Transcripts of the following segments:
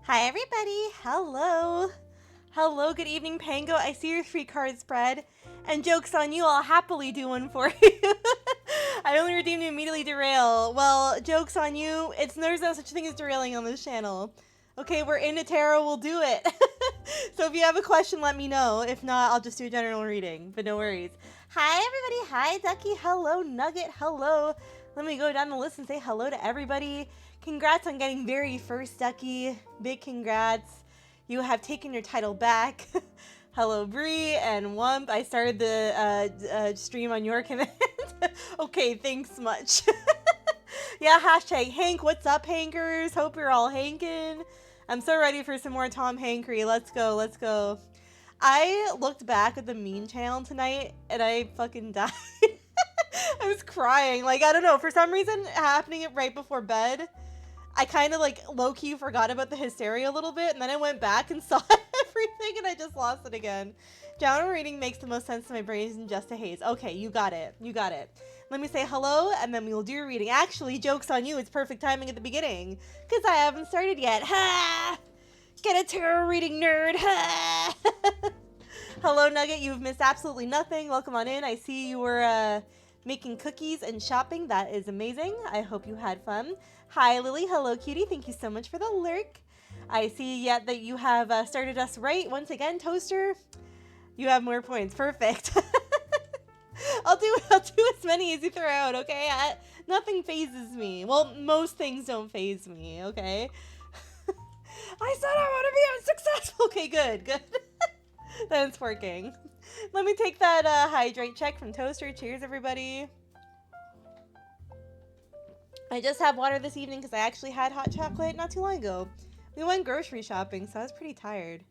Hi, everybody. Hello. Hello, good evening, Pango. I see your 3-card spread. And joke's on you, I'll happily do one for you. I only redeemed to immediately derail. Well, joke's on you. There's no such thing as derailing on this channel. Okay, we're into tarot, we'll do it. So if you have a question, let me know. If not, I'll just do a general reading, but no worries. Hi, everybody. Hi, Ducky. Hello, Nugget. Hello. Let me go down the list and say hello to everybody. Congrats on getting very first, Ducky. Big congrats. You have taken your title back. Hello, Bree and Wump. I started the stream on your command. Okay, thanks much. Yeah, hashtag Hank. What's up, Hankers? Hope you're all hanking. I'm so ready for some more Tom Hankery. Let's go, let's go. I looked back at the meme channel tonight and I fucking died. I was crying. Like, I don't know, for some reason, happening it right before bed, I kind of like low-key forgot about the hysteria a little bit, and then I went back and saw everything and I just lost it again. General reading makes the most sense to my brain in just a haze. Okay, you got it. You got it. Let me say hello, and then we will do your reading. Actually, joke's on you. It's perfect timing at the beginning, because I haven't started yet. Ha! Get a tarot reading, nerd. Ha! Hello, Nugget. You've missed absolutely nothing. Welcome on in. I see you were making cookies and shopping. That is amazing. I hope you had fun. Hi, Lily. Hello, cutie. Thank you so much for the lurk. I see yet that you have started us right. Once again, Toaster, you have more points. Perfect. I'll do as many as you throw out, okay? Nothing phases me. Well, most things don't phase me, okay? I said I want to be successful. Okay, good. Then it's working. Let me take that hydrate check from Toaster. Cheers, everybody. I just had water this evening because I actually had hot chocolate not too long ago. We went grocery shopping, so I was pretty tired.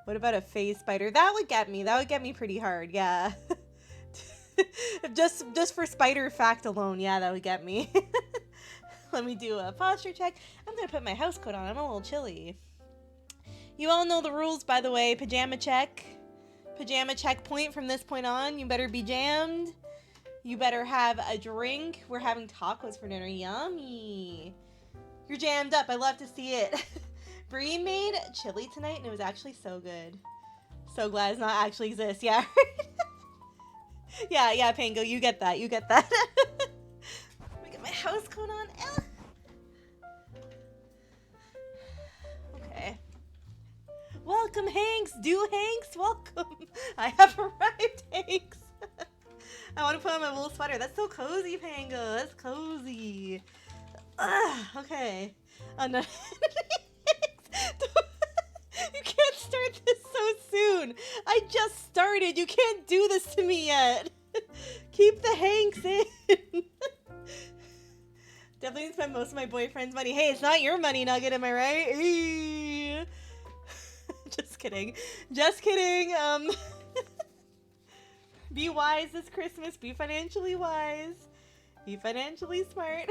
What about a phase spider? That would get me. That would get me pretty hard, yeah. just for spider fact alone, yeah, that would get me. Let me do a posture check. I'm going to put my house coat on. I'm a little chilly. You all know the rules, by the way. Pajama check. Pajama checkpoint from this point on. You better be jammed. You better have a drink. We're having tacos for dinner. Yummy. You're jammed up. I love to see it. Bree made chili tonight, and it was actually so good. So glad it's not actually exists. Yeah. Yeah, Pango. You get that. You get that. Let me get my house coat on. Okay. Welcome, Hanks. Do Hanks. Welcome. I have arrived, Hanks. I want to put on my wool sweater. That's so cozy, Pango. That's cozy. Okay. No. You can't start this so soon. I just started. You can't do this to me yet. Keep the Hanks in. Definitely spend most of my boyfriend's money. Hey, it's not your money, Nugget. Am I right? Just kidding. Just kidding. Be wise this Christmas. Be financially wise. Be financially smart.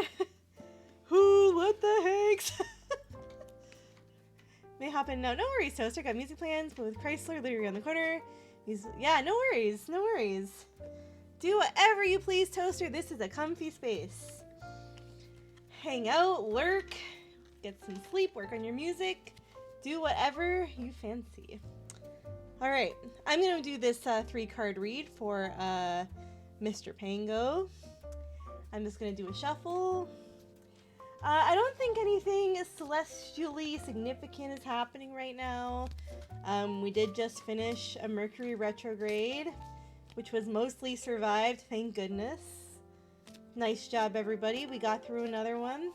Who let the Hanks? May hop in now. No worries, Toaster. Got music plans, but with Chrysler literally on the corner. Yeah, no worries. No worries. Do whatever you please, Toaster. This is a comfy space. Hang out, lurk, get some sleep, work on your music. Do whatever you fancy. Alright, I'm going to do this 3-card read for Mr. Pango. I'm just going to do a shuffle. I don't think anything celestially significant is happening right now. We did just finish a Mercury retrograde, which was mostly survived, thank goodness. Nice job, everybody. We got through another one.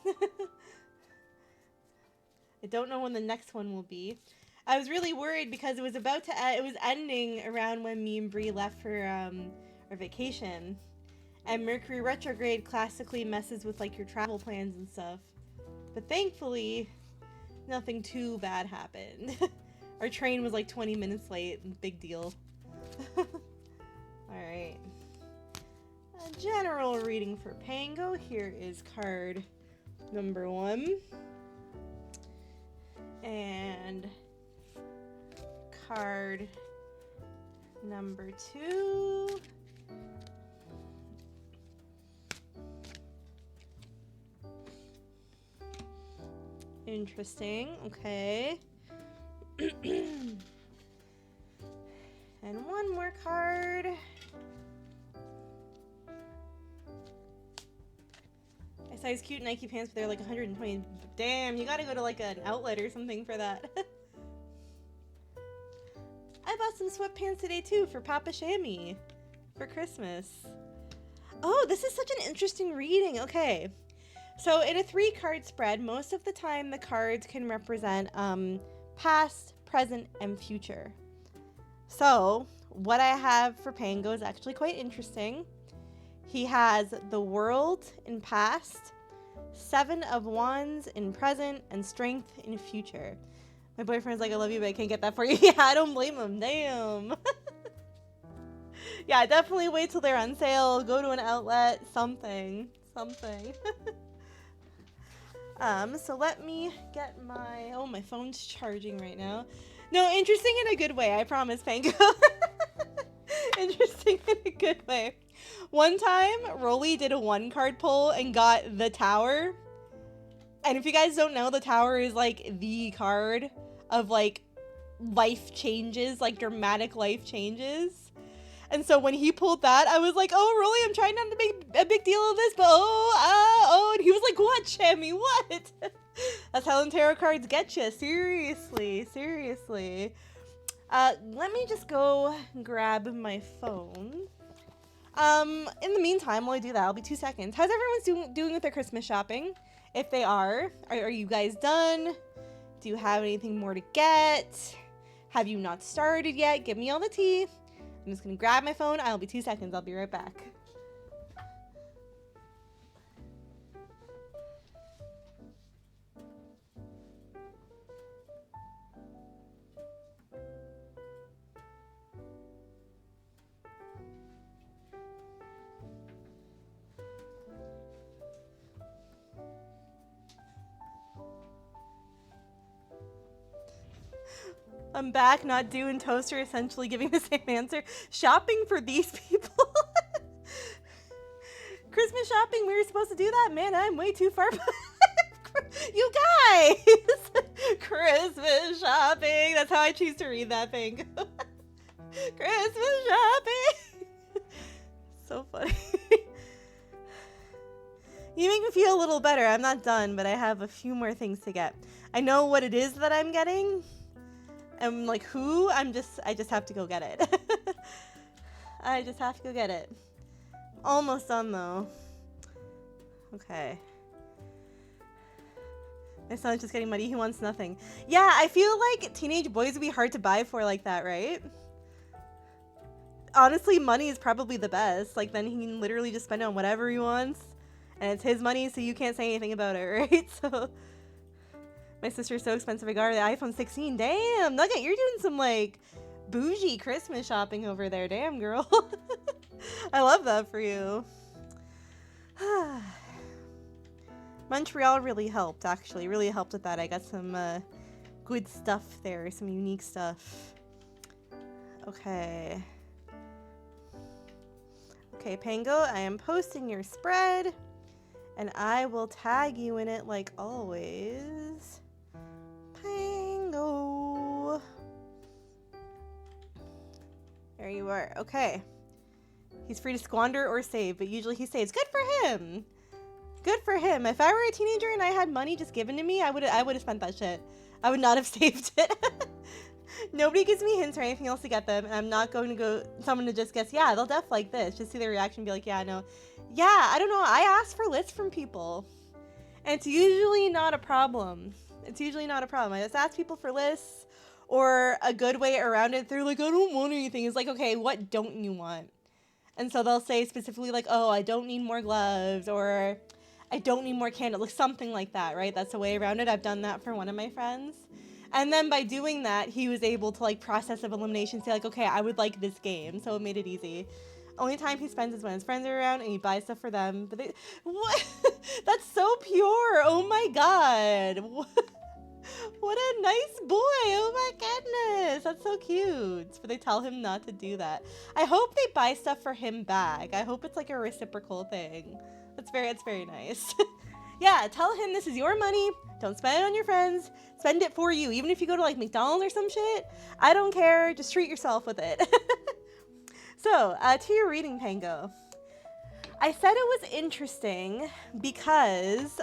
I don't know when the next one will be. I was really worried because it was it was ending around when me and Bree left for our vacation. And Mercury retrograde classically messes with like your travel plans and stuff. But thankfully, nothing too bad happened. Our train was like 20 minutes late. Big deal. Alright. A general reading for Pango. Here is card number 1. And card number 2. Interesting. Okay. And one more card. I saw these cute Nike pants, but they're like 120. Damn, you gotta go to like an outlet or something for that. I bought some sweatpants today too for Papa Shammy for Christmas. Oh, this is such an interesting reading. Okay. So in a 3-card spread, most of the time the cards can represent past, present, and future. So what I have for Pango is actually quite interesting. He has the World in past, 7 of Wands in present, and Strength in future. My boyfriend's like, I love you, but I can't get that for you. Yeah, I don't blame him. Damn. Yeah, definitely wait till they're on sale. Go to an outlet. Something. So let me get my phone's charging right now. No, interesting in a good way. I promise, Pango. Interesting in a good way. One time, Rolly did a 1-card pull and got the Tower. And if you guys don't know, the Tower is like the card of like life changes, like dramatic life changes. And so when he pulled that, I was like, oh, Rolly, I'm trying not to make a big deal of this, but and he was like, what, Shammy, what? That's how them tarot cards get you. Seriously. Let me just go grab my phone. In the meantime, while I do that, I'll be 2 seconds. How's everyone doing with their Christmas shopping? If they are you guys done? Do you have anything more to get? Have you not started yet? Give me all the tea. I'm just gonna grab my phone. I'll be 2 seconds. I'll be right back. I'm back, not doing toaster, essentially giving the same answer. Shopping for these people. Christmas shopping, we were supposed to do that? Man, I'm way too far behind. You guys! Christmas shopping. That's how I choose to read that thing. Christmas shopping. So funny. You make me feel a little better. I'm not done, but I have a few more things to get. I know what it is that I'm getting. And like who? I just have to go get it. I just have to go get it. Almost done though. Okay. My son's just getting muddy. He wants nothing. Yeah, I feel like teenage boys would be hard to buy for like that, right? Honestly, money is probably the best. Like then he can literally just spend it on whatever he wants. And it's his money, so you can't say anything about it, right? So my sister's so expensive. I got her the iPhone 16. Damn, Nugget, you're doing some like bougie Christmas shopping over there. Damn, girl. I love that for you. Montreal really helped, actually. Really helped with that. I got some good stuff there. Some unique stuff. Okay. Okay, Pango, I am posting your spread. And I will tag you in it like always. Pango. There you are. Okay. He's free to squander or save, but usually he saves. Good for him. Good for him. If I were a teenager and I had money just given to me, I would have spent that shit. I would not have saved it. Nobody gives me hints or anything else to get them, and I'm not going to go someone to just guess, yeah, they'll def like this. Just see their reaction and be like, yeah, no. Yeah, I don't know. I ask for lists from people, and it's usually not a problem. I just ask people for lists or a good way around it. They're like, I don't want anything. It's like, okay, what don't you want? And so they'll say specifically like, oh, I don't need more gloves, or I don't need more candles, like something like that, right? That's the way around it. I've done that for one of my friends. And then by doing that, he was able to like process of elimination, say like, okay, I would like this game. So it made it easy. Only time he spends is when his friends are around and he buys stuff for them. But what? That's so pure. Oh my God. What a nice boy. Oh my goodness. That's so cute. But they tell him not to do that. I hope they buy stuff for him back. I hope it's like a reciprocal thing. It's very nice. Yeah, tell him this is your money. Don't spend it on your friends. Spend it for you. Even if you go to like McDonald's or some shit, I don't care. Just treat yourself with it. So, to your reading, Pango. I said it was interesting because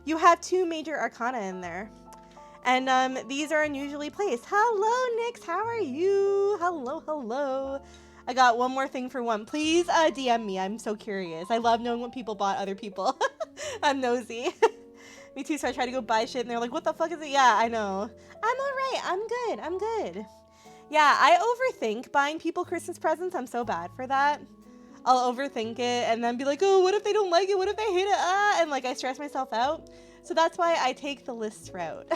you have 2 major arcana in there. And these are unusually placed. Hello, Nyx. How are you? Hello, hello. I got one more thing for one. Please DM me. I'm so curious. I love knowing what people bought other people. I'm nosy. Me too, so I try to go buy shit and they're like, what the fuck is it? Yeah, I know. I'm alright. I'm good. Yeah, I overthink buying people Christmas presents. I'm so bad for that. I'll overthink it and then be like, oh, what if they don't like it? What if they hate it? And like I stress myself out. So that's why I take the list route.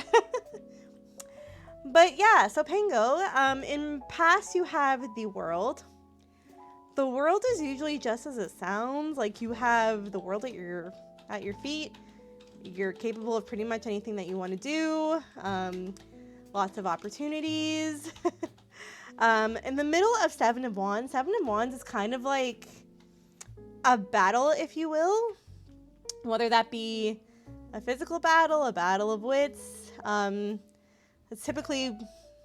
But yeah, so Pango, in past you have the world. The world is usually just as it sounds. Like you have the world at your feet. You're capable of pretty much anything that you want to do. Lots of opportunities. In the middle of Seven of Wands is kind of like a battle, if you will. Whether that be a physical battle, a battle of wits. That's typically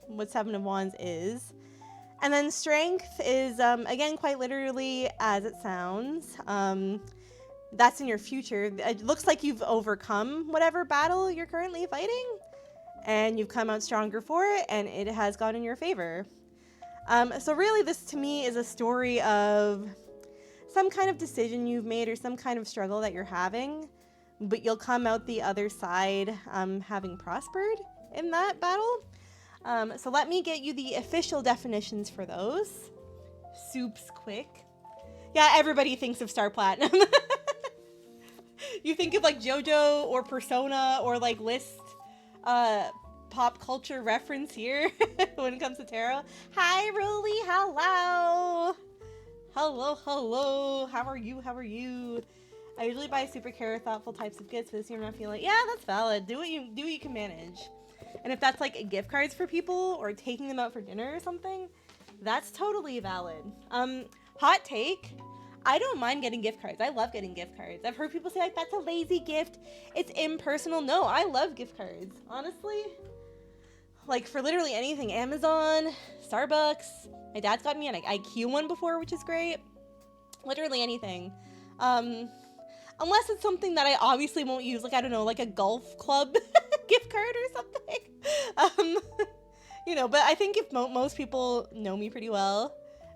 what Seven of Wands is. And then strength is, again, quite literally as it sounds. That's in your future. It looks like you've overcome whatever battle you're currently fighting. And you've come out stronger for it, and it has gone in your favor. So really, this to me is a story of some kind of decision you've made or some kind of struggle that you're having. But you'll come out the other side having prospered in that battle. So let me get you the official definitions for those. Soups quick. Yeah, everybody thinks of Star Platinum. You think of like JoJo or Persona or like List pop culture reference here when it comes to tarot. Hi, Rolly. Hello. Hello. How are you? I usually buy super care thoughtful types of gifts, but this year I'm not feeling yeah, that's valid. Do what you can manage. And if that's like gift cards for people or taking them out for dinner or something, that's totally valid. Hot take. I don't mind getting gift cards. I love getting gift cards. I've heard people say like that's a lazy gift. It's impersonal. No, I love gift cards. Honestly. Like for literally anything. Amazon, Starbucks. My dad's got me an IQ one before, which is great. Literally anything. Unless it's something that I obviously won't use, like, I don't know, like a golf club gift card or something. But I think if most people know me pretty well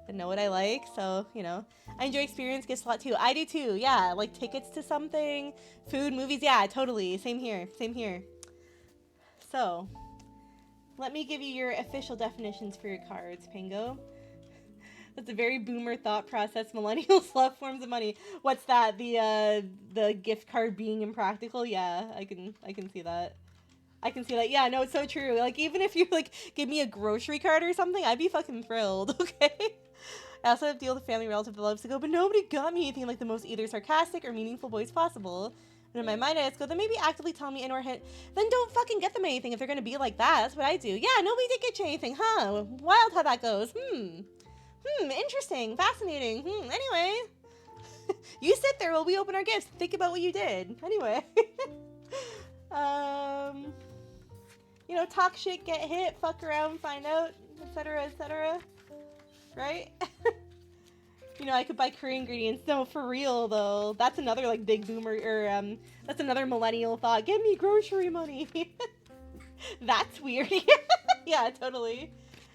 and know what I like, so, I enjoy experience gifts a lot too. I do too, yeah, like tickets to something, food, movies, yeah, totally, same here. So, let me give you your official definitions for your cards, Pango. That's a very boomer thought process. Millennials love forms of money. What's that? The gift card being impractical? Yeah, I can see that. Yeah, no, it's so true. Like, even if you, like, give me a grocery card or something, I'd be fucking thrilled, okay? I also have to deal with a family relative that loves to go, but nobody got me anything like the most either sarcastic or meaningful voice possible. And in my mind, I just go, then maybe actively tell me in or hint, then don't fucking get them anything if they're gonna be like that. That's what I do. Yeah, nobody did get you anything, huh? Wild how that goes. Interesting, fascinating. Anyway, you sit there while we open our gifts. Think about what you did. Anyway, talk shit, get hit, fuck around, find out, etc. Right? I could buy curry ingredients. No, for real though. That's another like big boomer or that's another millennial thought. Give me grocery money. That's weird. Yeah, totally.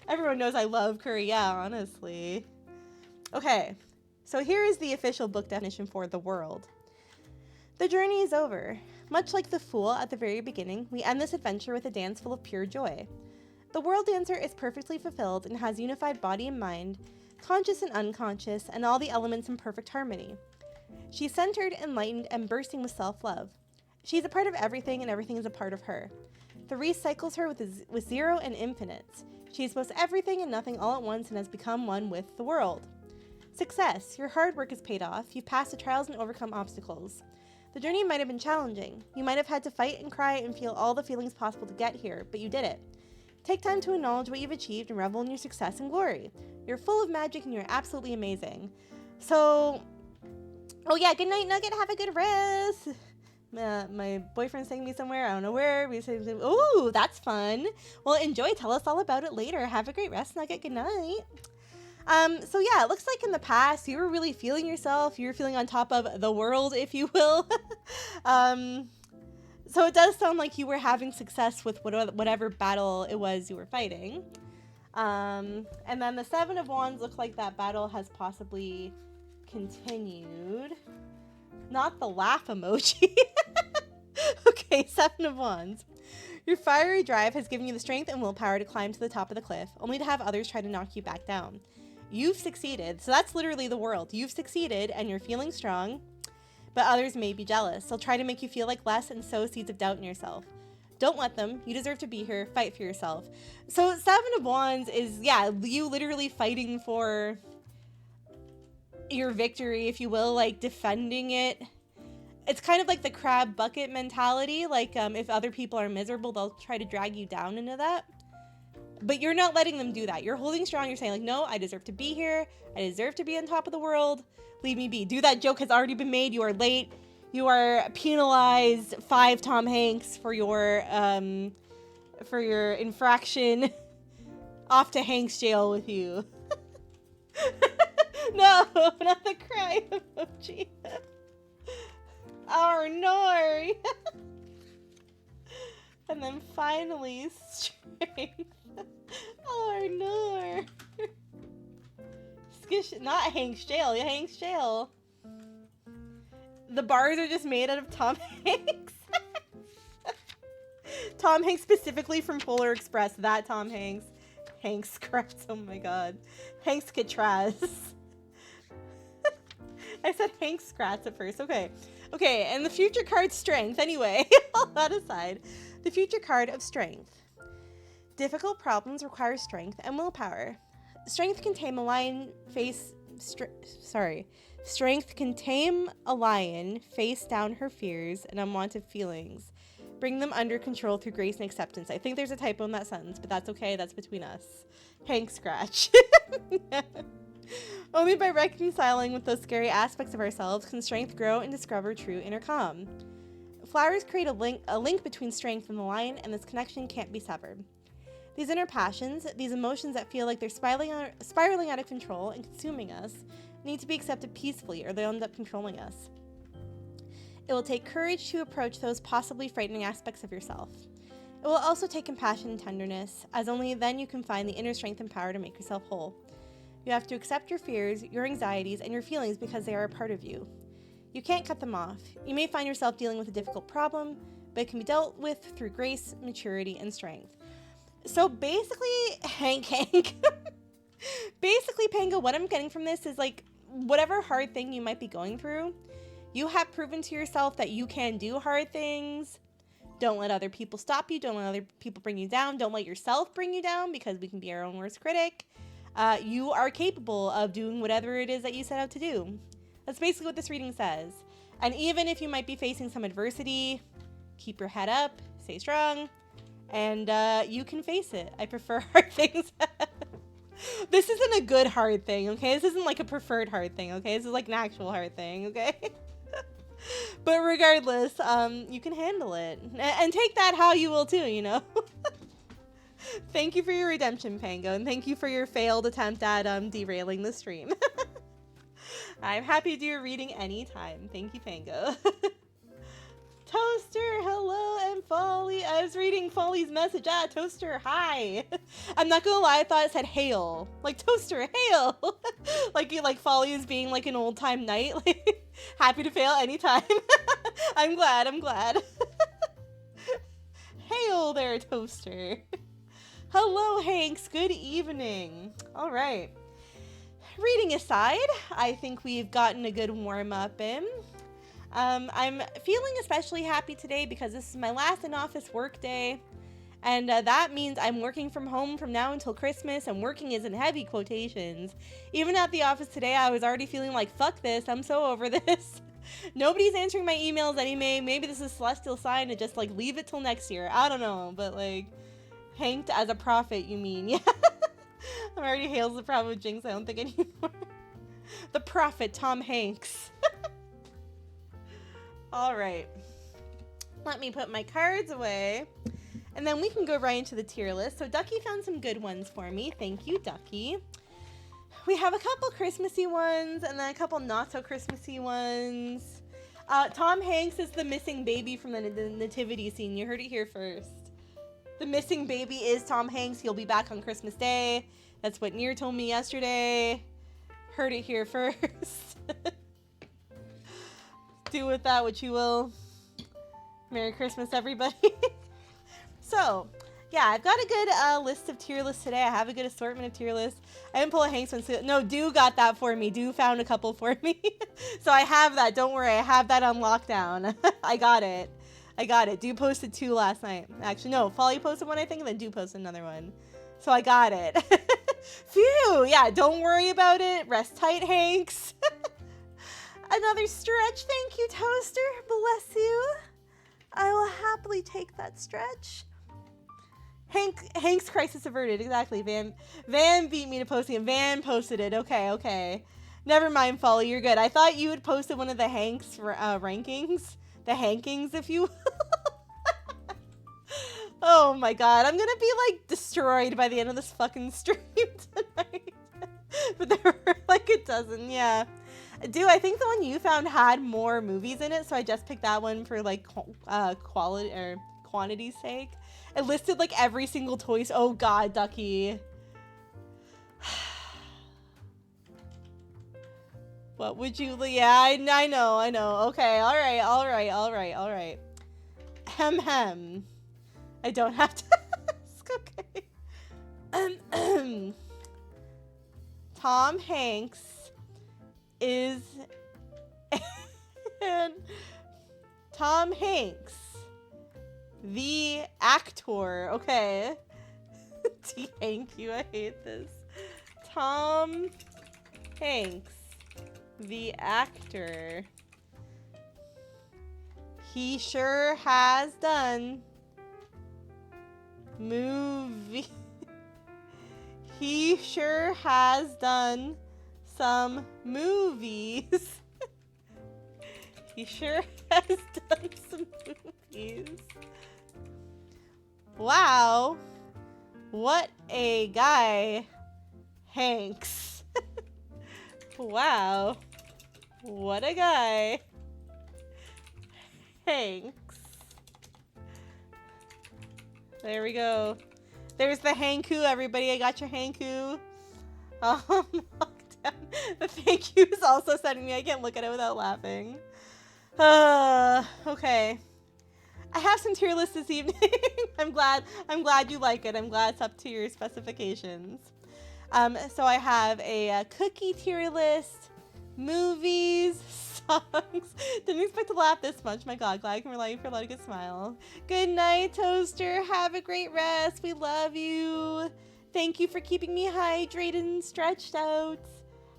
Everyone knows I love curry, yeah, honestly. Okay, so here is the official book definition for the world. The journey is over. Much like the fool at the very beginning, we end this adventure with a dance full of pure joy. The world dancer is perfectly fulfilled and has unified body and mind, conscious and unconscious, and all the elements in perfect harmony. She's centered, enlightened, and bursting with self-love. She's a part of everything, and everything is a part of her. The Reese cycles her with zero and infinites. She is both everything and nothing all at once and has become one with the world. Success. Your hard work is paid off. You've passed the trials and overcome obstacles. The journey might have been challenging. You might have had to fight and cry and feel all the feelings possible to get here, but you did it. Take time to acknowledge what you've achieved and revel in your success and glory. You're full of magic and you're absolutely amazing. So, oh yeah, good night, Nugget. Have a good rest. My boyfriend's taking me somewhere. I don't know where. Ooh, that's fun. Well, enjoy. Tell us all about it later. Have a great rest nugget. Good night. So yeah, it looks like in the past you were really feeling yourself. You were feeling on top of the world, if you will. So it does sound like you were having success with whatever battle it was you were fighting. And then the Seven of Wands looks like that battle has possibly continued. Not the laugh emoji. Okay, Seven of Wands. Your fiery drive has given you the strength and willpower to climb to the top of the cliff, only to have others try to knock you back down. You've succeeded. So that's literally the world. You've succeeded and you're feeling strong, but others may be jealous. They'll try to make you feel like less and sow seeds of doubt in yourself. Don't let them. You deserve to be here. Fight for yourself. So Seven of Wands is, yeah, you literally fighting for your victory, if you will, like defending it. It's kind of like the crab bucket mentality. Like if other people are miserable, they'll try to drag you down into that. But you're not letting them do that. You're holding strong. You're saying like, no, I deserve to be here. I deserve to be on top of the world. Leave me be. Do that joke has already been made. You are late. You are penalized 5 Tom Hanks for your infraction. Off to Hanks jail with you. No, not the cry emoji. Oh no. And then finally strength. Oh no. Not Hank's jail. Hank's jail. The bars are just made out of Tom Hanks. Tom Hanks specifically from Polar Express. That Tom Hanks. Hanks Kratz. Oh my god. Hanks Katraz. I said Hanks Kratz at first. Okay. Okay, and the future card strength. Anyway, all that aside. The future card of strength. Difficult problems require strength and willpower. Strength can tame a lion Strength can tame a lion, face down her fears and unwanted feelings. Bring them under control through grace and acceptance. I think there's a typo in that sentence, but that's okay. That's between us. Hank Scratch. Only by reconciling with those scary aspects of ourselves can strength grow and discover true inner calm. Flowers create a link between strength and the lion, and this connection can't be severed. These inner passions, these emotions that feel like they're spiraling out of control and consuming us, need to be accepted peacefully or they'll end up controlling us. It will take courage to approach those possibly frightening aspects of yourself. It will also take compassion and tenderness, as only then you can find the inner strength and power to make yourself whole. You have to accept your fears, your anxieties, and your feelings because they are a part of you. You can't cut them off. You may find yourself dealing with a difficult problem, but it can be dealt with through grace, maturity, and strength. So basically, basically, Pango, what I'm getting from this is like, whatever hard thing you might be going through, you have proven to yourself that you can do hard things. Don't let other people stop you. Don't let other people bring you down. Don't let yourself bring you down, because we can be our own worst critic. You are capable of doing whatever it is that you set out to do. That's basically what this reading says. And even if you might be facing some adversity, keep your head up, stay strong, and you can face it. I prefer hard things. This isn't a good hard thing, okay? This isn't like a preferred hard thing, okay? This is like an actual hard thing, okay? But regardless, you can handle it. And take that how you will too, you know? Thank you for your redemption, Pango, and thank you for your failed attempt at derailing the stream. I'm happy to do a reading anytime. Thank you, Pango. Toaster, hello, and Folly. I was reading Folly's message. Toaster, hi. I'm not gonna lie, I thought it said hail. Like, Toaster, hail. like Folly is being like an old time knight. Like, happy to fail anytime. I'm glad. Hail there, Toaster. Hello, Hanks. Good evening. All right. Reading aside, I think we've gotten a good warm-up in. I'm feeling especially happy today because this is my last in-office work day, and that means I'm working from home from now until Christmas, and working is in heavy quotations. Even at the office today, I was already feeling like, fuck this, I'm so over this. Nobody's answering my emails anyway. Maybe this is a celestial sign to just, like, leave it till next year. I don't know, but, like, hanked as a prophet, you mean? Yeah. I'm already hails the prophet of Jinx, I don't think anymore. The prophet, Tom Hanks. All right. Let me put my cards away. And then we can go right into the tier list. So Ducky found some good ones for me. Thank you, Ducky. We have a couple Christmassy ones and then a couple not so Christmassy ones. Tom Hanks is the missing baby from the nativity scene. You heard it here first. The missing baby is Tom Hanks. He'll be back on Christmas Day. That's what Near told me yesterday. Heard it here first. Do with that what you will. Merry Christmas, everybody. So, yeah, I've got a good list of tier lists today. I have a good assortment of tier lists. I didn't pull a Hanks one. No, Do got that for me. Do found a couple for me. So I have that. Don't worry. I have that on lockdown. I got it. Do posted 2 last night. Actually, no. Folly posted one, I think, and then Do posted another one. So I got it. Phew. Yeah, don't worry about it. Rest tight, Hanks. Another stretch. Thank you, Toaster. Bless you. I will happily take that stretch. Hank's crisis averted. Exactly. Van beat me to posting it. Van posted it. Okay. Never mind, Folly. You're good. I thought you had posted one of the Hanks rankings. The Hankings, if you will. Oh my god. I'm gonna be like destroyed by the end of this fucking stream tonight. But there were like a dozen. Yeah. Do I think the one you found had more movies in it, so I just picked that one for like quality or quantity's sake. It listed like every single Toy Story. Oh god, Ducky. What would you? Yeah, I know. Okay, all right. Hem. I don't have to ask. Okay. Tom Hanks is and Tom Hanks, the actor. Okay. Thank you. I hate this. Tom Hanks, the actor. He sure has done movie. He sure has done some movies. He sure has done some movies. Wow. What a guy, Hanks. Wow. What a guy, Hanks. There we go. There's the Hanku, everybody. I got your Hanku. The thank you is also sending me. I can't look at it without laughing. Okay. I have some tier lists this evening. I'm glad you like it. I'm glad it's up to your specifications. So I have a cookie tier list, movies, songs. Didn't expect to laugh this much. My god, glad I can rely on you for a lot of good smile. Good night, Toaster. Have a great rest. We love you. Thank you for keeping me hydrated and stretched out.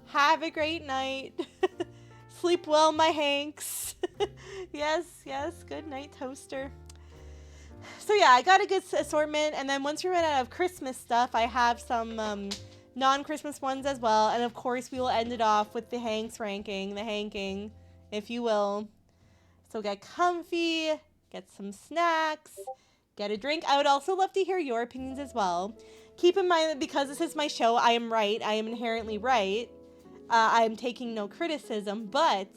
Have a great night. Sleep well, my Hanks. Yes. Good night, Toaster. So yeah, I got a good assortment. And then once we run out of Christmas stuff, I have some non-Christmas ones as well. And of course, we will end it off with the Hanks ranking, the Hanking, if you will. So get comfy, get some snacks, get a drink. I would also love to hear your opinions as well. Keep in mind that because this is my show, I am right. I am inherently right. I'm taking no criticism, but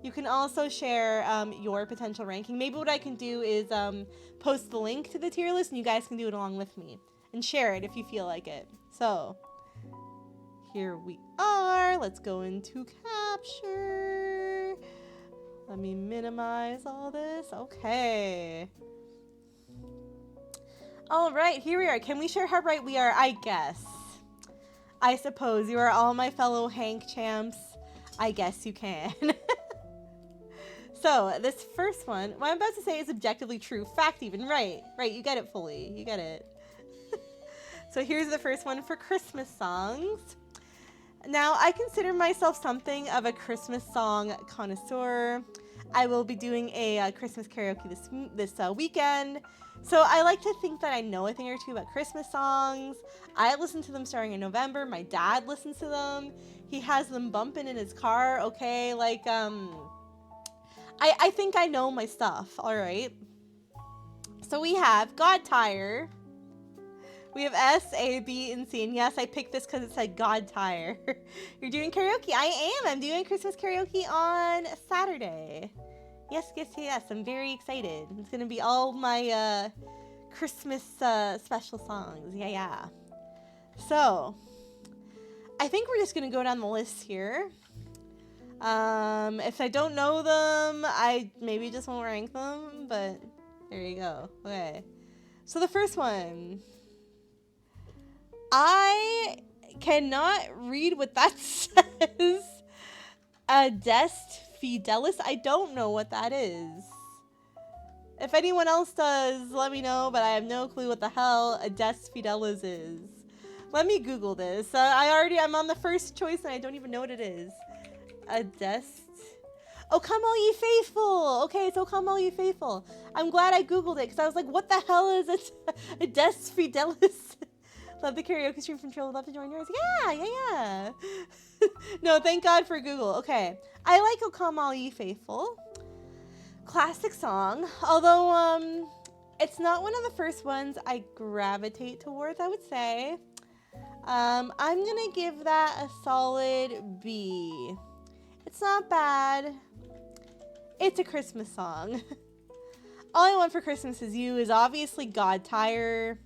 you can also share your potential ranking. Maybe what I can do is post the link to the tier list and you guys can do it along with me and share it if you feel like it. So here we are. Let's go into capture. Let me minimize all this. Okay. All right, here we are. Can we share how right we are? I guess. I suppose you are all my fellow Hank champs. I guess you can. So this first one, what I'm about to say is objectively true. Fact even, right. Right, you get it fully. You get it. So here's the first one for Christmas songs. Now, I consider myself something of a Christmas song connoisseur. I will be doing a Christmas karaoke this weekend. So I like to think that I know a thing or two about Christmas songs. I listen to them starting in November. My dad listens to them. He has them bumping in his car. Okay, like, I think I know my stuff. All right. So we have God Tire. We have S, A, B, and C. And yes, I picked this because it said God Tire. You're doing karaoke. I am. I'm doing Christmas karaoke on Saturday. Yes, yes, yes. I'm very excited. It's going to be all my Christmas special songs. Yeah, yeah. So, I think we're just going to go down the list here. If I don't know them, I maybe just won't rank them, but there you go. Okay. So the first one. I cannot read what that says. Adest Fidelis. I don't know what that is. If anyone else does, let me know, but I have no clue what the hell Adest Fidelis is. Let me Google this. I'm on the first choice and I don't even know what it is. Adest. Oh, come all ye faithful. Okay, so come all ye faithful. I'm glad I Googled it because I was like, what the hell is it? Adest Fidelis. Love the karaoke stream from Trill. Love to join yours. Yeah. No, thank God for Google. Okay. I like O Come All Ye Faithful. Classic song. Although, it's not one of the first ones I gravitate towards, I would say. I'm gonna give that a solid B. It's not bad. It's a Christmas song. All I Want for Christmas Is You is obviously God Tire.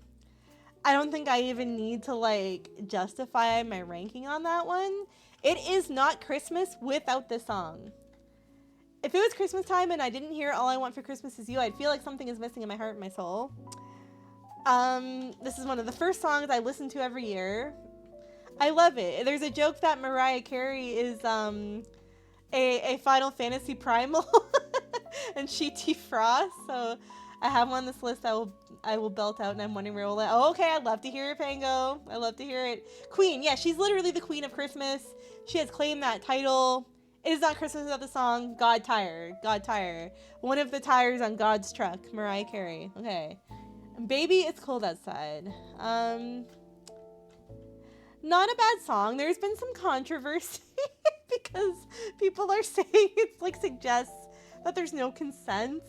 I don't think I even need to, justify my ranking on that one. It is not Christmas without this song. If it was Christmas time and I didn't hear All I Want for Christmas Is You, I'd feel like something is missing in my heart and my soul. This is one of the first songs I listen to every year. I love it. There's a joke that Mariah Carey is, a Final Fantasy Primal and she defrosts, so I have on this list I will belt out, and I'm wondering where we'll let. Oh, okay, I'd love to hear it, Pango. I love to hear it. Queen, yeah, she's literally the queen of Christmas. She has claimed that title. It is not Christmas without the song God Tire. God Tire. One of the tires on God's truck. Mariah Carey. Okay. Baby, It's Cold Outside. Not a bad song. There's been some controversy because people are saying it's suggests that there's no consent.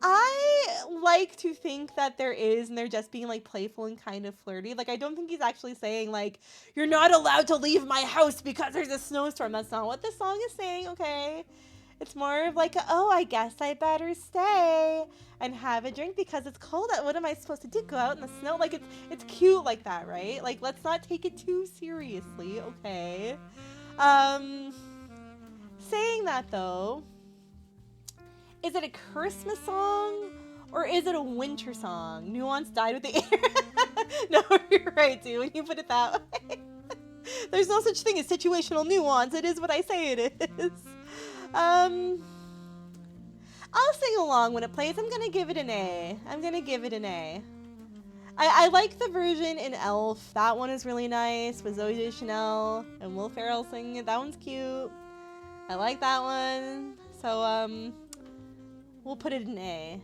I like to think that there is, and they're just being playful and kind of flirty. I don't think he's actually saying you're not allowed to leave my house because there's a snowstorm. That's not what this song is saying, okay? It's more of oh, I guess I better stay and have a drink because it's cold out. What am I supposed to do? Go out in the snow? It's cute like that, right? Let's not take it too seriously, okay? Saying that though, is it a Christmas song or is it a winter song? Nuance died with the air. No, you're right, dude, when you put it that way. There's no such thing as situational nuance. It is what I say it is. I'll sing along when it plays. I'm gonna give it an A. I like the version in Elf. That one is really nice with Zooey Deschanel and Will Ferrell singing it. That one's cute. I like that one. So, we'll put it in A.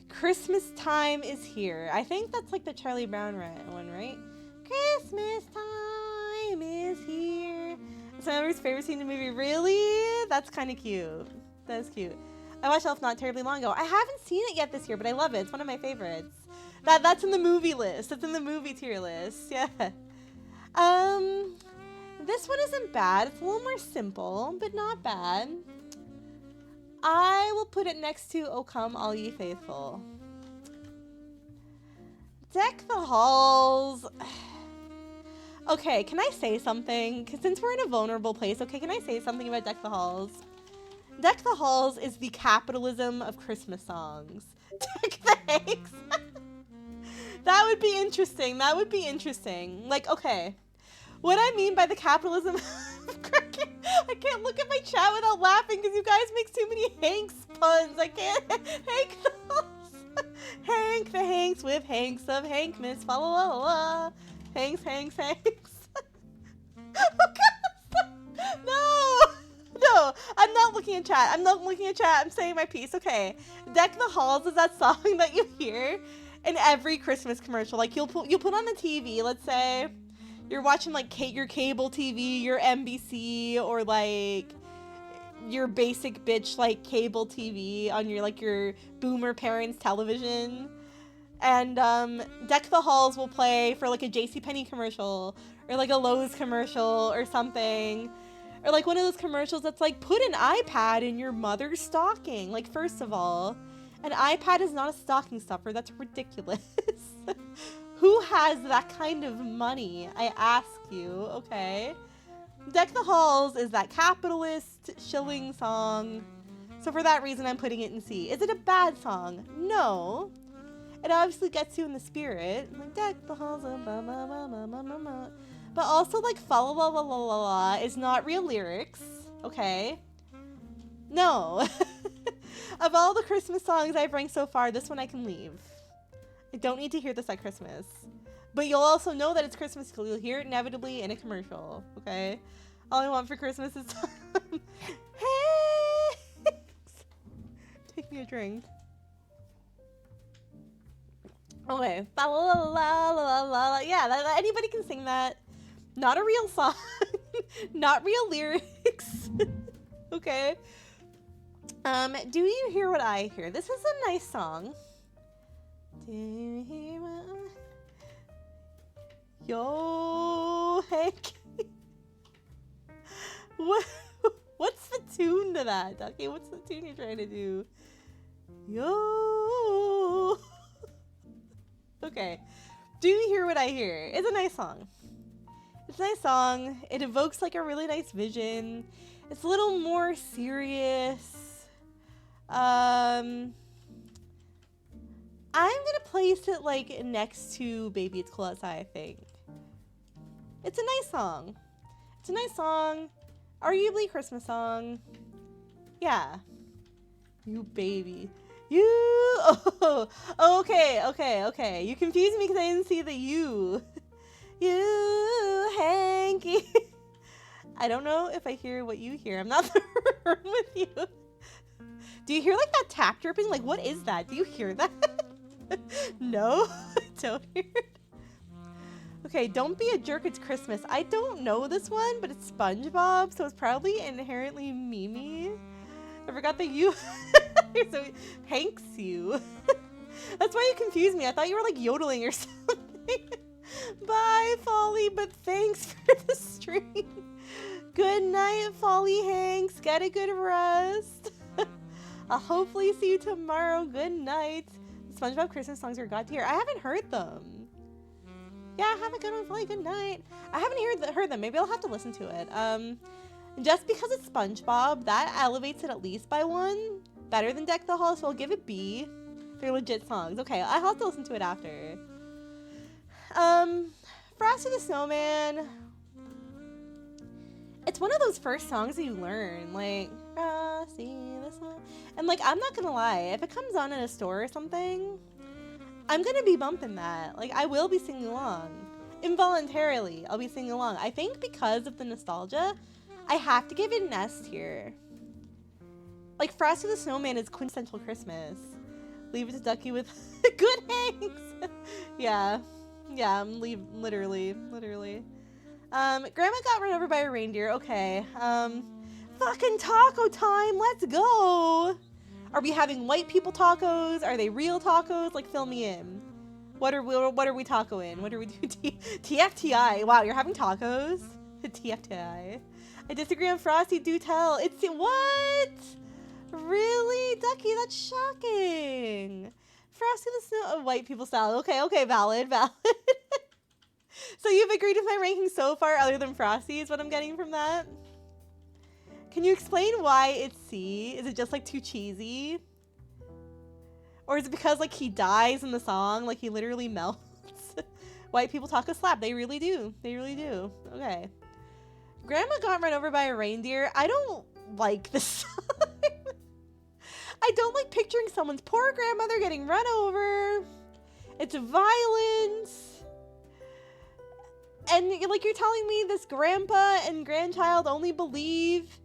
Christmas Time Is Here. I think that's the Charlie Brown one, right? Christmas time is here. It's my everybody's favorite scene in the movie. Really? That's kind of cute. That's cute. I watched Elf not terribly long ago. I haven't seen it yet this year, but I love it. It's one of my favorites. That's in the movie list. It's in the movie tier list. Yeah. This one isn't bad. It's a little more simple, but not bad. I will put it next to O Come All Ye Faithful. Deck the Halls. Okay, can I say something? 'Cause since we're in a vulnerable place, okay, can I say something about Deck the Halls? Deck the Halls is the capitalism of Christmas songs. Deck the Hanks. That would be interesting. Okay. What I mean by the capitalism I can't look at my chat without laughing because you guys make too many Hanks puns. I can't. Hank the Halls. Hank the Hanks with Hanks of Hankmas. Fa la la la. Hanks. No, I'm not looking at chat. I'm saying my piece. Okay. Deck the Halls is that song that you hear in every Christmas commercial. You'll put on the TV, let's say you're watching your cable TV, your NBC, or your basic bitch like cable TV on your like your boomer parents' television. And Deck the Halls will play for like a JCPenney commercial or like a Lowe's commercial or something. Or like one of those commercials that's like, put an iPad in your mother's stocking. Like, first of all, an iPad is not a stocking stuffer. That's ridiculous. Who has that kind of money? I ask you, okay? Deck the Halls is that capitalist shilling song. So for that reason, I'm putting it in C. Is it a bad song? No. It obviously gets you in the spirit. Like, deck the halls, but also, like, fa la la la la la la is not real lyrics, okay? No. Of all the Christmas songs I've ranked so far, this one I can leave. I don't need to hear this at Christmas. But you'll also know that it's Christmas because you'll hear it inevitably in a commercial, okay? All I want for Christmas is hey! Take me a drink. Okay. La la la la la la. Yeah, anybody can sing that. Not a real song. Not real lyrics. Okay. Do you hear what I hear? This is a nice song. Do you hear what Yo, Hank. What's the tune to that, Ducky? What's the tune you're trying to do? Yo. Okay. Do you hear what I hear? It's a nice song. It's a nice song. It evokes like a really nice vision. It's a little more serious. I'm gonna place it like next to Baby It's Cold Outside, I think. It's a nice song. It's a nice song. Arguably Christmas song. Yeah. You baby. You. Oh, okay. You confused me because I didn't see the you. You, Hanky. I don't know if I hear what you hear. I'm not there with you. Do you hear like that tap dripping? Like, what is that? Do you hear that? No, I don't hear it. Okay, don't be a jerk. It's Christmas. I don't know this one, but it's SpongeBob, so it's probably inherently Mimi. I forgot that you. So Hanks you. That's why you confused me. I thought you were like yodeling or something. Bye, Folly, but thanks for the stream. Good night, Folly Hanks. Get a good rest. I'll hopefully see you tomorrow. Good night. SpongeBob Christmas songs are god tier. I haven't heard them. Yeah, have a good one, Folly. Good night. I haven't heard them. Maybe I'll have to listen to it. Just because it's SpongeBob, that elevates it at least by one. Better than Deck the Hall, so I'll give it B. They're legit songs. Okay, I'll have to listen to it after. Frosty the Snowman. It's one of those first songs that you learn, like Frosty the Snowman. And like, I'm not gonna lie, if it comes on in a store or something, I'm gonna be bumping that. Like, I will be singing along. Involuntarily, I'll be singing along. I think because of the nostalgia, I have to give it an S tier. Like, Frosty the Snowman is quintessential Christmas. Leave it to Ducky with good Hanks. Yeah, I'm literally. Grandma got run over by a reindeer. Okay. Fucking taco time. Let's go. Are we having white people tacos? Are they real tacos? Like, fill me in. What are we tacoing? What are we doing? TFTI. Wow, you're having tacos? TFTI. I disagree on Frosty. Do tell. It's what? Really, Ducky? That's shocking. Frosty the Snow. White people style. Okay. Valid. So you've agreed with my ranking so far, other than Frosty, is what I'm getting from that? Can you explain why it's C? Is it just like too cheesy? Or is it because like he dies in the song? Like he literally melts? White people taco slap. They really do. Okay. Grandma got run over by a reindeer. I don't like this song. I don't like picturing someone's poor grandmother getting run over. It's violence. And like, you're telling me this grandpa and grandchild only believe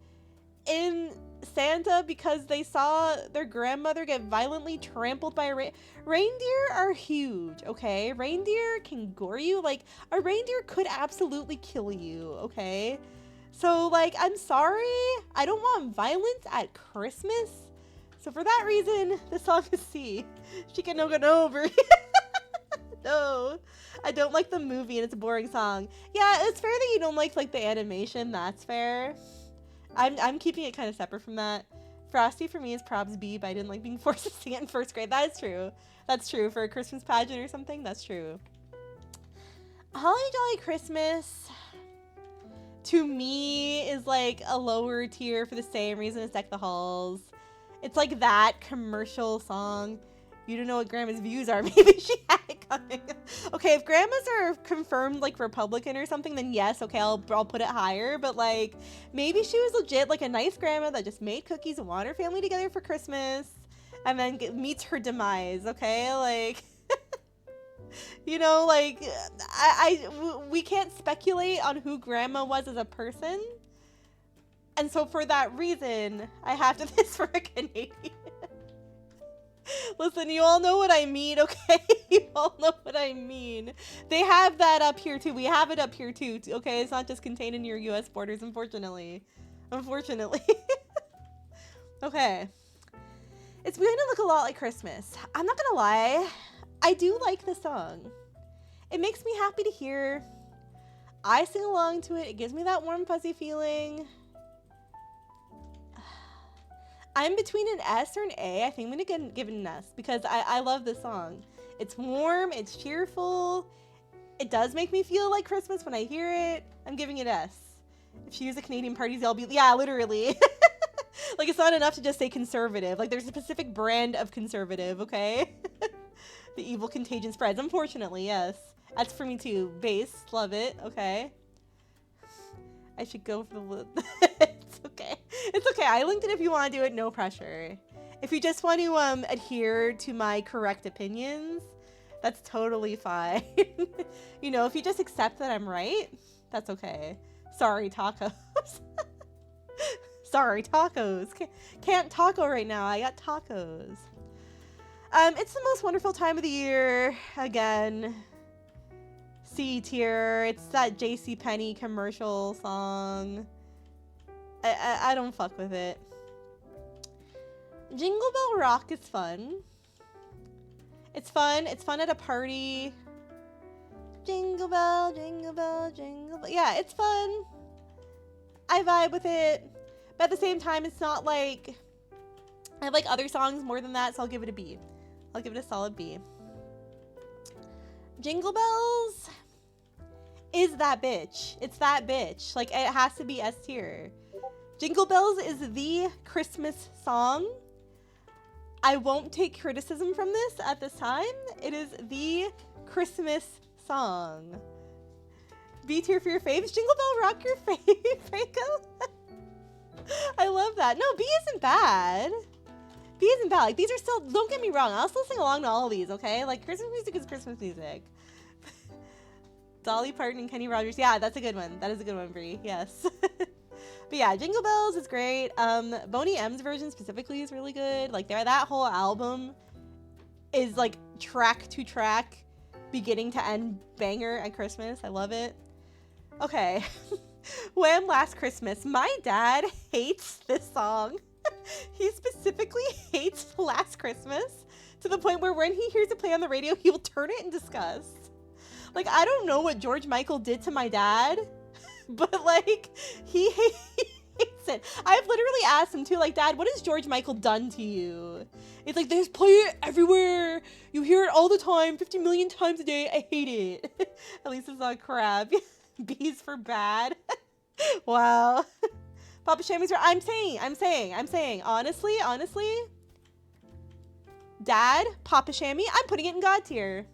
in Santa because they saw their grandmother get violently trampled by a reindeer are huge, okay? Reindeer can gore you. Like, a reindeer could absolutely kill you, okay? So, like, I'm sorry. I don't want violence at Christmas. So for that reason, the song is C. Shika no Ga over. No. I don't like the movie and it's a boring song. Yeah, it's fair that you don't like the animation. That's fair. I'm keeping it kind of separate from that. Frosty for me is probs B, but I didn't like being forced to sing it in first grade. That is true. That's true. For a Christmas pageant or something, that's true. Holly Jolly Christmas, to me, is like a lower tier for the same reason as Deck the Halls. It's like that commercial song. You don't know what Grandma's views are. Maybe she had it coming. Okay, if Grandmas are confirmed like Republican or something, then yes, okay, I'll put it higher. But like, maybe she was legit like a nice grandma that just made cookies and wanted her family together for Christmas, and then meets her demise. Okay, like, you know, like, we can't speculate on who Grandma was as a person, and so for that reason, I have to this for a Canadian. Listen, you all know what I mean, okay? You all know what I mean. They have that up here too. We have it up here too, okay? It's not just contained in your US borders, unfortunately. Unfortunately. Okay. It's beginning to look a lot like Christmas. I'm not gonna lie. I do like the song. It makes me happy to hear. I sing along to it. It gives me that warm, fuzzy feeling. I'm between an S or an A. I think I'm going to give it an S because I love this song. It's warm. It's cheerful. It does make me feel like Christmas when I hear it. I'm giving it S. If you use a Canadian parties, I'll be... Yeah, literally. Like, it's not enough to just say conservative. Like, there's a specific brand of conservative, okay? The evil contagion spreads. Unfortunately, yes. That's for me too. Bass. Love it. Okay. I should go for the... It's okay. It's okay. I linked it if you want to do it. No pressure. If you just want to adhere to my correct opinions, that's totally fine. You know, if you just accept that I'm right, that's okay. Sorry, tacos. Sorry, tacos. Can't taco right now. I got tacos. It's the most wonderful time of the year. Again, C tier. It's that JCPenney commercial song. I don't fuck with it. Jingle Bell Rock is fun. It's fun. It's fun at a party. Jingle bell, jingle bell, jingle bell. Yeah, it's fun. I vibe with it. But at the same time, it's not like... I like other songs more than that, so I'll give it a B. I'll give it a solid B. Jingle Bells is that bitch. It's that bitch. Like, it has to be S tier. Jingle Bells is the Christmas song. I won't take criticism from this at this time. It is the Christmas song. B tier for your faves. Jingle Bell Rock your fave, Franco. I love that. No, B isn't bad. B isn't bad. Like, these are still, don't get me wrong, I'll still sing along to all of these, okay? Like, Christmas music is Christmas music. Dolly Parton and Kenny Rogers. Yeah, that's a good one. That is a good one, Brie. Yes. But yeah, Jingle Bells is great. Boney M's version specifically is really good. Like, that whole album is like track to track, beginning to end banger at Christmas. I love it. Okay. Wham! Last Christmas. My dad hates this song. He specifically hates Last Christmas to the point where when he hears it play on the radio, he will turn it in disgust. Like, I don't know what George Michael did to my dad, but like, he hates it. I've literally asked him too, like, Dad, what has George Michael done to you? It's like, they just play it everywhere. You hear it all the time, 50 million times a day. I hate it. At least it's not crap. B's for bad. Wow. Papa Shammy's right. I'm saying, honestly, Dad, Papa Shammy, I'm putting it in God tier.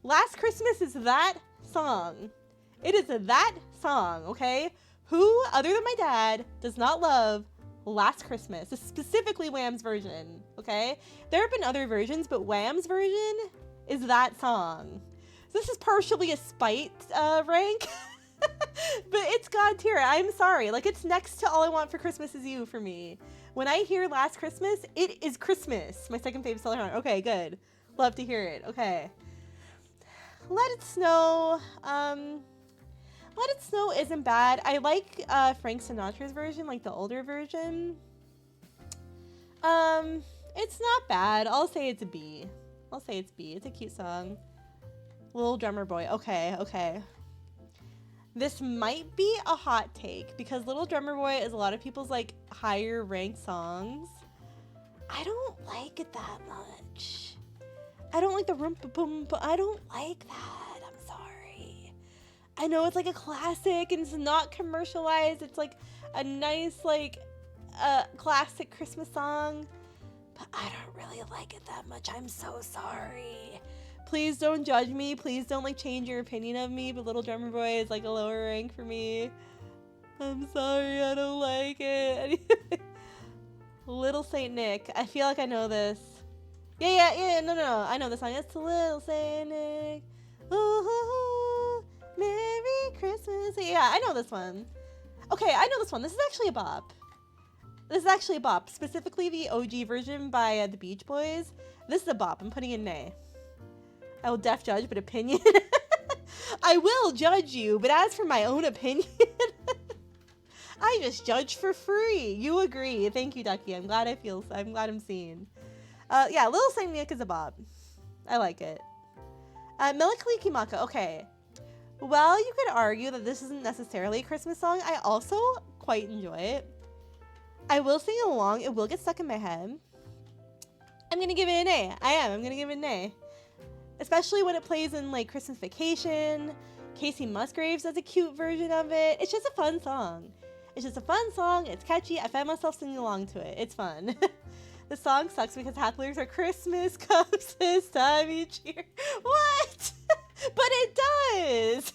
Last Christmas is that song. It is that song, okay? Who, other than my dad, does not love Last Christmas? Specifically Wham's version, okay? There have been other versions, but Wham's version is that song. This is partially a spite rank. But it's God tier. I'm sorry. Like, it's next to All I Want for Christmas Is You for me. When I hear Last Christmas, it is Christmas. My second favorite seller. Okay, good. Love to hear it. Okay. Let It Snow. Let It Snow isn't bad. I like Frank Sinatra's version, like the older version. It's not bad. I'll say it's a B. I'll say it's B. It's a cute song. Little Drummer Boy. Okay, okay. This might be a hot take because Little Drummer Boy is a lot of people's like higher ranked songs. I don't like it that much. I don't like the rumpa boom, but I don't like that. I'm sorry. I know it's like a classic and it's not commercialized. It's like a nice like classic Christmas song, but I don't really like it that much. I'm so sorry. Please don't judge me. Please don't like change your opinion of me, but Little Drummer Boy is like a lower rank for me. I'm sorry, I don't like it. Little Saint Nick. I feel like I know this. Yeah, no. I know this song. It's Little Saint Nick. Ooh, Merry Christmas. Yeah, I know this one. Okay, I know this one. This is actually a bop. Specifically the OG version by the Beach Boys. This is a bop. I'm putting in nay. I will def judge, but opinion. I will judge you, but as for my own opinion, I just judge for free. You agree. Thank you, Ducky. I'm glad I'm seen. Yeah, Little Saint Nick is a bop. I like it. Melakaliki Maka. Okay. Well, you could argue that this isn't necessarily a Christmas song. I also quite enjoy it. I will sing along. It will get stuck in my head. I'm going to give it an A. I'm going to give it an A. Especially when it plays in like Christmas Vacation. Casey Musgraves does a cute version of it. It's just a fun song. It's catchy. I find myself singing along to it. It's fun. The song sucks because half the lyrics are Christmas comes this time each year. What? But it does.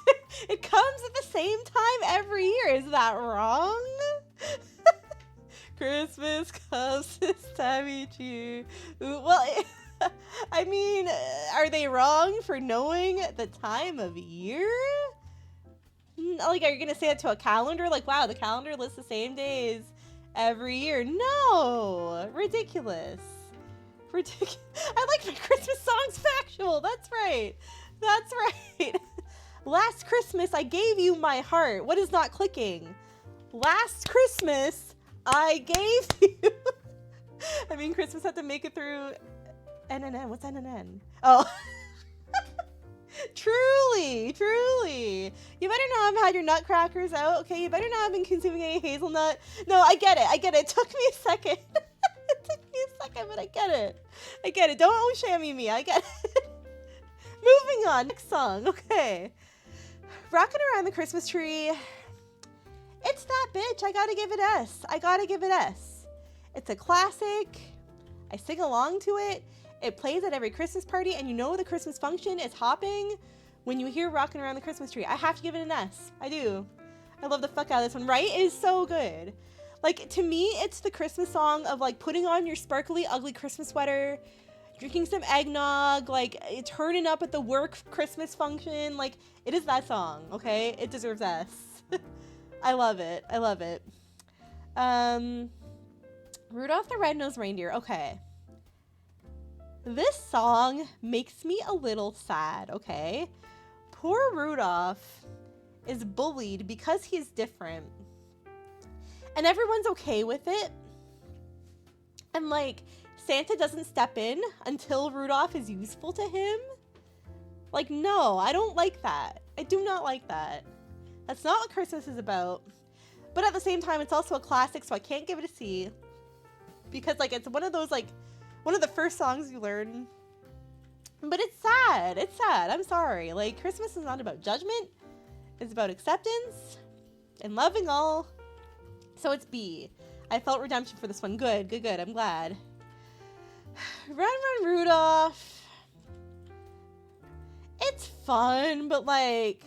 It comes at the same time every year. Is that wrong? Christmas comes this time each year. Well, I mean, are they wrong for knowing the time of year? Like, are you going to say it to a calendar? Like, wow, the calendar lists the same days every year. No! Ridiculous. I like my Christmas songs factual. That's right. Last Christmas, I gave you my heart. What is not clicking? Last Christmas, I gave you... I mean, Christmas had to make it through... NNN. What's NNN? Oh. Truly. You better not have had your nutcrackers out, okay? You better not have been consuming any hazelnut. No, I get it. It took me a second. But I get it. Don't shammy me. I get it. Moving on. Next song. Okay. Rockin' Around the Christmas Tree. It's that bitch. I gotta give it S. It's a classic. I sing along to it. It plays at every Christmas party, and you know the Christmas function is hopping when you hear Rockin' Around the Christmas Tree. I have to give it an S. I do. I love the fuck out of this one. Right? It is so good. Like, to me, it's the Christmas song of, like, putting on your sparkly, ugly Christmas sweater, drinking some eggnog, like, turning up at the work Christmas function. Like, it is that song, okay? It deserves S. I love it. Rudolph the Red-Nosed Reindeer. Okay. This song makes me a little sad, okay? Poor Rudolph is bullied because he's different. And everyone's okay with it. And, like, Santa doesn't step in until Rudolph is useful to him. Like, no, I don't like that. I do not like that. That's not what Christmas is about. But at the same time, it's also a classic, so I can't give it a C. Because, like, it's one of those, like, one of the first songs you learn. But it's sad. I'm sorry. Like, Christmas is not about judgment. It's about acceptance and loving all. So it's B. I felt redemption for this one. Good. I'm glad. Run, Run, Rudolph. It's fun, but, like,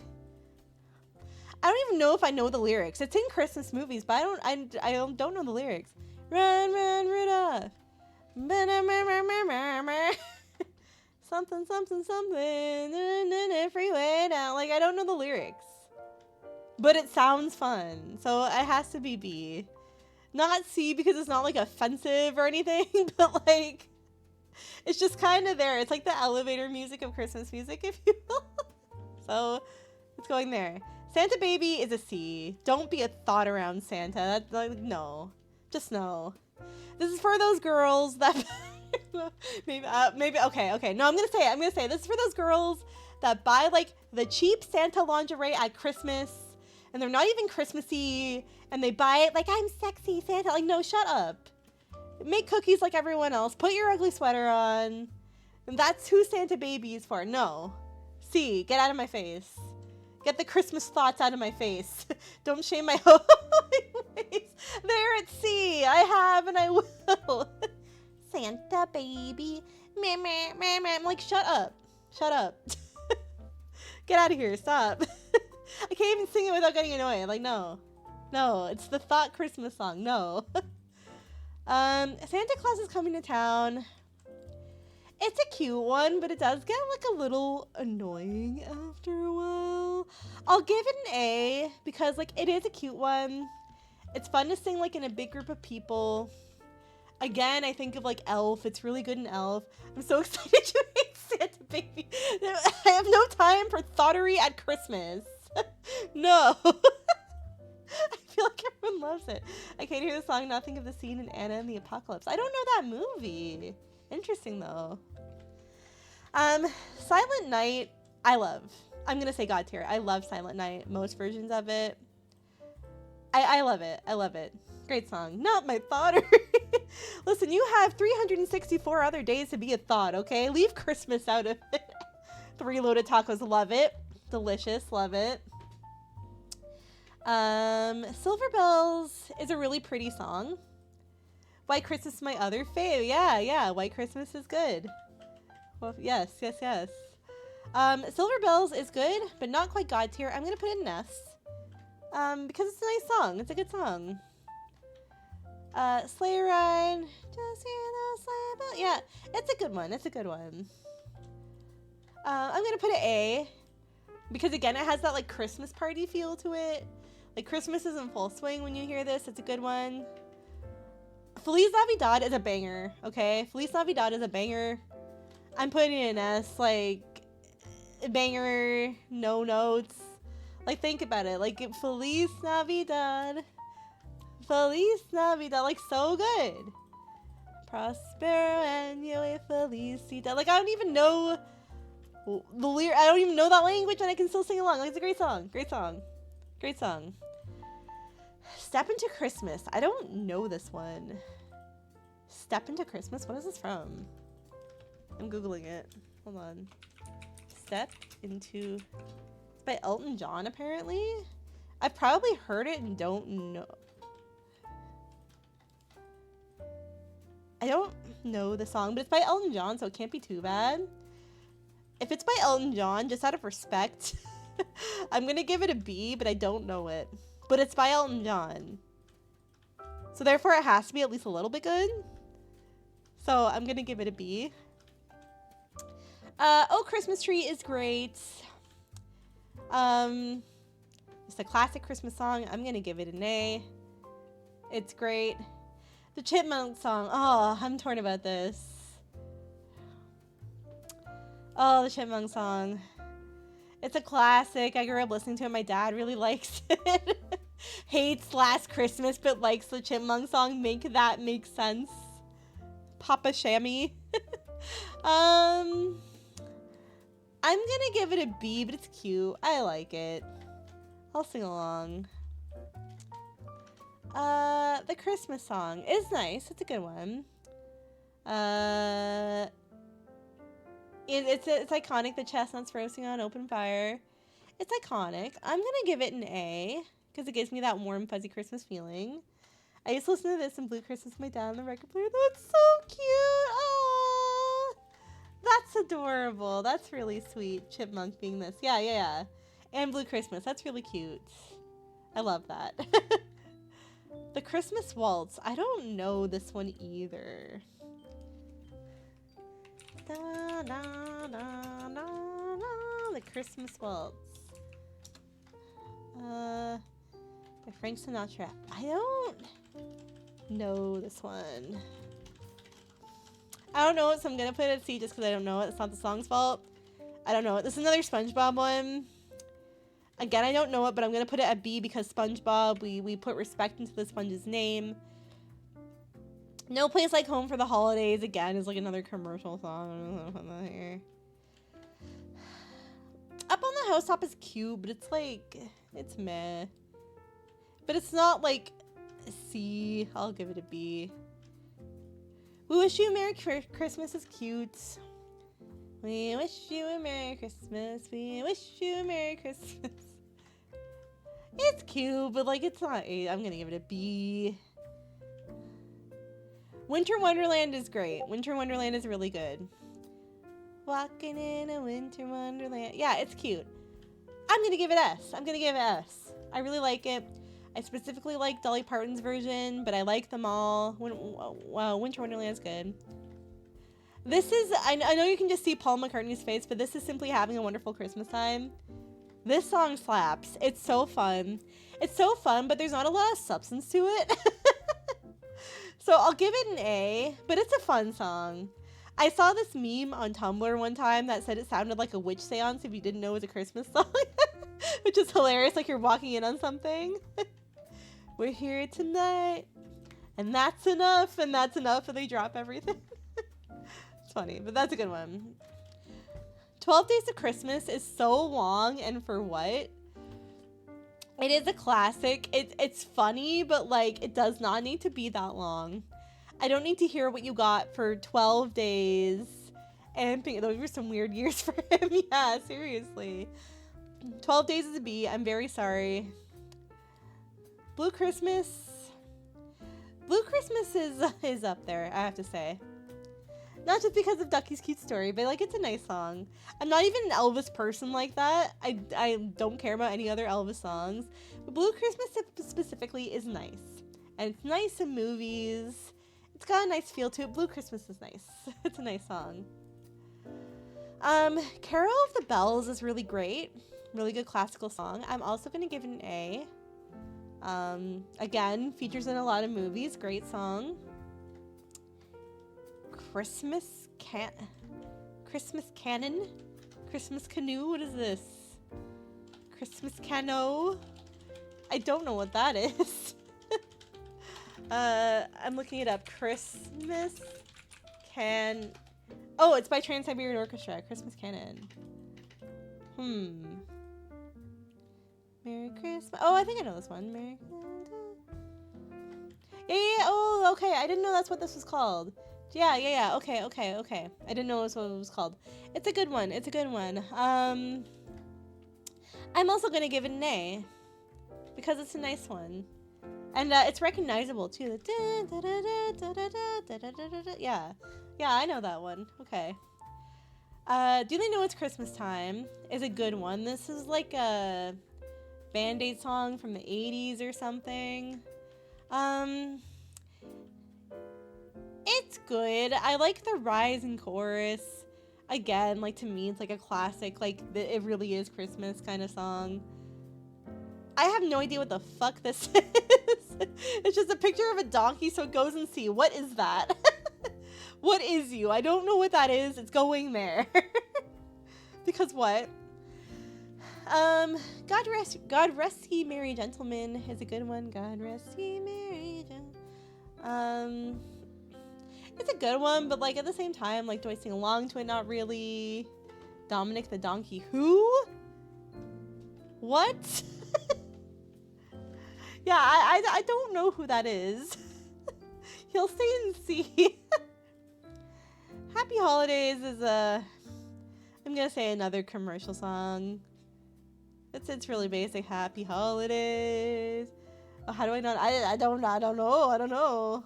I don't even know if I know the lyrics. It's in Christmas movies, but I don't know the lyrics. Run, run, Rudolph. Something, freeway down. Like, I don't know the lyrics. But it sounds fun, so it has to be B. Not C because it's not, like, offensive or anything, but, like, it's just kind of there. It's like the elevator music of Christmas music, if you will. So, it's going there. Santa Baby is a C. Don't be a thought around Santa. That's like, no. Just no. This is for those girls that maybe okay. No, I'm gonna say this is for those girls that buy like the cheap Santa lingerie at Christmas and they're not even Christmassy and they buy it like I'm sexy Santa. Like, no, shut up. Make cookies like everyone else. Put your ugly sweater on. And that's who Santa Baby is for. No. C, get out of my face. Get the Christmas thoughts out of my face. Don't shame my face. There at C. I have and I will. Santa Baby. Meh, meh, meh, meh. I'm like, shut up. Shut up. Get out of here. Stop. I can't even sing it without getting annoyed. Like, no. No, it's the thought Christmas song. No. Santa Claus is coming to town. It's a cute one, but it does get like a little annoying after a while. I'll give it an A because like it is a cute one. It's fun to sing like in a big group of people. Again, I think of like Elf. It's really good in Elf. I'm so excited to make Santa Baby. I have no time for thoughtery at Christmas. No. I feel like everyone loves it. I can't hear the song, not think of the scene in Anna and the Apocalypse. I don't know that movie. Interesting though. Silent Night, I love. I'm gonna say God tier. I love Silent Night, most versions of it. I love it. I love it. Great song. Not my thoughter. Listen, you have 364 other days to be a thought, okay? Leave Christmas out of it. 3 Loaded Tacos, love it. Delicious, love it. Silver Bells is a really pretty song. White Christmas is my other fave. Yeah. White Christmas is good. Well, yes. Silver Bells is good, but not quite God tier. I'm gonna put it in S. Because it's a nice song. It's a good song. Sleigh Ride. Just hear the sleigh bell. Yeah, it's a good one. I'm gonna put it A. Because again, it has that like Christmas party feel to it. Like Christmas is in full swing when you hear this. It's a good one. Feliz Navidad is a banger, okay? Feliz Navidad is a banger. I'm putting it in S, like, banger, no notes. Like, think about it. Like, Feliz Navidad. Feliz Navidad. Like, so good. Prospero año y felicidad. Like, I don't even know the lyric. I don't even know that language, and I can still sing along. Like, it's a great song. Great song. Step Into Christmas. I don't know this one. Step Into Christmas? What is this from? I'm Googling it. Hold on. Step Into... It's by Elton John, apparently? I've probably heard it and don't know. I don't know the song, but it's by Elton John, so it can't be too bad. If it's by Elton John, just out of respect, I'm gonna give it a B, but I don't know it. But it's by Elton John. So therefore it has to be at least a little bit good. So I'm gonna give it a B. Oh, Christmas Tree is great. It's a classic Christmas song. I'm gonna give it an A. It's great. The Chipmunk song. Oh, I'm torn about this. Oh, the Chipmunk song. It's a classic. I grew up listening to it. My dad really likes it. Hates Last Christmas, but likes the Chipmunk song. Make that make sense. Papa Shammy. I'm gonna give it a B, but it's cute. I like it. I'll sing along. The Christmas song is nice. It's a good one. It's iconic. The chestnuts roasting on open fire. It's iconic. I'm gonna give it an A because it gives me that warm, fuzzy Christmas feeling. I used to listen to this in Blue Christmas with my dad on the record player. That's so cute. Oh, that's adorable. That's really sweet. Chipmunk being this. Yeah. And Blue Christmas. That's really cute. I love that. The Christmas Waltz. I don't know this one either. Da, da, da, da, da, the Christmas Waltz. By Frank Sinatra. I don't know this one. I don't know it, so I'm gonna put it at C just because I don't know it. It's not the song's fault. I don't know it. This is another SpongeBob one. Again, I don't know it, but I'm going to put it at B because SpongeBob, we put respect into the sponge's name. No Place Like Home for the Holidays, again, is like another commercial song. Up on the Housetop is cute, but it's like, it's meh. But it's not like a C. I'll give it a B. We Wish You a Merry Christmas is cute. We wish you a Merry Christmas. We wish you a Merry Christmas. It's cute, but like it's not A. I'm gonna give it a B. Winter Wonderland is great. Winter Wonderland is really good. Walking in a winter wonderland. Yeah, it's cute. I'm gonna give it S. I'm gonna give it S. I really like it. I specifically like Dolly Parton's version, but I like them all. Wow, Winter Wonderland's good. This is, I know you can just see Paul McCartney's face, but this is Simply Having a Wonderful Christmas Time. This song slaps. It's so fun. It's so fun, but there's not a lot of substance to it. So I'll give it an A, but it's a fun song. I saw this meme on Tumblr one time that said it sounded like a witch seance if you didn't know it was a Christmas song. Which is hilarious, like you're walking in on something. We're here tonight, and that's enough, and they drop everything. It's funny, but that's a good one. 12 Days of Christmas is so long, and for what? It is a classic. It's funny, but like it does not need to be that long. I don't need to hear what you got for 12 days. And those were some weird years for him. Yeah, seriously. 12 Days is a B. I'm very sorry. Blue Christmas is up there, I have to say. Not just because of Ducky's cute story, but like it's a nice song. I'm not even an Elvis person like that. I don't care about any other Elvis songs. But Blue Christmas specifically is nice. And it's nice in movies. It's got a nice feel to it. Blue Christmas is nice. It's a nice song. Carol of the Bells is really great. Really good classical song. I'm also going to give it an A. Again, features in a lot of movies. Great song. Christmas Canon? Christmas Canoe? What is this? Christmas Cano? I don't know what that is. I'm looking it up. Christmas Can... Oh, it's by Trans-Siberian Orchestra. Christmas Canon. Merry Christmas. Oh, I think I know this one. Merry Yeah. Oh, okay. I didn't know that's what this was called. Yeah. Okay. I didn't know that's what it was called. It's a good one. I'm also going to give it an A because it's a nice one. And it's recognizable too. Yeah, I know that one. Okay. Do They Know It's Christmas Time is a good one. This is like a Band-Aid song from the 80s or something. It's good. I like the rise and chorus. Again, like to me, it's like a classic. Like it really is Christmas kind of song. I have no idea what the fuck this is. It's just a picture of a donkey, so it goes and see. What is that? What is you? I don't know what that is. It's going there. Because what? God Rest Ye Merry Gentlemen is a good one. God Rest Ye Merry Gentlemen. It's a good one, but like at the same time, like do I sing along to it? Not really. Dominic the Donkey. Who? What? Yeah, I don't know who that is. You'll stay and see. Happy Holidays is I'm gonna say another commercial song. It's really basic. Happy Holidays. Oh, how do I not? I don't know.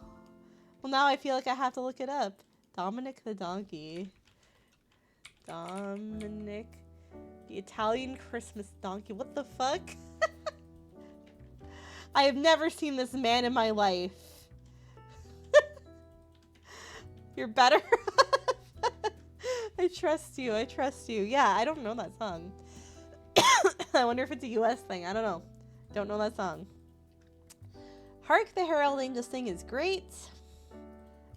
Well, now I feel like I have to look it up. Dominic the Donkey. Dominic, the Italian Christmas donkey. What the fuck? I have never seen this man in my life. You're better. I trust you. Yeah, I don't know that song. I wonder if it's a US thing. I don't know. Don't know that song. Hark the Herald Angels Sing is great.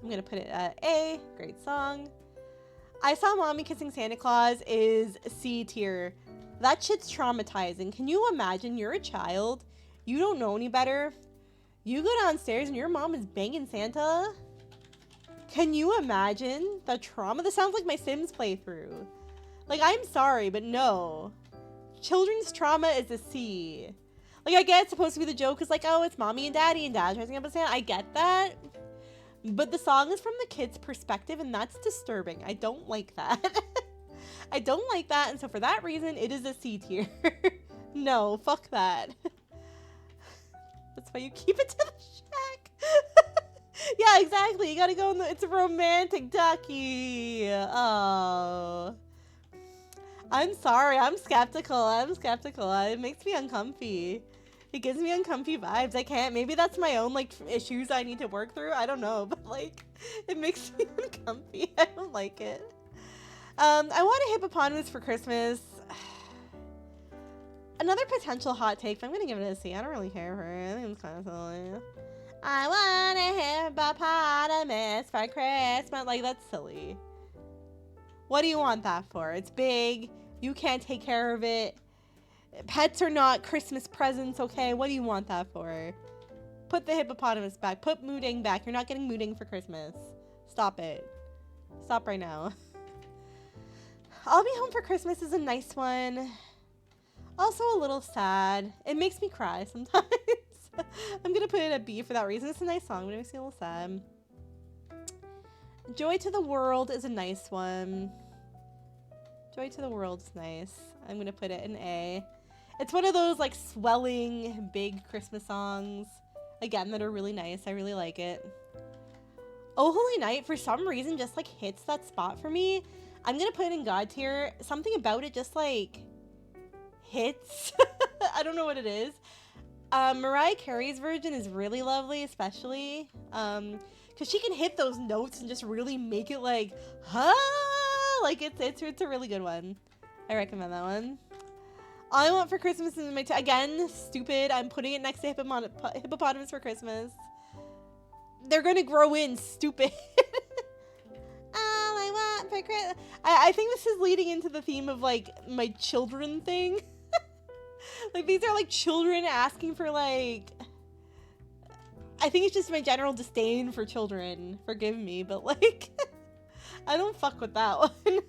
I'm going to put it at A. Great song. I Saw Mommy Kissing Santa Claus is C tier. That shit's traumatizing. Can you imagine? You're a child. You don't know any better. You go downstairs and your mom is banging Santa. Can you imagine the trauma? This sounds like my Sims playthrough. Like, I'm sorry, but no. Children's trauma is a C. Like, I get it's supposed to be the joke is like, oh, it's mommy and daddy and dad's dressing up as Santa. I get that. But the song is from the kid's perspective, and that's disturbing. I don't like that. I don't like that, and so for that reason, it is a C tier. No, fuck that. That's why you keep it to the shack. Yeah, exactly. You gotta go in the, it's a romantic ducky. Oh. I'm sorry. I'm skeptical. It makes me uncomfy. It gives me uncomfy vibes. I can't. Maybe that's my own, like, issues I need to work through. I don't know. But, like, it makes me uncomfy. I don't like it. I want a hippopotamus for Christmas. Another potential hot take, but I'm going to give it a C. I don't really care for it. I think it's kind of silly. I want a hippopotamus for Christmas. Like, that's silly. What do you want that for? It's big. You can't take care of it. Pets are not Christmas presents, okay? What do you want that for? Put the hippopotamus back. Put Mooding back. You're not getting Mooding for Christmas. Stop it. Stop right now. I'll Be Home for Christmas is a nice one. Also a little sad. It makes me cry sometimes. I'm going to put it at B for that reason. It's a nice song, but it makes me a little sad. Joy to the World is a nice one. Joy to the World is nice. I'm going to put it in A. It's one of those, like, swelling, big Christmas songs, again, that are really nice. I really like it. Oh Holy Night, for some reason, just, like, hits that spot for me. I'm going to put it in God tier. Something about it just, like, hits. I don't know what it is. Mariah Carey's version is really lovely, especially, because she can hit those notes and just really make it, like, huh? Like, it's a really good one. I recommend that one. All I Want for Christmas is my again, stupid. I'm putting it next to hippopotamus for Christmas. They're gonna grow in, stupid. All I want for Christmas. I think this is leading into the theme of, like, my children thing. Like, these are, like, children asking for, like... I think it's just my general disdain for children. Forgive me, but, like... I don't fuck with that one.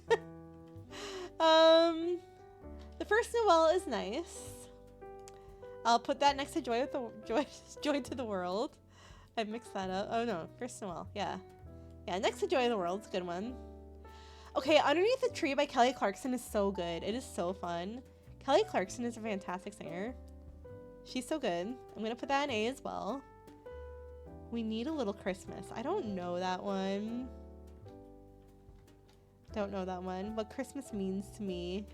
The First Noel is nice. I'll put that next to Joy to the World. I mixed that up. Oh no, First Noel. Yeah, next to Joy to the World. It's a good one. Okay, Underneath the Tree by Kelly Clarkson is so good. It is so fun. Kelly Clarkson is a fantastic singer. She's so good. I'm gonna put that in A as well. We Need a Little Christmas. I don't know that one. Don't know that one. What Christmas means to me.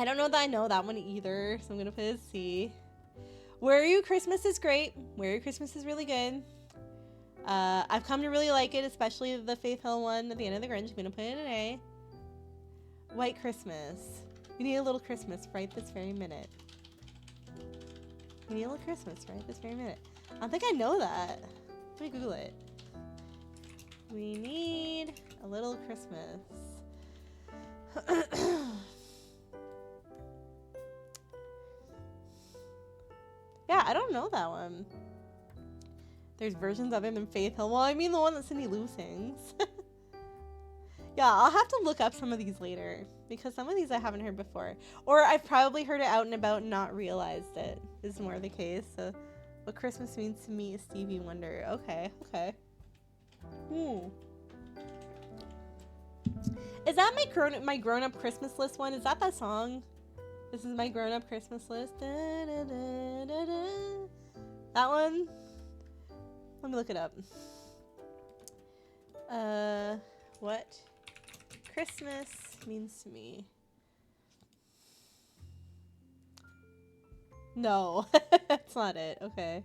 I don't know that I know that one either, so I'm gonna put it as C. Where Are You Christmas is great. Where Are You Christmas is really good. I've come to really like it, especially the Faith Hill one at the end of the Grinch. I'm gonna put it in A. White Christmas. We Need a Little Christmas right this very minute. We Need a Little Christmas right this very minute. I don't think I know that. Let me Google it. We Need a Little Christmas. Yeah, I don't know that one. There's versions other than Faith Hill. Well, I mean the one that Cindy Lou sings. Yeah, I'll have to look up some of these later, because some of these I haven't heard before. Or I've probably heard it out and about and not realized it, is more the case. So, What Christmas Means to Me is Stevie Wonder. Okay. Is that my grown-up Christmas list one? Is that song? This is my grown-up Christmas list. Da, da, da, da, da. That one? Let me look it up. What Christmas Means to Me. No, that's not it. Okay,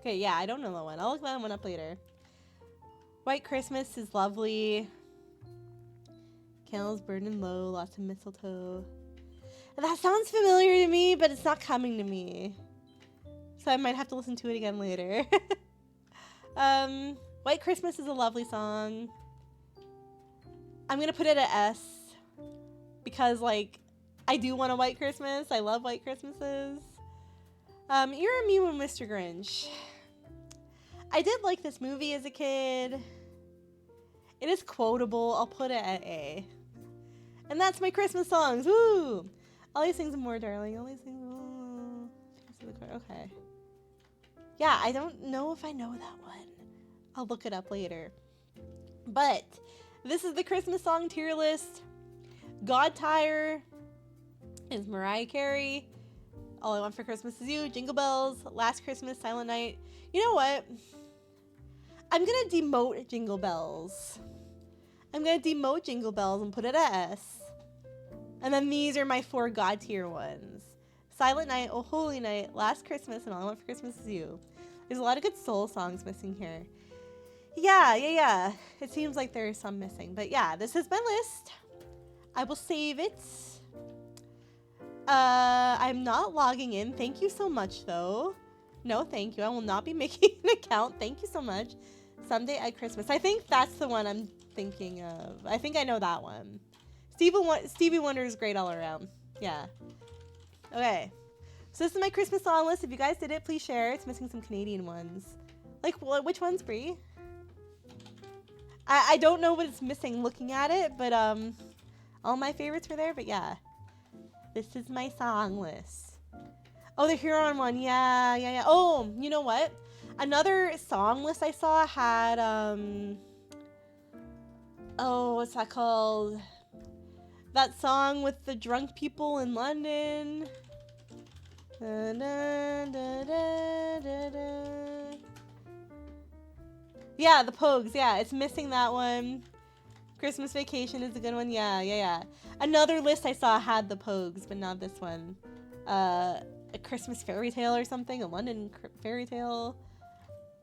yeah, I don't know that one. I'll look that one up later. White Christmas is lovely. Candles burning low, lots of mistletoe. That sounds familiar to me, but it's not coming to me. So I might have to listen to it again later. White Christmas is a lovely song. I'm gonna put it at S. because, like, I do want a white Christmas. I love white Christmases. You're a mean one, Mr. Grinch. I did like this movie as a kid. It is quotable. I'll put it at A. And that's my Christmas songs. Woo! All these things and more, darling. All these things. Okay. Yeah, I don't know if I know that one. I'll look it up later. But this is the Christmas song tier list. God Tire is Mariah Carey. All I Want for Christmas Is You, Jingle Bells, Last Christmas, Silent Night. You know what? I'm going to demote Jingle Bells. I'm going to demote Jingle Bells and put it at S. And then these are my 4 God tier ones. Silent Night, Oh Holy Night, Last Christmas, and All I Want for Christmas Is You. There's a lot of good soul songs missing here. Yeah. It seems like there's some missing. But yeah, this is my list. I will save it. I'm not logging in. Thank you so much, though. No, thank you. I will not be making an account. Thank you so much. Someday at Christmas. I think that's the one I'm thinking of. I think I know that one. Stevie Wonder is great all around. Yeah. Okay. So this is my Christmas song list. If you guys did it, please share. It's missing some Canadian ones. Like, which ones, Brie? I don't know what it's missing looking at it, but all my favorites were there. But yeah, this is my song list. Oh, the Huron one. Yeah. Oh, you know what? Another song list I saw had oh, what's that called? That song with the drunk people in London. Da, da, da, da, da, da. Yeah, the Pogues. Yeah, it's missing that one. Christmas Vacation is a good one. Yeah. Another list I saw had the Pogues, but not this one. A Christmas Fairy Tale or something. A London Fairy Tale.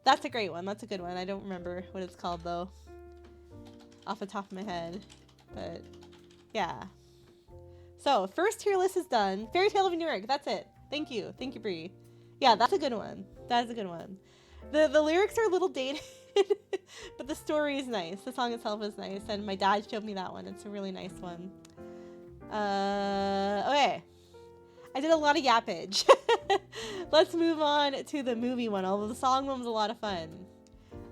That's a great one. That's a good one. I don't remember what it's called, though. Off the top of my head. But, yeah. So, first tier list is done. Fairy Tale of New York. That's it. Thank you. Thank you, Brie. Yeah, that's a good one. That is a good one. The lyrics are a little dated, but the story is nice. The song itself is nice, and my dad showed me that one. It's a really nice one. Okay. I did a lot of yappage. Let's move on to the movie one, although the song one was a lot of fun.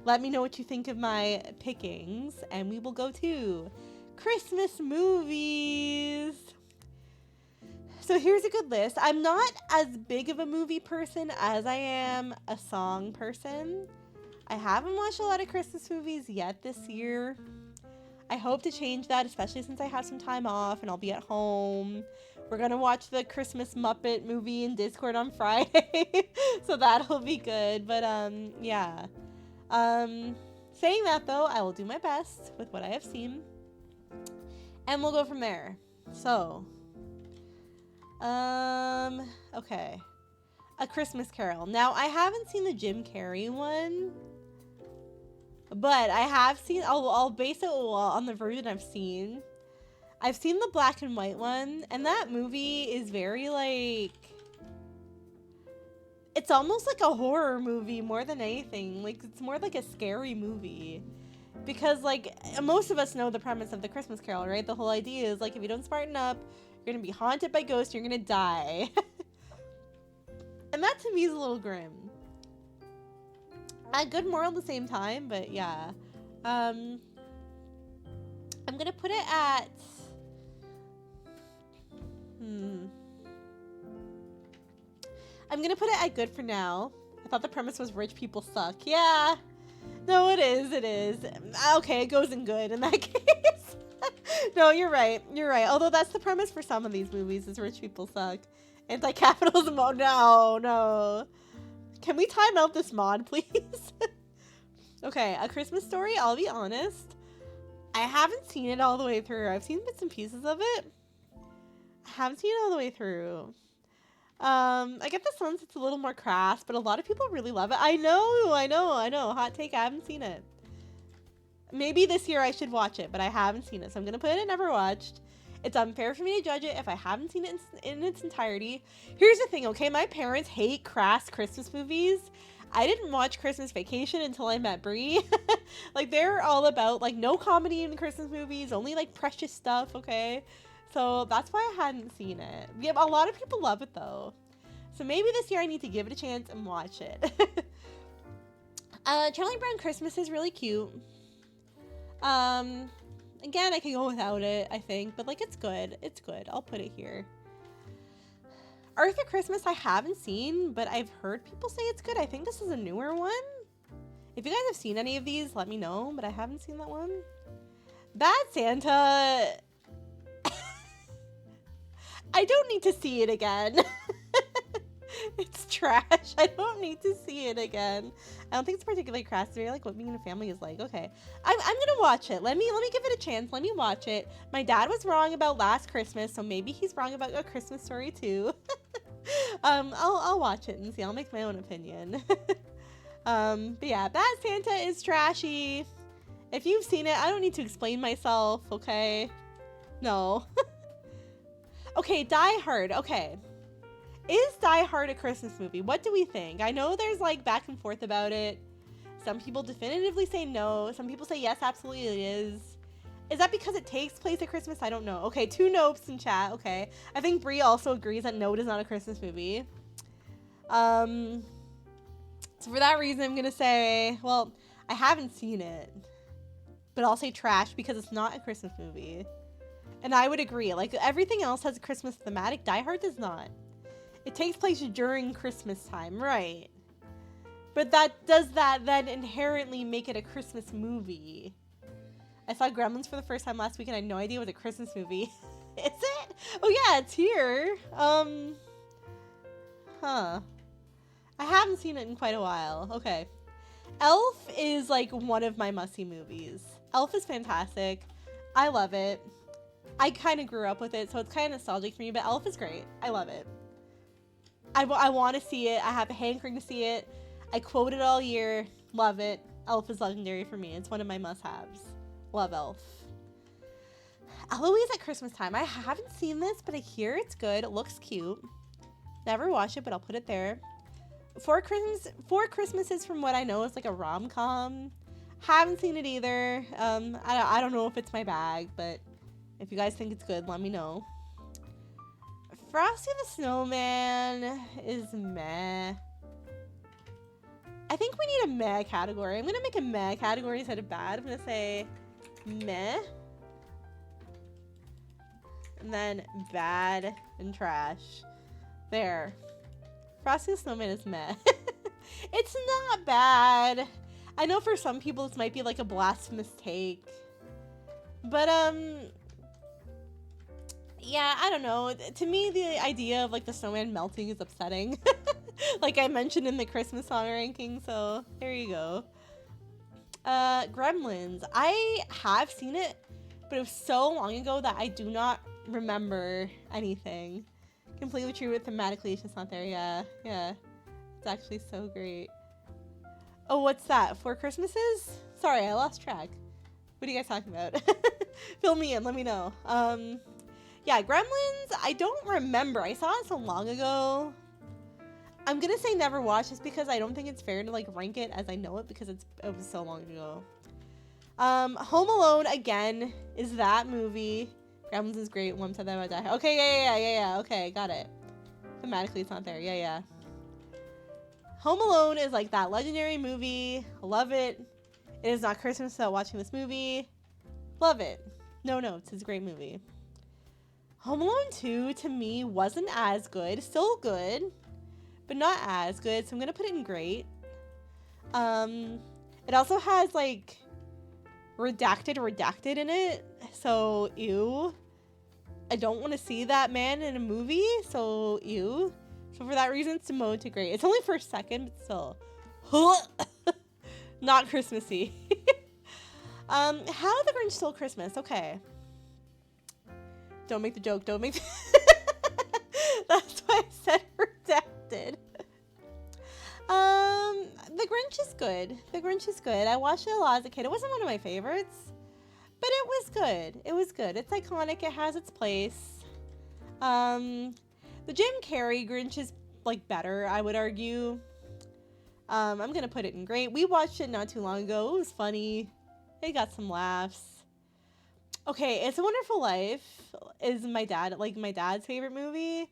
Let me know what you think of my pickings, and we will go to Christmas movies. So here's a good list. I'm not as big of a movie person as I am a song person. I haven't watched a lot of Christmas movies yet this year. I hope to change that, especially since I have some time off and I'll be at home. We're going to watch the Christmas Muppet movie in Discord on Friday, so that'll be good. But yeah. Saying that, though, I will do my best with what I have seen. And we'll go from there. So... okay. A Christmas Carol. Now, I haven't seen the Jim Carrey one, but I have seen, I'll base it on the version I've seen. I've seen the black and white one, and that movie is very, like, it's almost like a horror movie more than anything. Like, it's more like a scary movie. Because, like, most of us know the premise of the Christmas Carol, right? The whole idea is, like, if you don't smarten up, you're gonna be haunted by ghosts, you're gonna die. And that to me is a little grim. A good moral at the same time, but yeah. I'm gonna put it at... I'm gonna put it at good for now. I thought the premise was rich people suck. Yeah. No, it is. Okay, it goes in good in that case. No, you're right. Although that's the premise for some of these movies is rich people suck. Anti-capitalism. Oh, no. Can we time out this mod, please? Okay, A Christmas Story, I'll be honest. I haven't seen it all the way through. I've seen bits and pieces of it. I haven't seen it all the way through. I get the sense it's a little more crass, but a lot of people really love it. I know. Hot take, I haven't seen it. Maybe this year I should watch it, but I haven't seen it, so I'm going to put it in never watched. It's unfair for me to judge it if I haven't seen it in its entirety. Here's the thing, okay? My parents hate crass Christmas movies. I didn't watch Christmas Vacation until I met Brie. Like, they're all about, like, no comedy in Christmas movies, only, like, precious stuff, okay? So that's why I hadn't seen it. Yeah, a lot of people love it though. So maybe this year I need to give it a chance and watch it. Charlie Brown Christmas is really cute. Again, I can go without it, I think, but like it's good. It's good. I'll put it here. Arthur Christmas I haven't seen, but I've heard people say it's good. I think this is a newer one. If you guys have seen any of these, let me know, but I haven't seen that one. Bad Santa. I don't need to see it again. It's trash. I don't need to see it again. I don't think it's particularly crass. It's very like what being in a family is like. Okay, I'm gonna watch it. Let me give it a chance. Let me watch it. My dad was wrong about Last Christmas, so maybe he's wrong about A Christmas Story too. I'll watch it and see. I'll make my own opinion. But yeah, Bad Santa is trashy. If you've seen it, I don't need to explain myself. Okay, no. Okay, Die Hard. Okay. Is Die Hard a Christmas movie? What do we think? I know there's like back and forth about it. Some people definitively say no. Some people say yes, absolutely it is. Is that because it takes place at Christmas? I don't know. Okay, 2 nopes in chat. Okay. I think Brie also agrees that no, it is not a Christmas movie. So for that reason, I'm going to say, well, I haven't seen it. But I'll say trash because it's not a Christmas movie. And I would agree. Like, everything else has a Christmas thematic. Die Hard does not. It takes place during Christmas time, right? But does that then inherently make it a Christmas movie? I saw Gremlins for the first time last week and I had no idea it was a Christmas movie. Is it? Oh yeah, it's here. I haven't seen it in quite a while. Okay. Elf is like one of my must-see movies. Elf is fantastic. I love it. I kind of grew up with it, so it's kind of nostalgic for me, but Elf is great. I love it. I want to see it. I have a hankering to see it. I quote it all year. Love it. Elf is legendary for me. It's one of my must-haves. Love Elf. Eloise at Christmas time. I haven't seen this, but I hear it's good. It looks cute. Never watched it, but I'll put it there. Four Christmases, from what I know, is like a rom-com. Haven't seen it either. I don't know if it's my bag, but if you guys think it's good, let me know. Frosty the Snowman is meh. I think we need a meh category. I'm going to make a meh category instead of bad. I'm going to say meh. And then bad and trash. There. Frosty the Snowman is meh. It's not bad. I know for some people this might be like a blasphemous take. But, yeah, I don't know. To me, the idea of like the snowman melting is upsetting. Like I mentioned in the Christmas song ranking, so there you go. Gremlins. I have seen it, but it was so long ago that I do not remember anything. Completely true with thematically, it's just not there. Yeah. It's actually so great. Oh, what's that? 4 Christmases? Sorry, I lost track. What are you guys talking about? Fill me in, let me know. Yeah, Gremlins, I don't remember. I saw it so long ago. I'm gonna say never watched just because I don't think it's fair to like rank it as I know it because it was so long ago. Home Alone, again, is that movie. Gremlins is great. One said that about Die Hard. Okay, yeah. Okay, got it. Thematically, it's not there. Yeah. Home Alone is like that legendary movie. Love it. It is not Christmas without watching this movie. Love it. No notes. It's a great movie. Home Alone 2, to me, wasn't as good. Still good, but not as good, so I'm going to put it in great. It also has, like, redacted in it, so ew. I don't want to see that man in a movie, so ew. So for that reason, it's demoted to great. It's only for a second, but still. Not Christmassy. How the Grinch Stole Christmas. Okay. Don't make the joke. Don't make the That's why I said redacted. The Grinch is good. The Grinch is good. I watched it a lot as a kid. It wasn't one of my favorites, but it was good. It was good. It's iconic. It has its place. The Jim Carrey Grinch is like better, I would argue. I'm gonna put it in great. We watched it not too long ago. It was funny. It got some laughs. Okay, It's a Wonderful Life is my dad's favorite movie,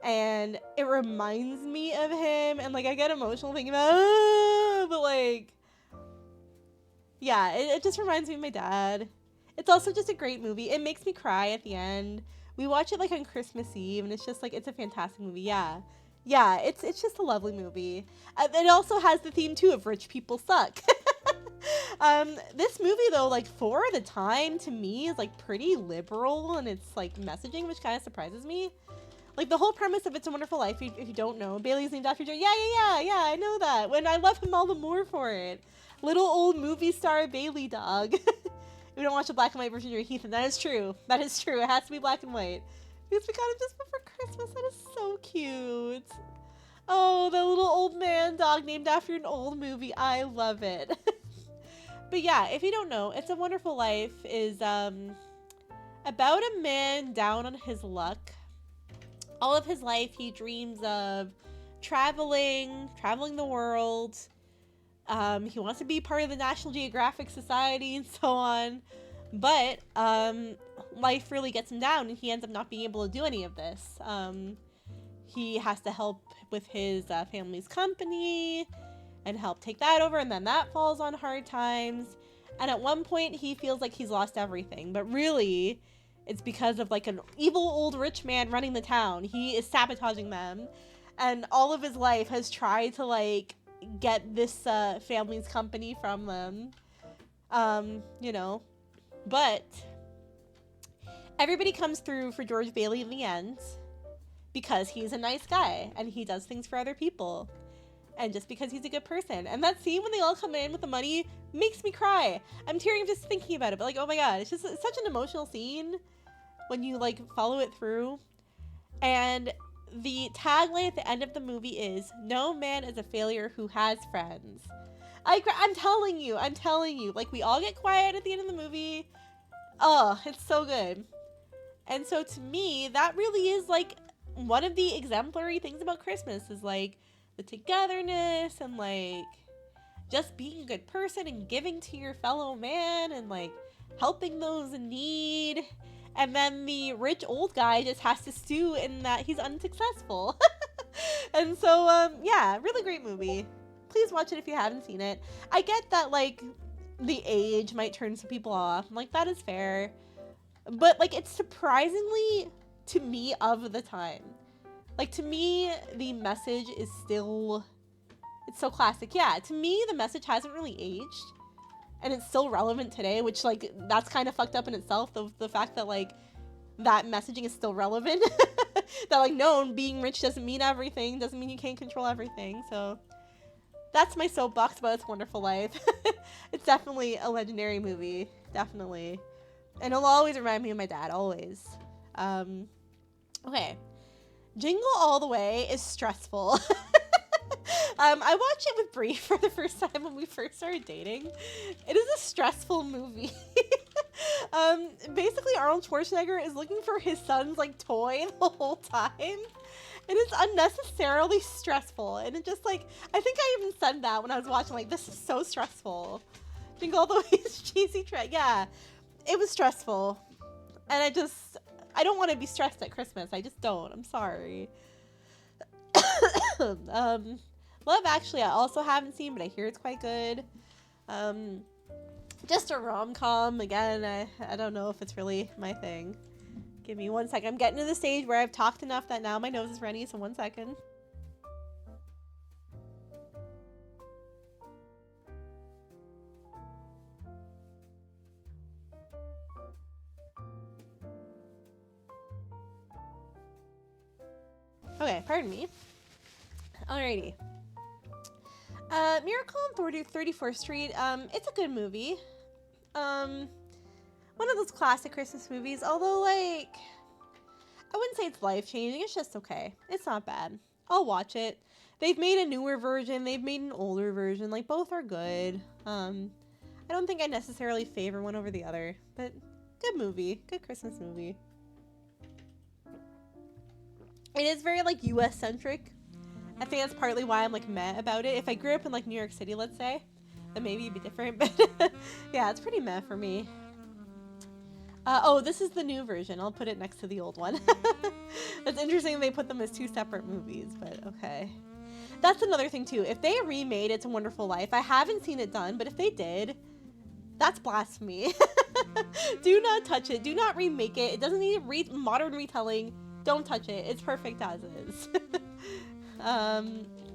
and it reminds me of him, and like I get emotional thinking about, but like, yeah, it just reminds me of my dad. It's also just a great movie. It makes me cry at the end. We watch it like on Christmas Eve, and it's just like it's a fantastic movie. Yeah, yeah, it's just a lovely movie. It also has the theme too of rich people suck. This movie though, like for the time, to me is like pretty liberal in its like messaging, which kind of surprises me. Like the whole premise of It's a Wonderful Life, if you don't know, Bailey's named after Joe. Yeah, I know that. When I love him all the more for it. Little old movie star Bailey dog. We don't watch the black and white version of Heath, and that is true. That is true. It has to be black and white. Because we got him just before Christmas. That is so cute. Oh, the little old man dog named after an old movie. I love it. But yeah, if you don't know, It's a Wonderful Life is about a man down on his luck. All of his life, he dreams of traveling the world. He wants to be part of the National Geographic Society and so on. But life really gets him down, and he ends up not being able to do any of this. He has to help with his family's company and help take that over, and then that falls on hard times. And at one point, he feels like he's lost everything. But really, it's because of like an evil old rich man running the town. He is sabotaging them. And all of his life has tried to like get this family's company from them. You know. But everybody comes through for George Bailey in the end because he's a nice guy and he does things for other people. And just because he's a good person. And that scene when they all come in with the money makes me cry. I'm tearing just thinking about it. But like, oh my god, it's such an emotional scene when you like follow it through. And the tagline at the end of the movie is, "No man is a failure who has friends." I'm telling you. Like, we all get quiet at the end of the movie. Oh, it's so good. And so to me, that really is like one of the exemplary things about Christmas is like the togetherness and like just being a good person and giving to your fellow man and like helping those in need. And then the rich old guy just has to stew in that he's unsuccessful. And so yeah, really great movie. Please watch it if you haven't seen it. I get that like the age might turn some people off. Like, that is fair. But like, it's surprisingly to me of the time. Like, to me, the message is still, it's so classic. Yeah, to me, the message hasn't really aged. And it's still relevant today, which, like, that's kind of fucked up in itself. The fact that, like, that messaging is still relevant. That, like, no, being rich doesn't mean everything. Doesn't mean you can't control everything. So, that's my soapbox about It's a Wonderful Life. It's definitely a legendary movie. Definitely. And it'll always remind me of my dad. Always. Okay. Jingle All the Way is stressful. I watched it with Brie for the first time when we first started dating. It is a stressful movie. Basically, Arnold Schwarzenegger is looking for his son's like toy the whole time. And it's unnecessarily stressful. And it just like, I think I even said that when I was watching, like, this is so stressful. Jingle All the Way is cheesy track. Yeah, it was stressful. And I don't want to be stressed at Christmas. I just don't. I'm sorry. Love Actually, I also haven't seen, but I hear it's quite good. Just a rom-com. Again, I don't know if it's really my thing. Give me 1 second. I'm getting to the stage where I've talked enough that now my nose is runny, so 1 second. Okay, pardon me. Alrighty. Miracle on 34th Street. It's a good movie. One of those classic Christmas movies, although, like, I wouldn't say it's life-changing. It's just okay. It's not bad. I'll watch it. They've made a newer version. They've made an older version. Like, both are good. I don't think I necessarily favor one over the other, but good movie. Good Christmas movie. It is very, like, US-centric. I think that's partly why I'm, like, meh about it. If I grew up in, like, New York City, let's say, then maybe it'd be different. But, yeah, it's pretty meh for me. Oh, this is the new version. I'll put it next to the old one. It's interesting they put them as two separate movies, but okay. That's another thing too. If they remade It's a Wonderful Life, I haven't seen it done, but if they did, that's blasphemy. Do not touch it. Do not remake it. It doesn't need modern retelling. Don't touch it. It's perfect as is.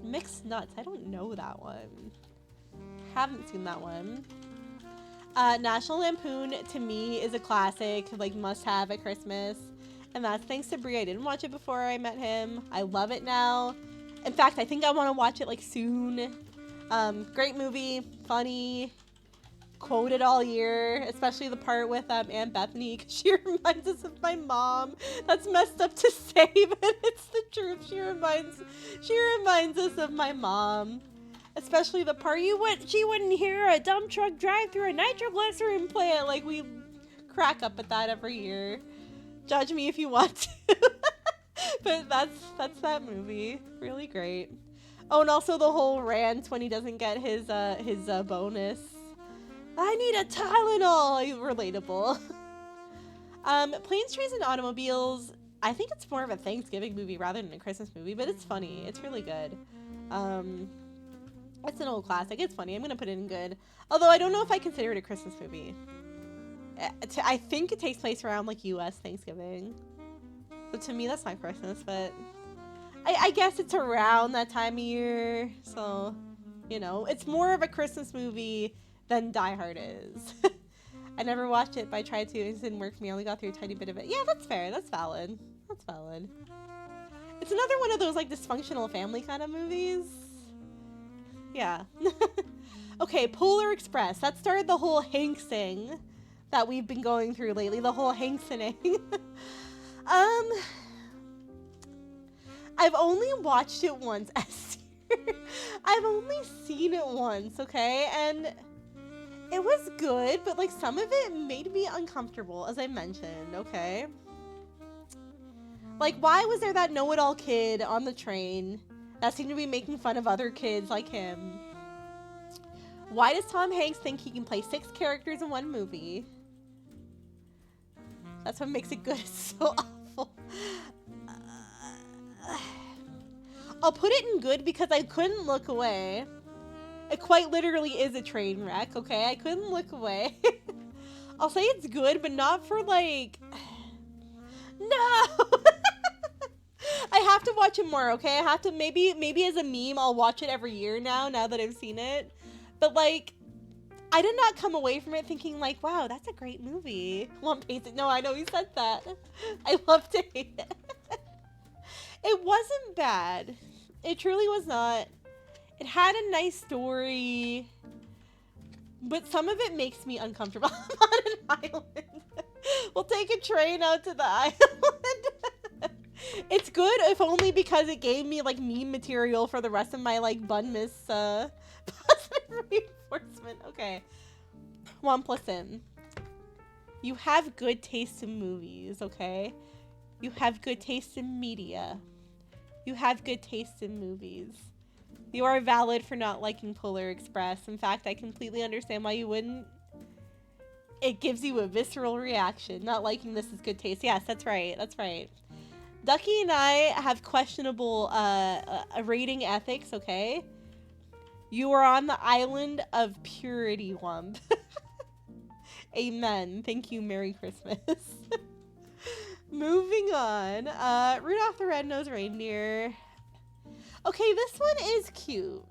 Mixed Nuts. I don't know that one. Haven't seen that one. National Lampoon, to me, is a classic, like, must-have at Christmas. And that's thanks to Brie. I didn't watch it before I met him. I love it now. In fact, I think I want to watch it, like, soon. Great movie. Funny. Quoted all year, especially the part with Aunt Bethany, because she reminds us of my mom. That's messed up to say, but it's the truth. She reminds us of my mom. Especially the part she wouldn't hear a dump truck drive through a nitroglycerin plant. Like, we crack up at that every year. Judge me if you want to. But that's that movie. Really great. Oh, and also the whole rant when he doesn't get his bonus. I need a Tylenol. Relatable. Planes, Trains, and Automobiles. I think it's more of a Thanksgiving movie rather than a Christmas movie, but it's funny. It's really good. It's an old classic. It's funny. I'm going to put it in good. Although I don't know if I consider it a Christmas movie. I think it takes place around, like, U.S. Thanksgiving. So to me, that's not Christmas, but I guess it's around that time of year. So, you know, it's more of a Christmas movie than Die Hard is. I never watched it, but I tried to. It just didn't work for me. I only got through a tiny bit of it. Yeah, that's fair. That's valid. That's valid. It's another one of those, like, dysfunctional family kind of movies. Yeah. Okay, Polar Express. That started the whole Hanksing that we've been going through lately. The whole Hanksoning. I've only watched it once. I've only seen it once, okay? And it was good, but, like, some of it made me uncomfortable, as I mentioned, okay? Like, why was there that know-it-all kid on the train that seemed to be making fun of other kids like him? Why does Tom Hanks think he can play 6 characters in one movie? That's what makes it good. It's so awful. I'll put it in good because I couldn't look away. It quite literally is a train wreck, okay? I couldn't look away. I'll say it's good, but not for, like... No! I have to watch it more, okay? I have to, maybe as a meme, I'll watch it every year now that I've seen it. But, like, I did not come away from it thinking, like, wow, that's a great movie. No, I know you said that. I love to hate it. It wasn't bad. It truly was not. It had a nice story, but some of it makes me uncomfortable. I'm on an island. We'll take a train out to the island. It's good, if only because it gave me, like, meme material for the rest of my, like, BUNMAS positive reinforcement. Okay. Womp, listen. You have good taste in movies, okay? You have good taste in media. You have good taste in movies. You are valid for not liking Polar Express. In fact, I completely understand why you wouldn't. It gives you a visceral reaction. Not liking this is good taste. Yes, that's right. That's right. Ducky and I have questionable rating ethics, okay? You are on the island of purity, Wump. Amen. Thank you. Merry Christmas. Moving on. Rudolph the Red-Nosed Reindeer. Okay, this one is cute.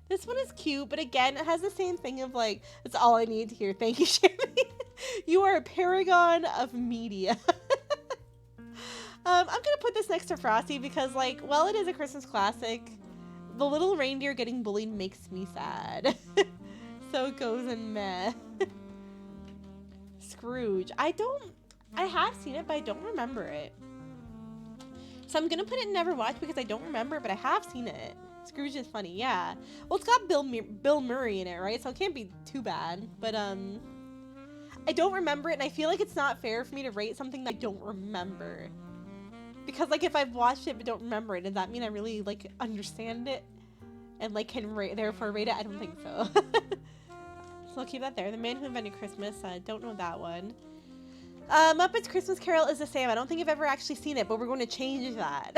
This one is cute, but again, it has the same thing of, like, that's all I need to hear. Thank you, Sherry. You are a paragon of media. I'm gonna put this next to Frosty because, like, while it is a Christmas classic, the little reindeer getting bullied makes me sad. So it goes in meh. Scrooge. I have seen it, but I don't remember it. So I'm gonna put it in never watch because I don't remember it, but I have seen it. Scrooge is funny, yeah. Well, it's got Bill Murray in it, right? So it can't be too bad. But I don't remember it, and I feel like it's not fair for me to rate something that I don't remember. Because, like, if I've watched it but don't remember it, does that mean I really, like, understand it and, like, can therefore rate it? I don't think so. So I'll keep that there. The Man Who Invented Christmas. Don't know that one. Muppets Christmas Carol is the same. I don't think I've ever actually seen it, but we're going to change that.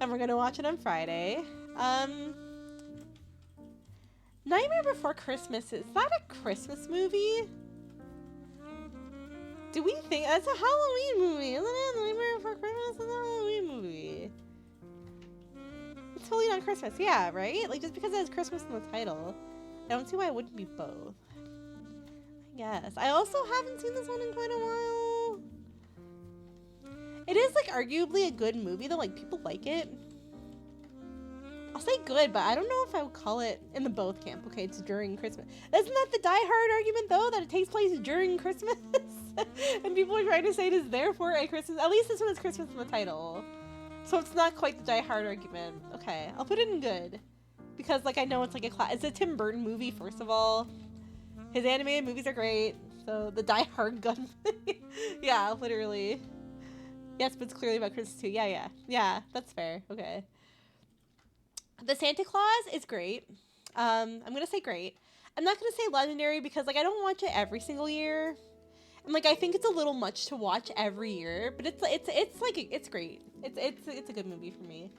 And we're going to watch it on Friday. Nightmare Before Christmas, is that a Christmas movie? Do we think that's a Halloween movie? Isn't it? Nightmare Before Christmas is a Halloween movie. It's totally not Christmas. Yeah, right? Like, just because it has Christmas in the title, I don't see why it wouldn't be both. Yes. I also haven't seen this one in quite a while. It is, like, arguably a good movie, though. Like, people like it. I'll say good, but I don't know if I would call it in the both camp. Okay, it's during Christmas. Isn't that the Die Hard argument, though? That it takes place during Christmas? And people are trying to say it is therefore a Christmas. At least this one has Christmas in the title. So it's not quite the Die Hard argument. Okay, I'll put it in good. Because, like, I know it's like it's a Tim Burton movie, first of all. His animated movies are great. So the Die Hard gun. Yeah, literally. Yes, but it's clearly about Christmas too. Yeah, that's fair. Okay. The Santa Claus is great. I'm gonna say great. I'm not gonna say legendary because, like, I don't watch it every single year. And, like, I think it's a little much to watch every year, but it's great. It's a good movie for me.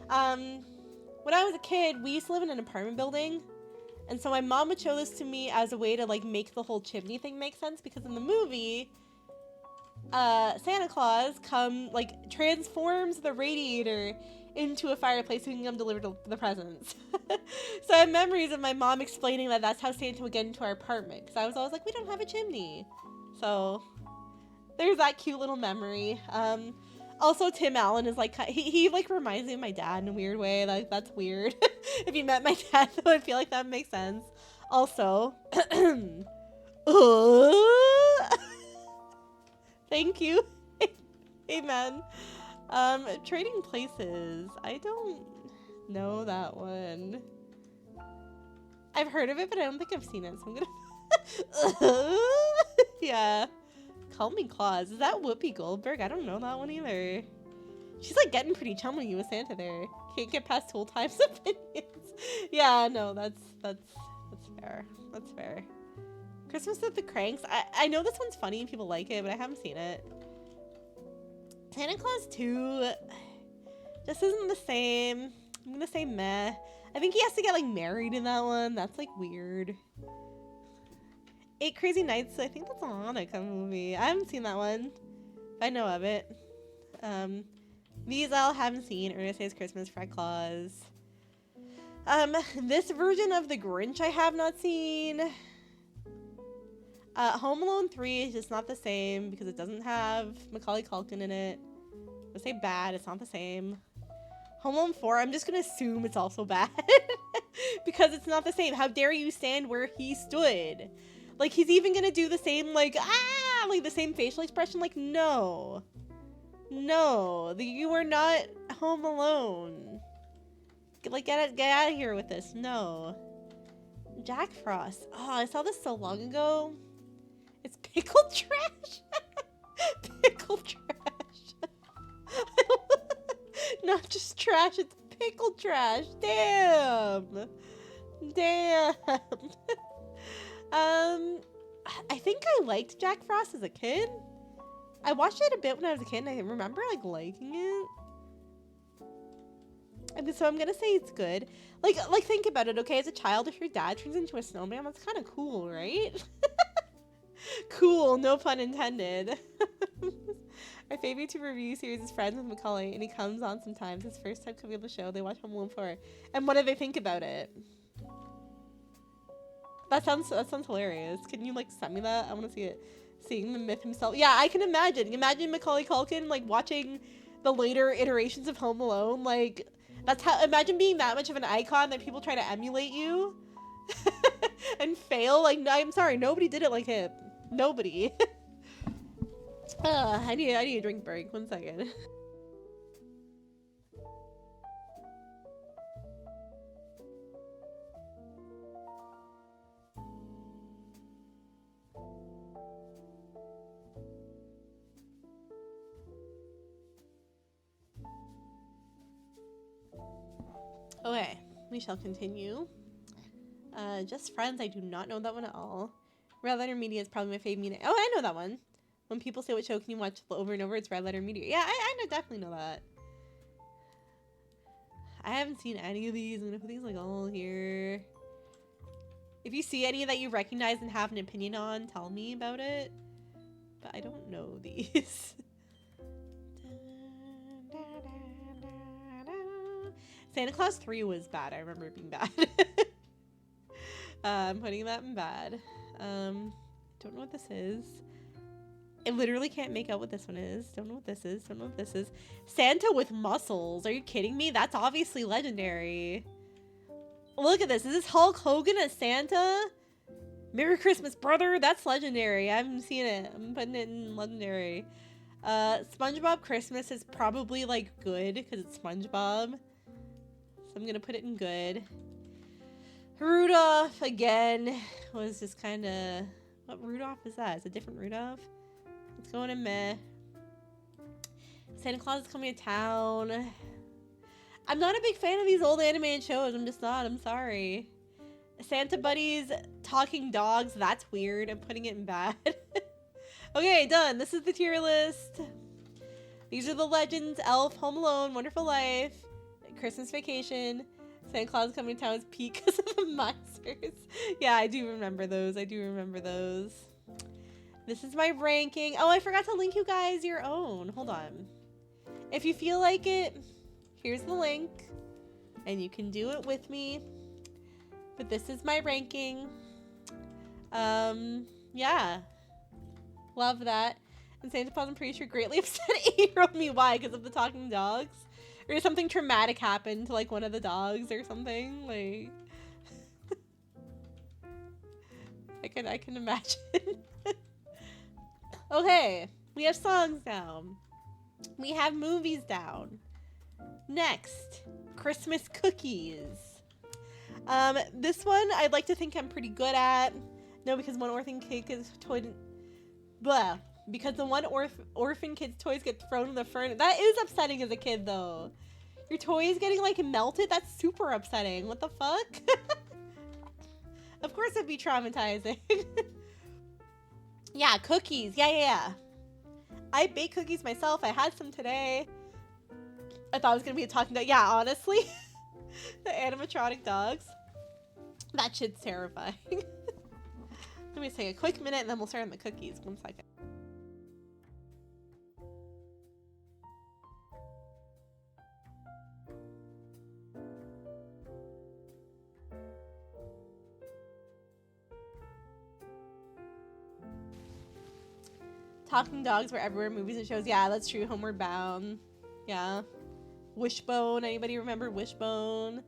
When I was a kid, we used to live in an apartment building, and so my mom would show this to me as a way to, like, make the whole chimney thing make sense, because in the movie, Santa Claus transforms the radiator into a fireplace so he can come deliver the presents. So I have memories of my mom explaining that that's how Santa would get into our apartment, because I was always like, we don't have a chimney. So there's that cute little memory. Also, Tim Allen is like, he like reminds me of my dad in a weird way. Like, that's weird. If you met my dad, though, I feel like that makes sense. Also, thank you. Amen. Trading Places. I don't know that one. I've heard of it, but I don't think I've seen it, so I'm gonna... Yeah. Call Me Claus. Is that Whoopi Goldberg? I don't know that one either. She's, like, getting pretty chummy with Santa there. Can't get past Tool Time's opinions. Yeah, no, that's fair. That's fair. Christmas with the Cranks. I know this one's funny and people like it, but I haven't seen it. Santa Claus 2 just isn't the same. I'm gonna say meh. I think he has to get, like, married in that one. That's, like, weird. 8 Crazy Nights. I think that's a Hanukkah movie. I haven't seen that one. I know of it. These I haven't seen. Ernest Saves Christmas, Fred Claus. This version of The Grinch I have not seen. Home Alone 3 is just not the same because it doesn't have Macaulay Culkin in it. I would say bad. It's not the same. Home Alone 4, I'm just going to assume it's also bad. Because it's not the same. How dare you stand where he stood? Like, he's even going to do the same, like, like the same facial expression. Like, no. No. You are not Home Alone. Like, get out of here with this. No. Jack Frost. Oh, I saw this so long ago. It's pickled trash. Pickled trash. Not just trash, it's pickled trash. Damn. Damn. I think I liked Jack Frost as a kid. I watched it a bit when I was a kid and I remember, like, liking it. And so I'm gonna say it's good. Like think about it, okay? As a child, if your dad turns into a snowman, that's kind of cool, right? Cool, no pun intended. Our favorite to review series is Friends with Macaulay, and he comes on sometimes. His first time coming on the show, they watch Home Alone 4. And what do they think about it? That sounds hilarious. Can you, like, send me that? I want to see it. Seeing the myth himself. Yeah, I can imagine. Imagine Macaulay Culkin, like, watching the later iterations of Home Alone. Like, that's how. Imagine being that much of an icon that people try to emulate you and fail. Like, I'm sorry, nobody did it like him. Nobody. I need a drink break. 1 second. Okay, we shall continue. Just Friends, I do not know that one at all. Real Intermediate is probably my favorite media. Oh, I know that one. When people say what show can you watch over and over, it's Red Letter Media. Yeah, I definitely know that. I haven't seen any of these. I'm gonna put these like all here. If you see any that you recognize and have an opinion on, tell me about it. But I don't know these. Santa Claus 3 was bad. I remember it being bad. I'm putting that in bad. Don't know what this is. I literally can't make out what this one is. Don't know what this is. Don't know what this is. Santa with muscles. Are you kidding me? That's obviously legendary. Look at this. Is this Hulk Hogan as Santa? Merry Christmas, brother. That's legendary. I haven't seen it. I'm putting it in legendary. SpongeBob Christmas is probably like good because it's SpongeBob. So I'm going to put it in good. Rudolph again was just kind of... What Rudolph is that? Is it a different Rudolph? It's going in meh. Santa Claus is coming to town. I'm not a big fan of these old animated shows. I'm just not. I'm sorry. Santa Buddies, Talking Dogs. That's weird. I'm putting it in bad. Okay, done. This is the tier list. These are the legends. Elf, Home Alone, Wonderful Life, Christmas Vacation, Santa Claus Coming to Town is peak because of the monsters. Yeah, I do remember those. I do remember those. This is my ranking. Oh, I forgot to link you guys your own. Hold on. If you feel like it, here's the link. And you can do it with me. But this is my ranking. Yeah. Love that. And Santa Claus, I'm pretty sure, greatly upset 8-year-old me. Why? Because of the talking dogs? Or something traumatic happened to, like, one of the dogs or something? Like... I can imagine. Okay. We have songs down. We have movies down. Next. Christmas cookies. This one I'd like to think I'm pretty good at. No, because one orphan kid is toy... Blah. Because the one orphan kid's toys get thrown in the furnace. That is upsetting as a kid, though. Your toy is getting, like, melted? That's super upsetting. What the fuck? Of course it'd be traumatizing. Yeah, cookies. Yeah. I bake cookies myself. I had some today. I thought it was going to be a talking dog. Yeah, honestly. The animatronic dogs. That shit's terrifying. Let me take a quick minute and then we'll start on the cookies. 1 second. Talking dogs were everywhere, movies and shows. Yeah, that's true. Homeward Bound. Yeah. Wishbone. Anybody remember Wishbone?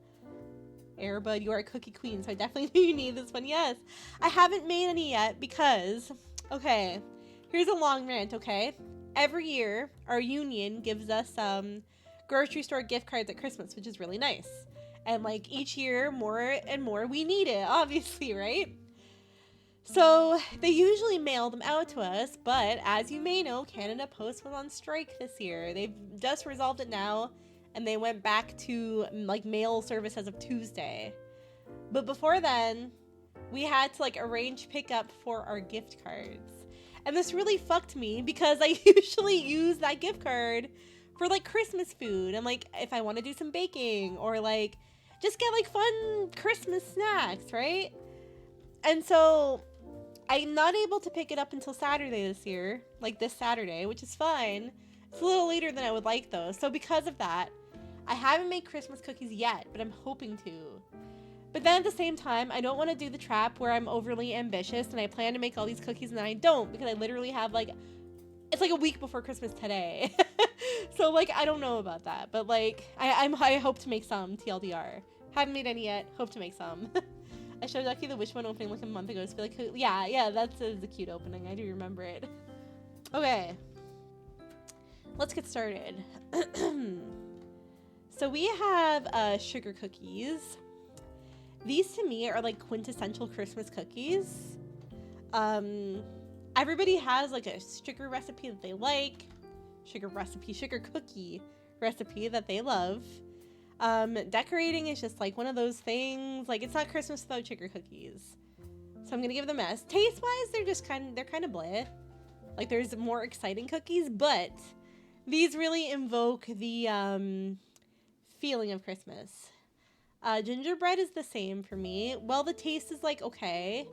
Airbud, you are a cookie queen, so I definitely knew you need this one. Yes. I haven't made any yet because, okay, here's a long rant, okay? Every year, our union gives us grocery store gift cards at Christmas, which is really nice. And, like, each year, more and more, we need it, obviously, right? So, they usually mail them out to us, but as you may know, Canada Post was on strike this year. They've just resolved it now, and they went back to, like, mail service as of Tuesday. But before then, we had to, like, arrange pickup for our gift cards. And this really fucked me because I usually use that gift card for, like, Christmas food and, like, if I want to do some baking or, like, just get, like, fun Christmas snacks, right? And so I'm not able to pick it up until Saturday this year, like this Saturday, which is fine. It's a little later than I would like, though. So because of that, I haven't made Christmas cookies yet, but I'm hoping to. But then at the same time, I don't want to do the trap where I'm overly ambitious and I plan to make all these cookies and then I don't because I literally have, like, it's like a week before Christmas today. So, like, I don't know about that. But, like, I hope to make some, TLDR. Haven't made any yet. Hope to make some. I showed Ducky the Wishbone opening like a month ago. So like, yeah, that's a cute opening. I do remember it. Okay. Let's get started. So we have sugar cookies. These to me are like quintessential Christmas cookies. Everybody has like a sugar recipe that they like. Sugar cookie recipe that they love. Decorating is just like one of those things. Like, it's not Christmas without sugar cookies. So I'm gonna give them S. Taste wise, they're kind of bleh. Like there's more exciting cookies, but these really invoke the feeling of Christmas. Gingerbread is the same for me. Well, the taste is like okay.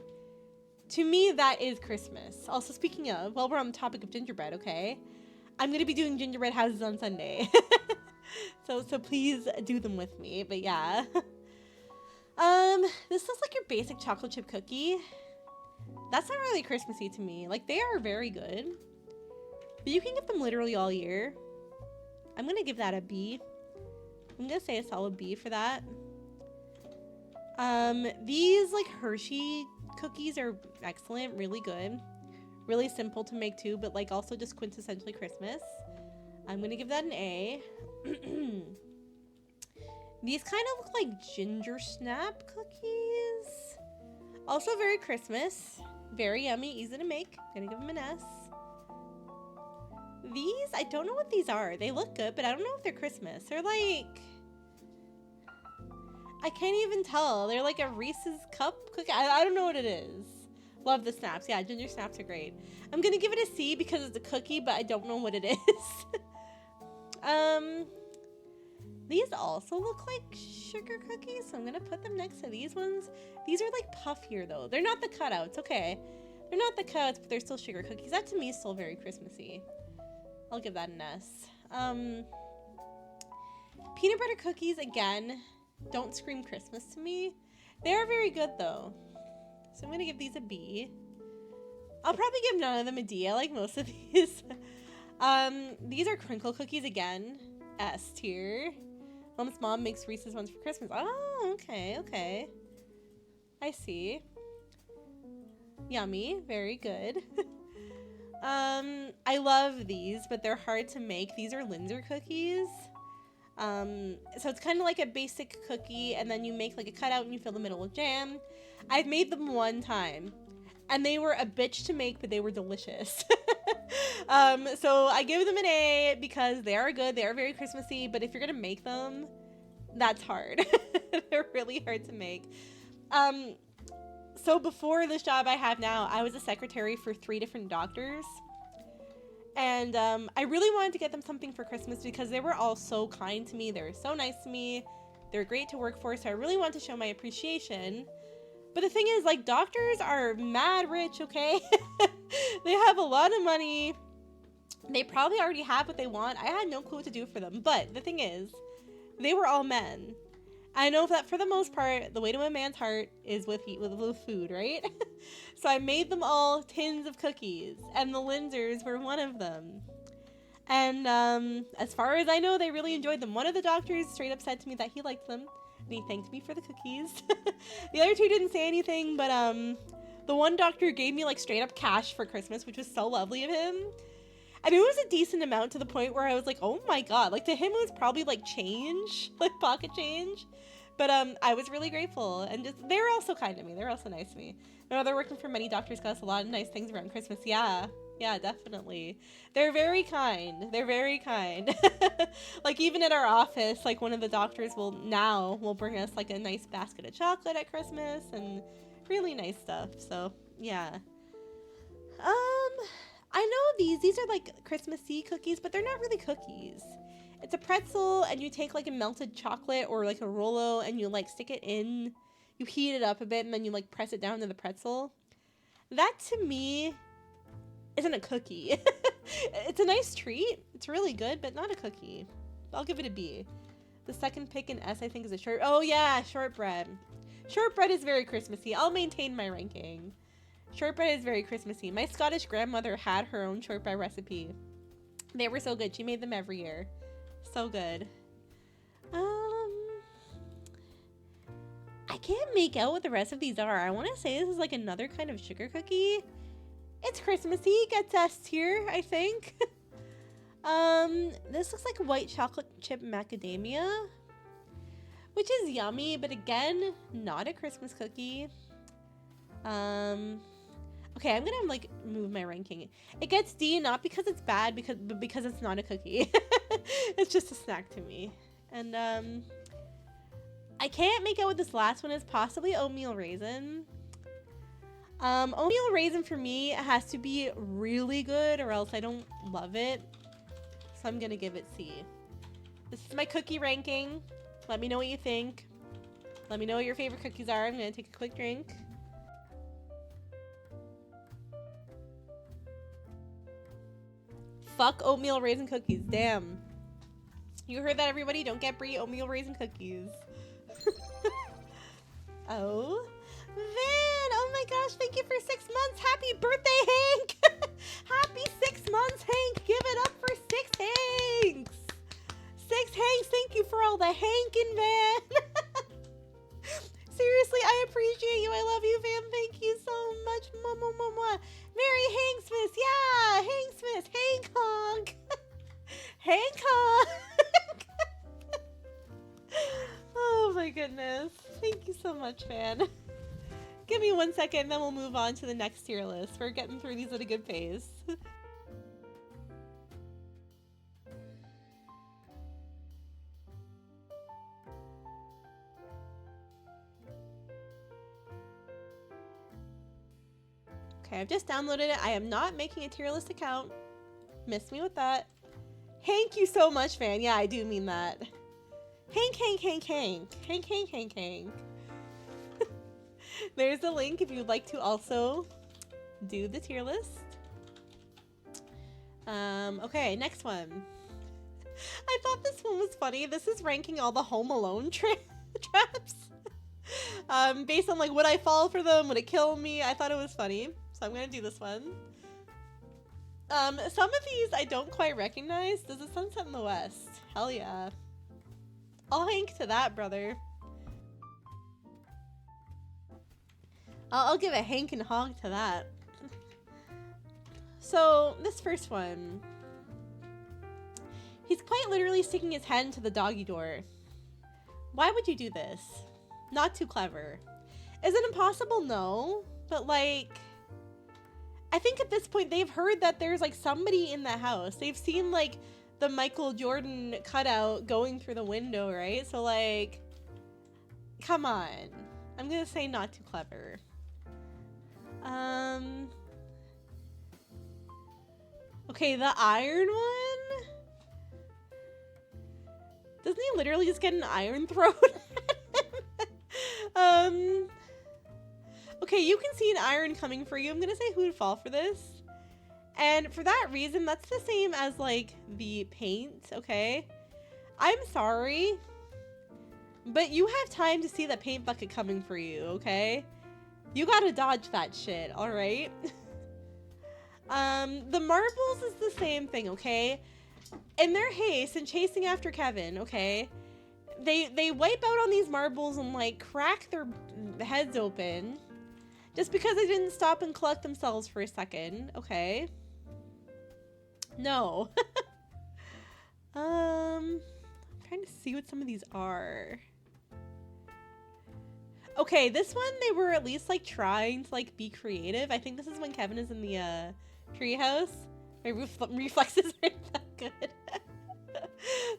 To me, that is Christmas. Also, speaking of, while we're on the topic of gingerbread, okay, I'm gonna be doing gingerbread houses on Sunday. so please do them with me. But yeah. This looks like your basic chocolate chip cookie. That's not really Christmassy to me. Like, they are very good, but you can get them literally all year. I'm gonna give that a B. I'm gonna say a solid B for that. These like Hershey cookies are excellent, really good, really simple to make too, but like also just quintessentially Christmas. I'm gonna give that an A. These kind of look like ginger snap cookies. Also very Christmas, very yummy, easy to make. I'm gonna give them an S. These, I don't know what these are. They look good, but I don't know if they're Christmas. They're like, I can't even tell. They're like a Reese's cup cookie. I don't know what it is. Love the snaps. Yeah, ginger snaps are great. I'm gonna give it a C because it's a cookie, but I don't know what it is. These also look like sugar cookies, so I'm gonna put them next to these ones. These are like puffier though. They're not the cutouts, okay. They're not the cutouts, but they're still sugar cookies. That to me is still very Christmassy. I'll give that an S. Peanut butter cookies, again, don't scream Christmas to me. They are very good though. So I'm gonna give these a B. I'll probably give none of them a D. I like most of these. These are crinkle cookies again. S tier. Mom's mom makes Reese's ones for Christmas. Oh, okay. I see. Yummy. Very good. I love these, but they're hard to make. These are Linzer cookies. So it's kind of like a basic cookie, and then you make like a cutout and you fill the middle with jam. I've made them one time, and they were a bitch to make, but they were delicious. So I give them an A because they are good. They are very Christmassy, but if you're gonna make them, that's hard. They're really hard to make. So before this job I have now, I was a secretary for 3 different doctors. And I really wanted to get them something for Christmas because they were all so kind to me. They were so nice to me. They were great to work for, so I really wanted to show my appreciation. But the thing is, like, doctors are mad rich, okay? They have a lot of money. They probably already have what they want. I had no clue what to do for them. But the thing is, they were all men. I know that for the most part, the way to a man's heart is with food, right? So I made them all tins of cookies, and the Linzers were one of them. And as far as I know, they really enjoyed them. One of the doctors straight up said to me that he liked them, and he thanked me for the cookies. The other 2 didn't say anything, but the one doctor gave me like straight up cash for Christmas, which was so lovely of him. I mean, it was a decent amount to the point where I was like, oh my god. Like, to him, it was probably like change, like pocket change. But I was really grateful, and just they were also kind to me. They were also nice to me. My mother working for many doctors got us a lot of nice things around Christmas. Yeah, definitely. They're very kind. Like, even at our office, like, one of the doctors will bring us like a nice basket of chocolate at Christmas and really nice stuff. So yeah. I know these are like Christmassy cookies, but they're not really cookies. It's a pretzel, and you take like a melted chocolate or like a Rolo, and you like stick it in, you heat it up a bit, and then you like press it down to the pretzel. That to me isn't a cookie. It's a nice treat. It's really good, but not a cookie. I'll give it a B. The second pick in S, I think, is a shortbread. Shortbread is very Christmassy. I'll maintain my ranking. Shortbread is very Christmassy. My Scottish grandmother had her own shortbread recipe. They were so good. She made them every year. So good. I can't make out what the rest of these are. I want to say this is like another kind of sugar cookie. It's Christmassy. It gets S tier, I think. This looks like white chocolate chip macadamia, which is yummy, but again, not a Christmas cookie. Okay, I'm gonna like move my ranking. It gets D, not because it's bad, but because it's not a cookie. It's just a snack to me. And I can't make out what this last one is. Possibly oatmeal raisin. Oatmeal raisin for me has to be really good or else I don't love it. So I'm gonna give it C. This is my cookie ranking. Let me know what you think. Let me know what your favorite cookies are. I'm gonna take a quick drink. Fuck oatmeal raisin cookies, damn. You heard that, everybody? Don't get Brie oatmeal raisin cookies. Oh. Van, oh my gosh, thank you for 6 months. Happy birthday, Hank. Happy 6 months, Hank. Give it up for 6 Hanks. 6 Hanks, thank you for all the Hankin', Van. Seriously, I appreciate you. I love you, Van. Thank you so much. Mwah, mwah, mwah. Merry Hanksmas. Yeah, Hanksmas. Hank honk. Hank honk. Oh my goodness. Thank you so much, Van. Give me 1 second, then we'll move on to the next tier list. We're getting through these at a good pace. Okay, I've just downloaded it. I am not making a tier list account. Miss me with that. Thank you so much, Van. Yeah, I do mean that. Hank, Hank, Hank, Hank. Hank, Hank, Hank, Hank. There's a link if you'd like to also do the tier list. Okay, next one. I thought this one was funny. This is ranking all the Home Alone traps. Based on like would I fall for them, would it kill me? I thought it was funny, so I'm gonna do this one. Some of these I don't quite recognize. Does a sunset in the west? Hell yeah. I'll hank to that, brother. I'll give a hank and honk to that. So, this first one. He's quite literally sticking his head into the doggy door. Why would you do this? Not too clever. Is it impossible? No. But like, I think at this point they've heard that there's like somebody in the house. They've seen like the Michael Jordan cutout going through the window, right? So like, come on. I'm gonna say not too clever. Okay, the iron one? Doesn't he literally just get an iron thrown at him? Okay, you can see an iron coming for you. I'm gonna say who would fall for this. And for that reason, that's the same as like the paint, okay? I'm sorry, but you have time to see the paint bucket coming for you, okay? You gotta dodge that shit, alright? The marbles is the same thing, okay? In their haste and chasing after Kevin, okay? They wipe out on these marbles and like crack their heads open just because they didn't stop and collect themselves for a second, okay? No. I'm trying to see what some of these are. Okay, this one they were at least like trying to like be creative. I think this is when Kevin is in the treehouse. My reflexes aren't that good.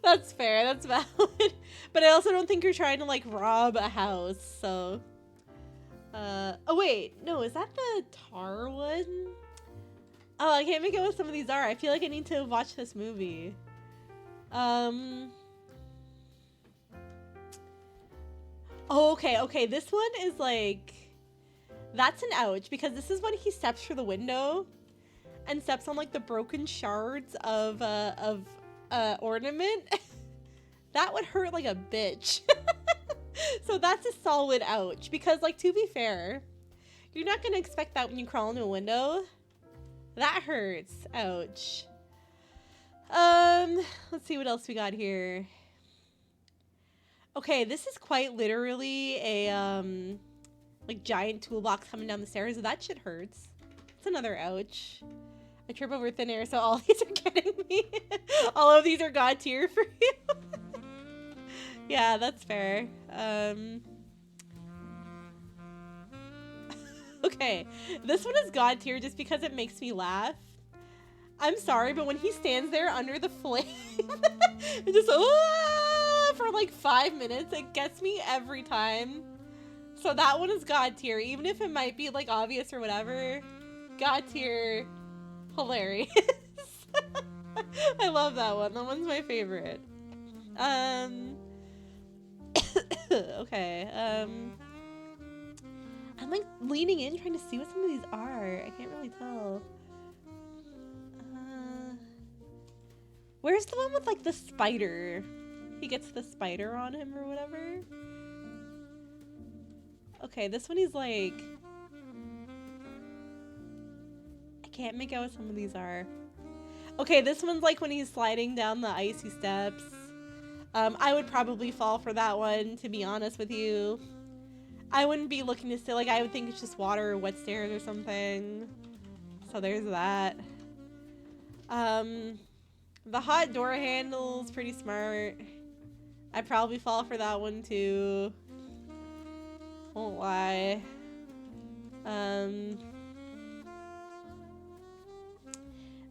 That's fair, that's valid. But I also don't think you're trying to like rob a house, so. Oh wait, no, is that the tar one? Oh, I can't make out what some of these are. I feel like I need to watch this movie. Oh, okay, this one is like, that's an ouch, because this is when he steps through the window and steps on like the broken shards of ornament. That would hurt like a bitch. So that's a solid ouch, because like, to be fair, you're not gonna expect that when you crawl into a window. That hurts. Ouch. Let's see what else we got here. Okay, this is quite literally a like giant toolbox coming down the stairs. That shit hurts. It's another ouch. I trip over thin air, so all these are getting me. All of these are god tier for you. Yeah, that's fair. Okay, this one is god tier just because it makes me laugh. I'm sorry, but when he stands there under the flame, it just for like 5 minutes, it gets me every time. So that one is God tier, even if it might be like obvious or whatever. God tier, hilarious. I love that one. That one's my favorite. Okay. I'm like leaning in trying to see what some of these are. I can't really tell. Where's the one with like the spider? He gets the spider on him or whatever. Okay, this one he's like... I can't make out what some of these are. Okay, this one's like when he's sliding down the icy steps. I would probably fall for that one, to be honest with you. I wouldn't be looking to stay, like, I would think it's just water or wet stairs or something. So there's that. The hot door handle's pretty smart. I'd probably fall for that one too. Won't lie.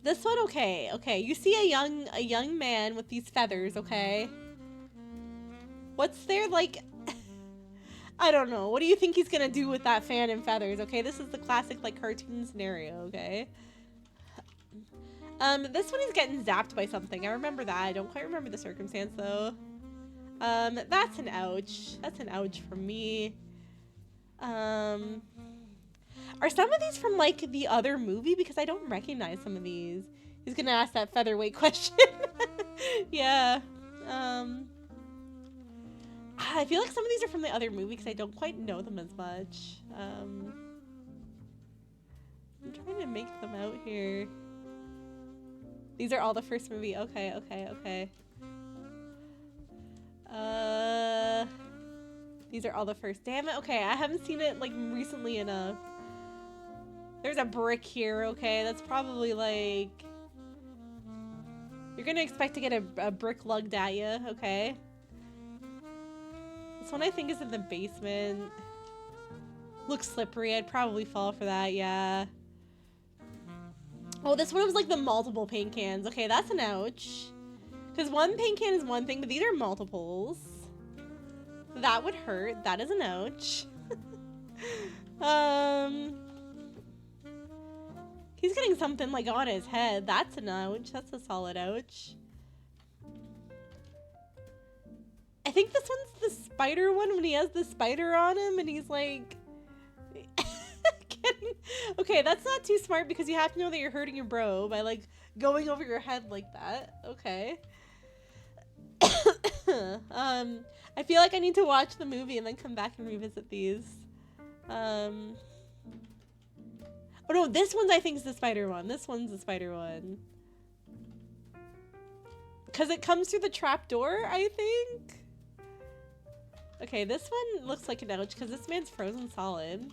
This one, okay. Okay, you see a young man with these feathers, okay? What's there, like... I don't know. What do you think he's gonna do with that fan and feathers, okay? This is the classic, like, cartoon scenario, okay? This one he's getting zapped by something. I remember that. I don't quite remember the circumstance, though. That's an ouch. That's an ouch from me. Are some of these from, like, the other movie? Because I don't recognize some of these. He's gonna ask that featherweight question. Yeah. I feel like some of these are from the other movie because I don't quite know them as much. I'm trying to make them out here. These are all the first movie. Okay, okay, okay. These are all the first. Damn it. Okay, I haven't seen it like recently enough. There's a brick here. Okay, that's probably like... You're gonna expect to get a brick lugged at you. Okay. This one I think is in the basement. Looks slippery. I'd probably fall for that. Yeah. Oh, this one was like the multiple paint cans. Okay, that's an ouch. Because one paint can is one thing, but these are multiples. That would hurt. That is an ouch. He's getting something like on his head. That's an ouch. That's a solid ouch. I think this one's the spider one when he has the spider on him and he's like... Okay, that's not too smart because you have to know that you're hurting your bro by like going over your head like that. Okay. I feel like I need to watch the movie and then come back and revisit these. Oh no, this one's I think is the spider one. This one's the spider one. Because it comes through the trap door, I think. Okay, this one looks like an ouch because this man's frozen solid.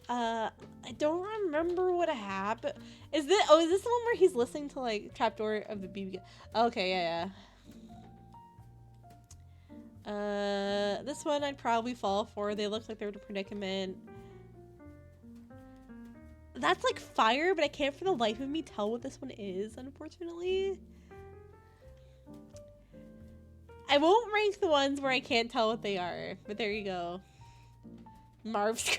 I don't remember what happened. Is this the one where he's listening to like trapdoor of the BB? Okay, yeah. This one I'd probably fall for. They look like they're in a predicament. That's like fire, but I can't for the life of me tell what this one is, unfortunately. I won't rank the ones where I can't tell what they are, but there you go. Marv's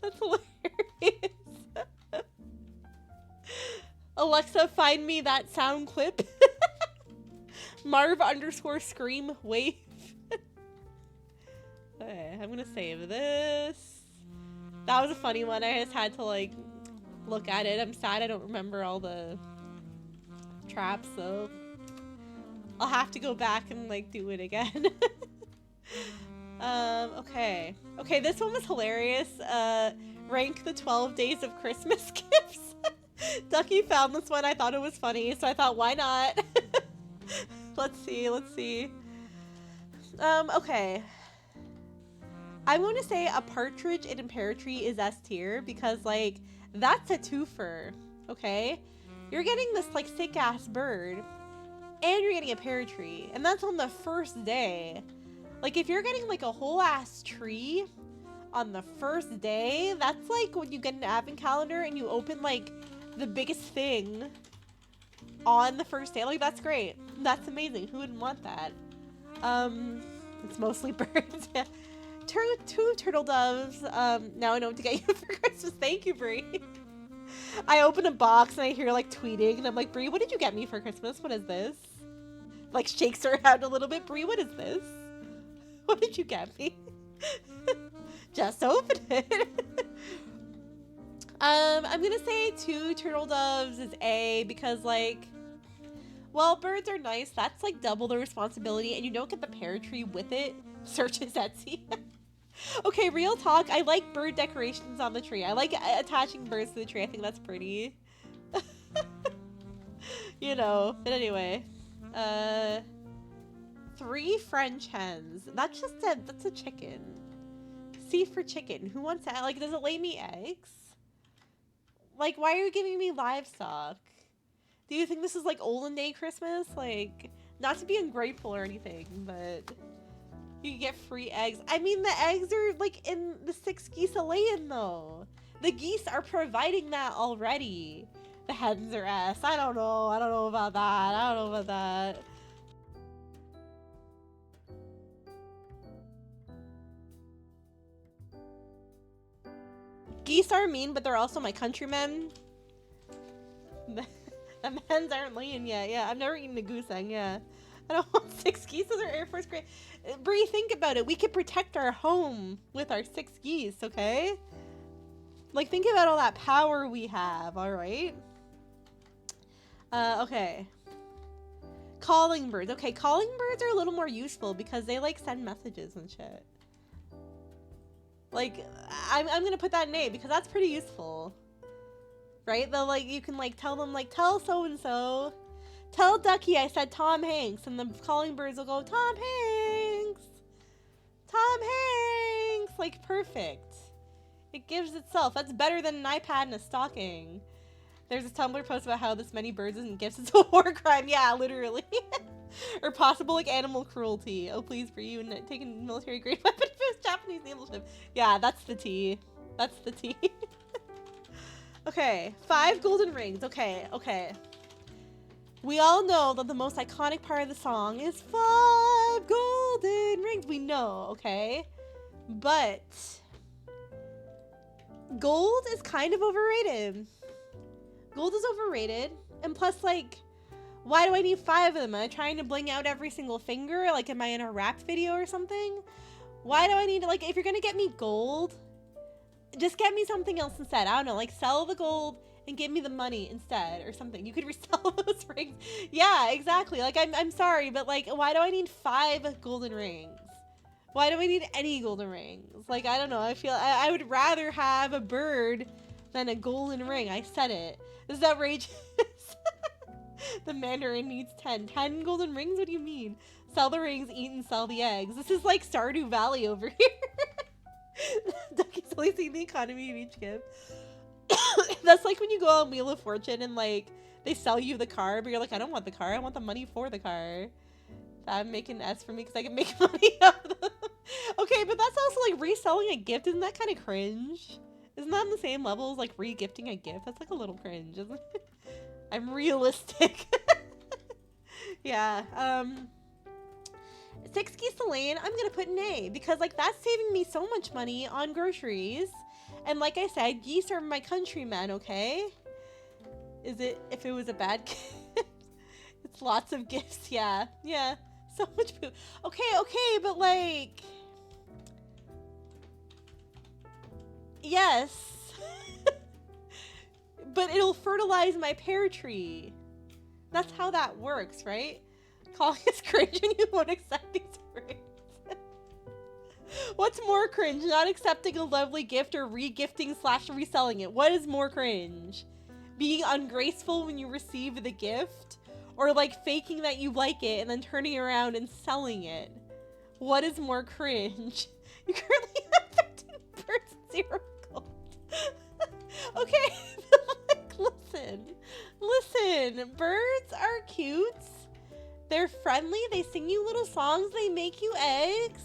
That's hilarious. Alexa, find me that sound clip. Marv_scream wave. Okay, I'm gonna save this. That was a funny one. I just had to like look at it. I'm sad I don't remember all the traps, so I'll have to go back and like do it again. Okay. Okay, this one was hilarious. Rank the 12 days of Christmas gifts. Ducky found this one. I thought it was funny, so I thought, why not? Let's see. Okay. I'm going to say a partridge in a pear tree is S tier because, like, that's a twofer, okay? You're getting this, like, sick-ass bird, and you're getting a pear tree, and that's on the first day. Like, if you're getting, like, a whole-ass tree on the first day, that's, like, when you get an advent calendar and you open, like, the biggest thing on the first day. Like, that's great. That's amazing. Who wouldn't want that? It's mostly birds. Yeah. Two turtle doves. Now I know what to get you for Christmas. Thank you, Brie. I open a box and I hear like tweeting and I'm like, Brie, what did you get me for Christmas? What is this? Like shakes her head a little bit. Brie, what is this? What did you get me? Just open it. I'm gonna say 2 turtle doves is A because like, well, birds are nice. That's like double the responsibility and you don't get the pear tree with it. Searches Etsy. Okay, real talk. I like bird decorations on the tree. I like attaching birds to the tree. I think that's pretty. You know, but anyway. 3 French hens. That's a chicken. C for chicken. Who wants to, like, does it lay me eggs? Like, why are you giving me livestock? Do you think this is like olden day Christmas? Like, not to be ungrateful or anything, but you get free eggs. I mean, the eggs are like in the 6 geese a laying though. The geese are providing that already. The hens are S. I don't know. I don't know about that. I don't know about that. Geese are mean, but they're also my countrymen. The hens aren't laying yet. Yeah, I've never eaten a goose egg. Yeah. I don't want 6 geese. Those are Air Force grade. Brie, think about it. We could protect our home with our 6 geese, okay? Like, think about all that power we have, alright? Okay. Calling birds. Okay, calling birds are a little more useful because they, like, send messages and shit. Like, I'm gonna put that in A because that's pretty useful. Right? They'll, like, you can, like, tell them, like, tell so-and-so. Tell Ducky I said Tom Hanks, and the calling birds will go, Tom Hanks! Tom Hanks! Like, perfect. It gives itself. That's better than an iPad and a stocking. There's a Tumblr post about how this many birds isn't gifts. It's a war crime. Yeah, literally. Or possible, like, animal cruelty. Oh, please, for you, and taking military-grade weapon if it was Japanese naval ship. Yeah, that's the T. That's the T. Okay, 5 golden rings. Okay. We all know that the most iconic part of the song is 5 golden rings. We know, okay? But gold is kind of overrated. Gold is overrated. And plus, like, why do I need 5 of them? Am I trying to bling out every single finger? Like, am I in a rap video or something? Why do I need to, like, if you're gonna get me gold, just get me something else instead. I don't know, like, sell the gold and give me the money instead or something. You could resell those rings. Yeah, exactly. Like, I'm sorry, but, like, why do I need 5 golden rings? Why do I need any golden rings? Like, I don't know. I feel I would rather have a bird than a golden ring. I said it. This is outrageous. The Mandarin needs 10. 10 golden rings? What do you mean? Sell the rings, eat and sell the eggs. This is like Stardew Valley over here. Ducky's only seeing the economy of each gift. That's like when you go on Wheel of Fortune and like they sell you the car, but you're like, I don't want the car. I want the money for the car. That would make an S for me because I can make money out of them. Okay, but that's also like reselling a gift. Isn't that kind of cringe? Isn't that on the same level as like re-gifting a gift? That's like a little cringe, isn't it? I'm realistic. Yeah. 6 geese a lane, I'm gonna put an A because like that's saving me so much money on groceries. And like I said, geese are my countrymen, okay? Is it if it was a bad gift? It's lots of gifts, yeah. Yeah. So much food. Okay, but like yes. But it'll fertilize my pear tree. That's how that works, right? Calling us cringe and you won't accept these rings. What's more cringe? Not accepting a lovely gift or re-gifting / reselling it. What is more cringe? Being ungraceful when you receive the gift? Or like faking that you like it and then turning around and selling it? What is more cringe? You currently have 13 birds and 0 gold. Okay, like, listen, birds are cute. They're friendly, they sing you little songs, they make you eggs.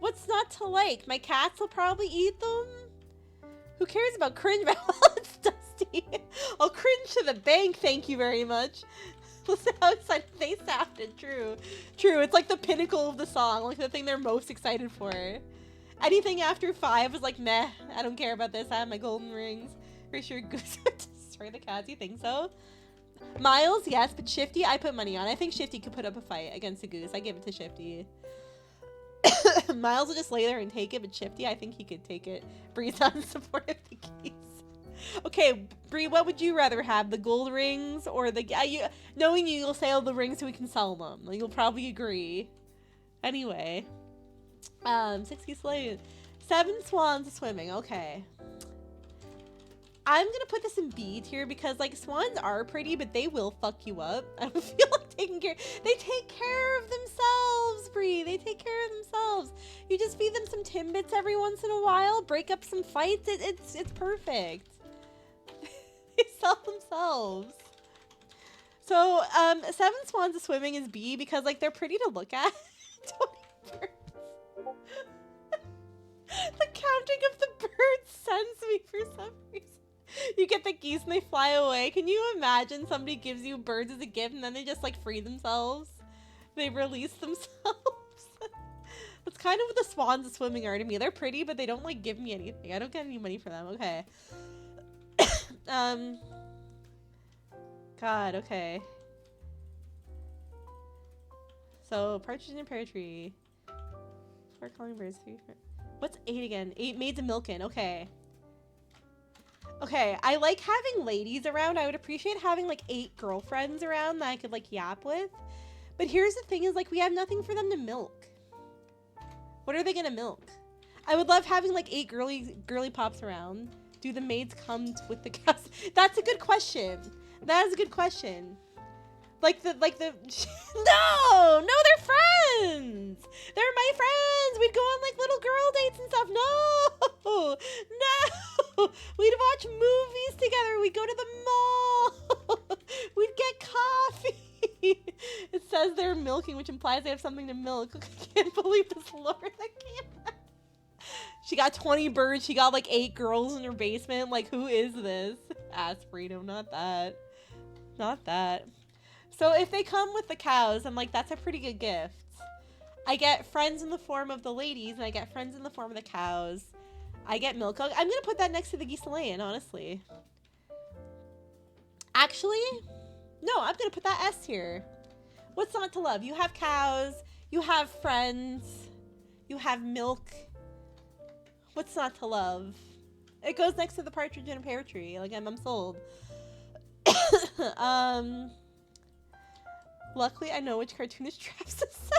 What's not to like? My cats will probably eat them. Who cares about cringe? It's Shifty. I'll cringe to the bank, thank you very much. Listen how excited they sounded. True. It's like the pinnacle of the song, like the thing they're most excited for. Anything after 5 was like, meh, I don't care about this. I have my golden rings. Pretty sure Goose would destroy the cats. You think so? Miles, yes, but Shifty, I put money on. I think Shifty could put up a fight against a Goose. I give it to Shifty. Miles will just lay there and take it, but Shifty, I think he could take it. Bree's on support of the geese. Okay, Bree, what would you rather have? The gold rings or the... knowing you'll sell the rings so we can sell them. Like, you'll probably agree. Anyway. 6 geese laid. 7 swans swimming. Okay. I'm gonna put this in B tier because, like, swans are pretty, but they will fuck you up. I don't feel like taking care. They take care of themselves, Bree. They take care of themselves. You just feed them some Timbits every once in a while, break up some fights. It's perfect. They sell themselves. So, 7 swans swimming is B because, like, they're pretty to look at. The counting of the birds sends me for some reason. You get the geese and they fly away. Can you imagine somebody gives you birds as a gift and then they just like free themselves? They release themselves. That's kind of what the swans swimming are to me. They're pretty, but they don't like give me anything. I don't get any money for them. Okay. God, okay. So, partridge in a pear tree. 4 calling birds, 3. What's 8 again? 8 maids of milking. Okay. Okay, I like having ladies around. I would appreciate having like 8 girlfriends around that I could like yap with. But here's the thing is like we have nothing for them to milk. What are they gonna milk? I would love having like 8 girly pops around. Do the maids come with the cows? That's a good question. That is a good question. Like the no, they're friends. They're my friends. We'd go on like little girl dates and stuff. No, we'd watch movies together. We'd go to the mall. We'd get coffee. It says they're milking, which implies they have something to milk. I can't believe this lore that came out. She got 20 birds. She got like 8 girls in her basement. Like, who is this? Ask Freedom, not that. Not that. So if they come with the cows, I'm like, that's a pretty good gift. I get friends in the form of the ladies, and I get friends in the form of the cows. I get milk. I'm going to put that next to the geese laying, honestly. Actually, no, I'm going to put that S here. What's not to love? You have cows. You have friends. You have milk. What's not to love? It goes next to the partridge in a pear tree. Like, I'm sold. Luckily, I know which cartoonist traps us.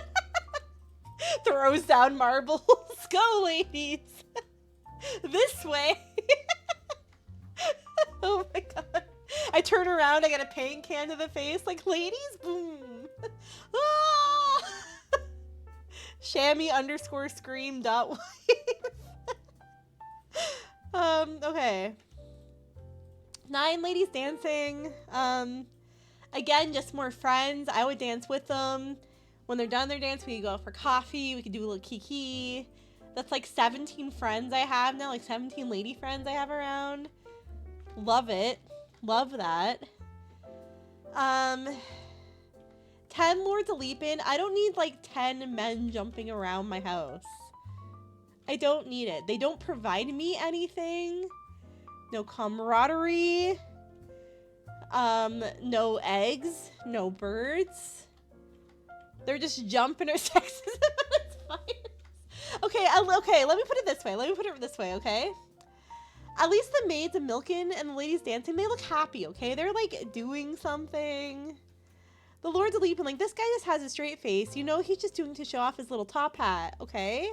Throws down marbles. Go, ladies. This way. Oh my god. I turn around, I get a paint can to the face. Like, ladies, boom. Ah! Shammy _scream dot wife. Okay. 9 ladies dancing. Again, just more friends. I would dance with them. When they're done their dance, we could go out for coffee. We could do a little kiki. That's like 17 friends I have now. Like 17 lady friends I have around. Love it. Love that. 10 Lords of Leapin'. I don't need like 10 men jumping around my house. I don't need it. They don't provide me anything. No camaraderie. No eggs, no birds. They're just jumping or sexism. It's fine. Okay, okay, let me put it this way. Okay? At least the maids of milking and the ladies dancing, they look happy, okay? They're, like, doing something. The Lords of Leaping, like, this guy just has a straight face. You know he's just doing to show off his little top hat, okay?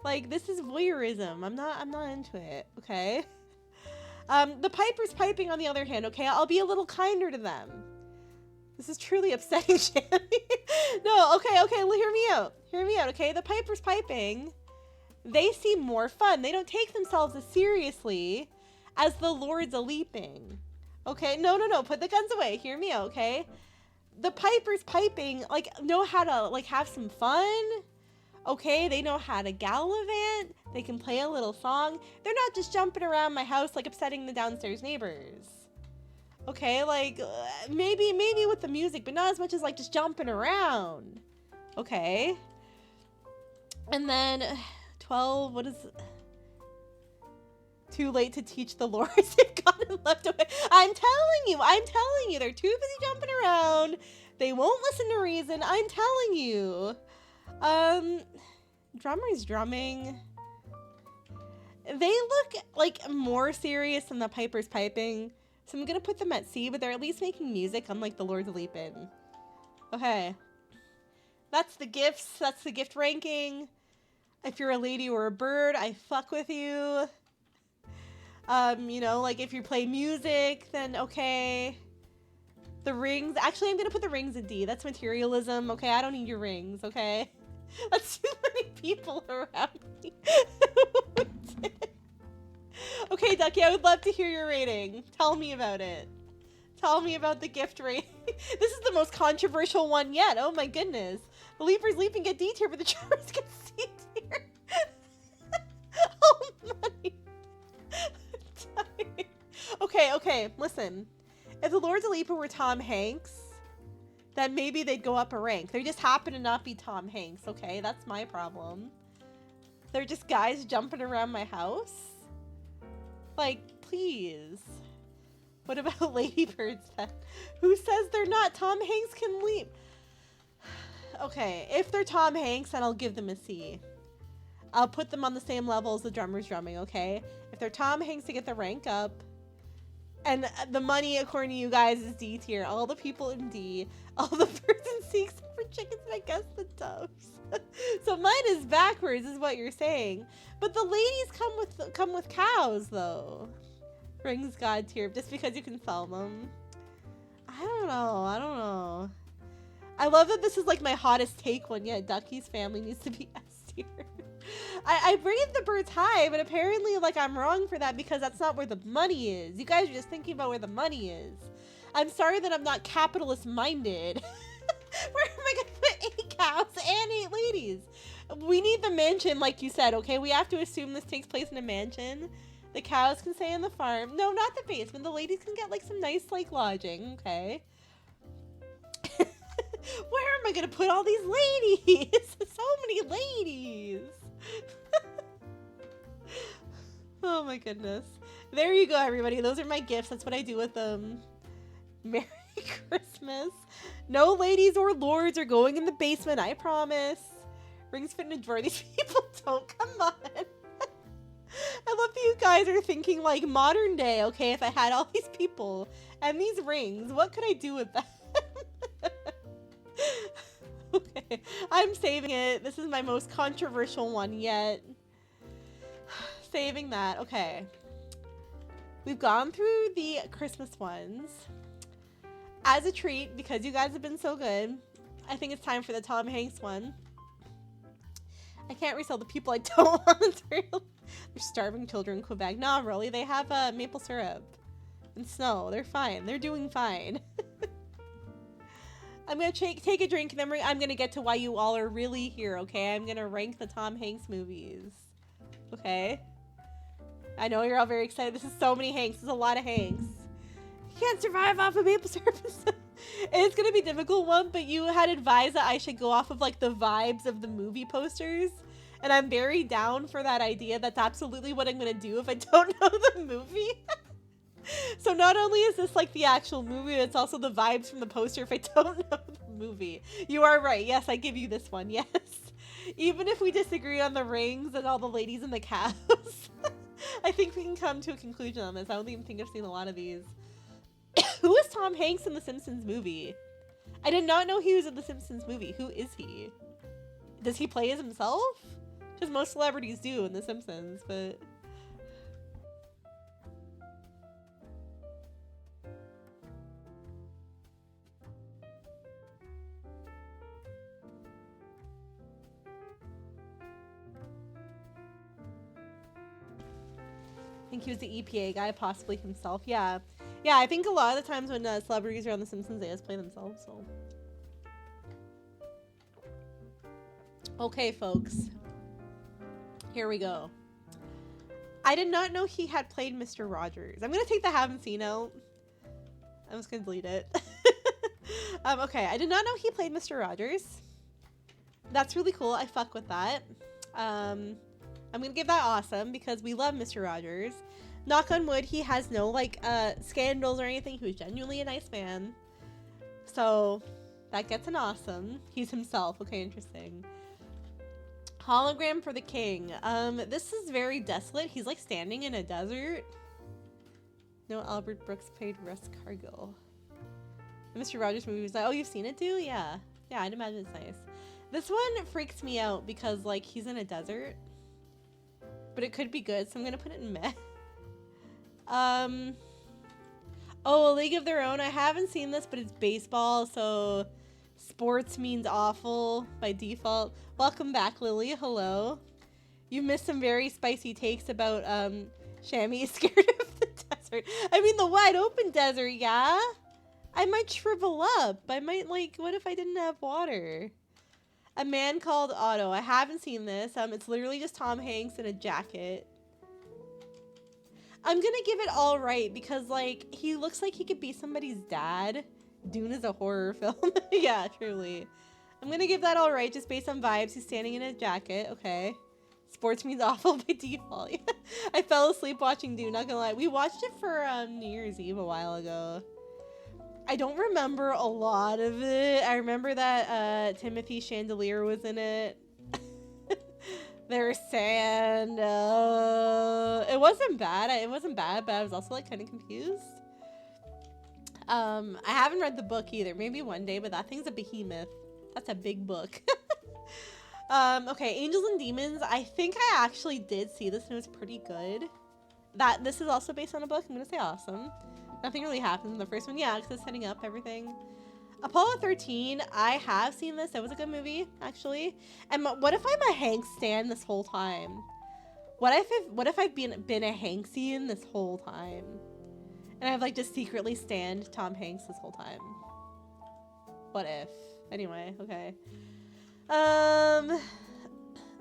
Like, this is voyeurism. I'm not into it, okay? The pipers piping, on the other hand, okay? I'll be a little kinder to them. This is truly upsetting, Shanny. No, okay, well, hear me out. Hear me out, okay? The pipers piping, they seem more fun. They don't take themselves as seriously as the Lords of Leaping. Okay? No. Put the guns away. Hear me out, okay? The pipers piping, like, know how to, like, have some fun. Okay? They know how to gallivant. They can play a little song. They're not just jumping around my house like upsetting the downstairs neighbors. Okay, like maybe with the music, but not as much as like just jumping around. Okay. And then 12, what is it? Too late to teach the lords. They've gone and left away. I'm telling you, they're too busy jumping around. They won't listen to reason. I'm telling you. Drummer's drumming. They look like more serious than the piper's piping. So I'm gonna put them at C, but they're at least making music, unlike the Lords of Leapin. Okay. That's the gifts. That's the gift ranking. If you're a lady or a bird, I fuck with you. You know, like if you play music, then okay. The rings. Actually, I'm gonna put the rings in D. That's materialism. Okay, I don't need your rings. Okay, that's too many people around me. Okay, Ducky, I would love to hear your rating. Tell me about it. Tell me about the gift rating. This is the most controversial one yet. Oh my goodness. The Leapers leap and get D tier, but the Charmers get C tier. Oh my. Okay, listen. If the Lords of Leapin were Tom Hanks, then maybe they'd go up a rank. They just happen to not be Tom Hanks, okay? That's my problem. They're just guys jumping around my house? Like, please. What about Ladybirds then? Who says they're not? Tom Hanks can leap. Okay, if they're Tom Hanks, then I'll give them a C. I'll put them on the same level as the drummers drumming, okay? If they're Tom Hanks to get the rank up, and the money, according to you guys, is D tier. All the people in D, all the birds in C except for chickens and I guess the doves. So mine is backwards, is what you're saying. But the ladies come with cows, though. Rings God tier, just because you can sell them. I don't know. I love that this is like my hottest take one yet. Ducky's family needs to be S tier. I rated the birds high, but apparently like I'm wrong for that because that's not where the money is. You guys are just thinking about where the money is. I'm sorry that I'm not capitalist minded. Where am I gonna put 8 cows and 8 ladies? We need the mansion, like you said, okay? We have to assume this takes place in a mansion. The cows can stay on the farm. No, not the basement. The ladies can get like some nice like lodging, okay? Where am I gonna put all these ladies? So many ladies. Oh my goodness. There you go, everybody. Those are my gifts. That's what I do with them. Merry Christmas. No ladies or lords are going in the basement, I promise. Rings fit in a drawer. These people don't. Come on. I love that you guys are thinking like modern day, okay? If I had all these people and these rings, what could I do with them? Okay, I'm saving it. This is my most controversial one yet. Saving that. Okay. We've gone through the Christmas ones. As a treat, because you guys have been so good, I think it's time for the Tom Hanks one. I can't resell the people I don't want. They're starving children in Quebec. No, really. They have maple syrup and snow. They're fine. They're doing fine. I'm going to take a drink, and then I'm going to get to why you all are really here, okay? I'm going to rank the Tom Hanks movies, okay? I know you're all very excited. This is so many Hanks. This is a lot of Hanks. You can't survive off of maple syrup. It's going to be a difficult one, but you had advised that I should go off of, like, the vibes of the movie posters, and I'm very down for that idea. That's absolutely what I'm going to do if I don't know the movie. So not only is this like the actual movie, it's also the vibes from the poster if I don't know the movie. You are right. Yes, I give you this one. Yes. Even if we disagree on the rings and all the ladies and the cows, I think we can come to a conclusion on this. I don't even think I've seen a lot of these. Who is Tom Hanks in the Simpsons movie? I did not know he was in the Simpsons movie. Who is he? Does he play as himself? Because most celebrities do in the Simpsons, but... I think he was the EPA guy, possibly himself. Yeah, I think a lot of the times when celebrities are on The Simpsons, they just play themselves, so. Okay, folks. Here we go. I did not know he had played Mr. Rogers. I'm going to take the haven't seen out. I'm just going to delete it. Okay, I did not know he played Mr. Rogers. That's really cool. I fuck with that. I'm going to give that awesome because we love Mr. Rogers. Knock on wood, he has no, like, scandals or anything. He was genuinely a nice man. So, that gets an awesome. He's himself. Okay, interesting. Hologram for the king. This is very desolate. He's, like, standing in a desert. No, Albert Brooks played Russ Cargill. The Mr. Rogers movie was like, oh, you've seen it too? Yeah. Yeah, I'd imagine it's nice. This one freaks me out because, like, he's in a desert. But it could be good, so I'm gonna put it in meh. Oh, A League of Their Own. I haven't seen this, but it's baseball, so sports means awful by default. Welcome back, Lily. Hello. You missed some very spicy takes about, Shammy is scared of the desert. I mean, the wide open desert, yeah? I might shrivel up. I might, like, what if I didn't have water? A Man Called Otto. I haven't seen this. It's literally just Tom Hanks in a jacket. I'm gonna give it all right because, like, he looks like he could be somebody's dad. Dune is a horror film. Yeah, truly. I'm gonna give that all right just based on vibes. He's standing in a jacket. Okay. Sports means awful by default. I fell asleep watching Dune, not gonna lie. We watched it for New Year's Eve a while ago. I don't remember a lot of it. I remember that Timothy Chandelier was in it. There's sand. It wasn't bad. It wasn't bad, but I was also, like, kind of confused. I haven't read the book either. Maybe one day, but that thing's a behemoth. That's a big book. Okay, Angels and Demons. I think I actually did see this and it was pretty good. This is also based on a book. I'm gonna say awesome. Nothing really happens in the first one. Yeah, because it's setting up everything. Apollo 13, I have seen this. It was a good movie, actually. And what if I'm a Hanks stan this whole time? What if I've been a Hanksian this whole time? And I've, like, just secretly stanned Tom Hanks this whole time? What if? Anyway, okay.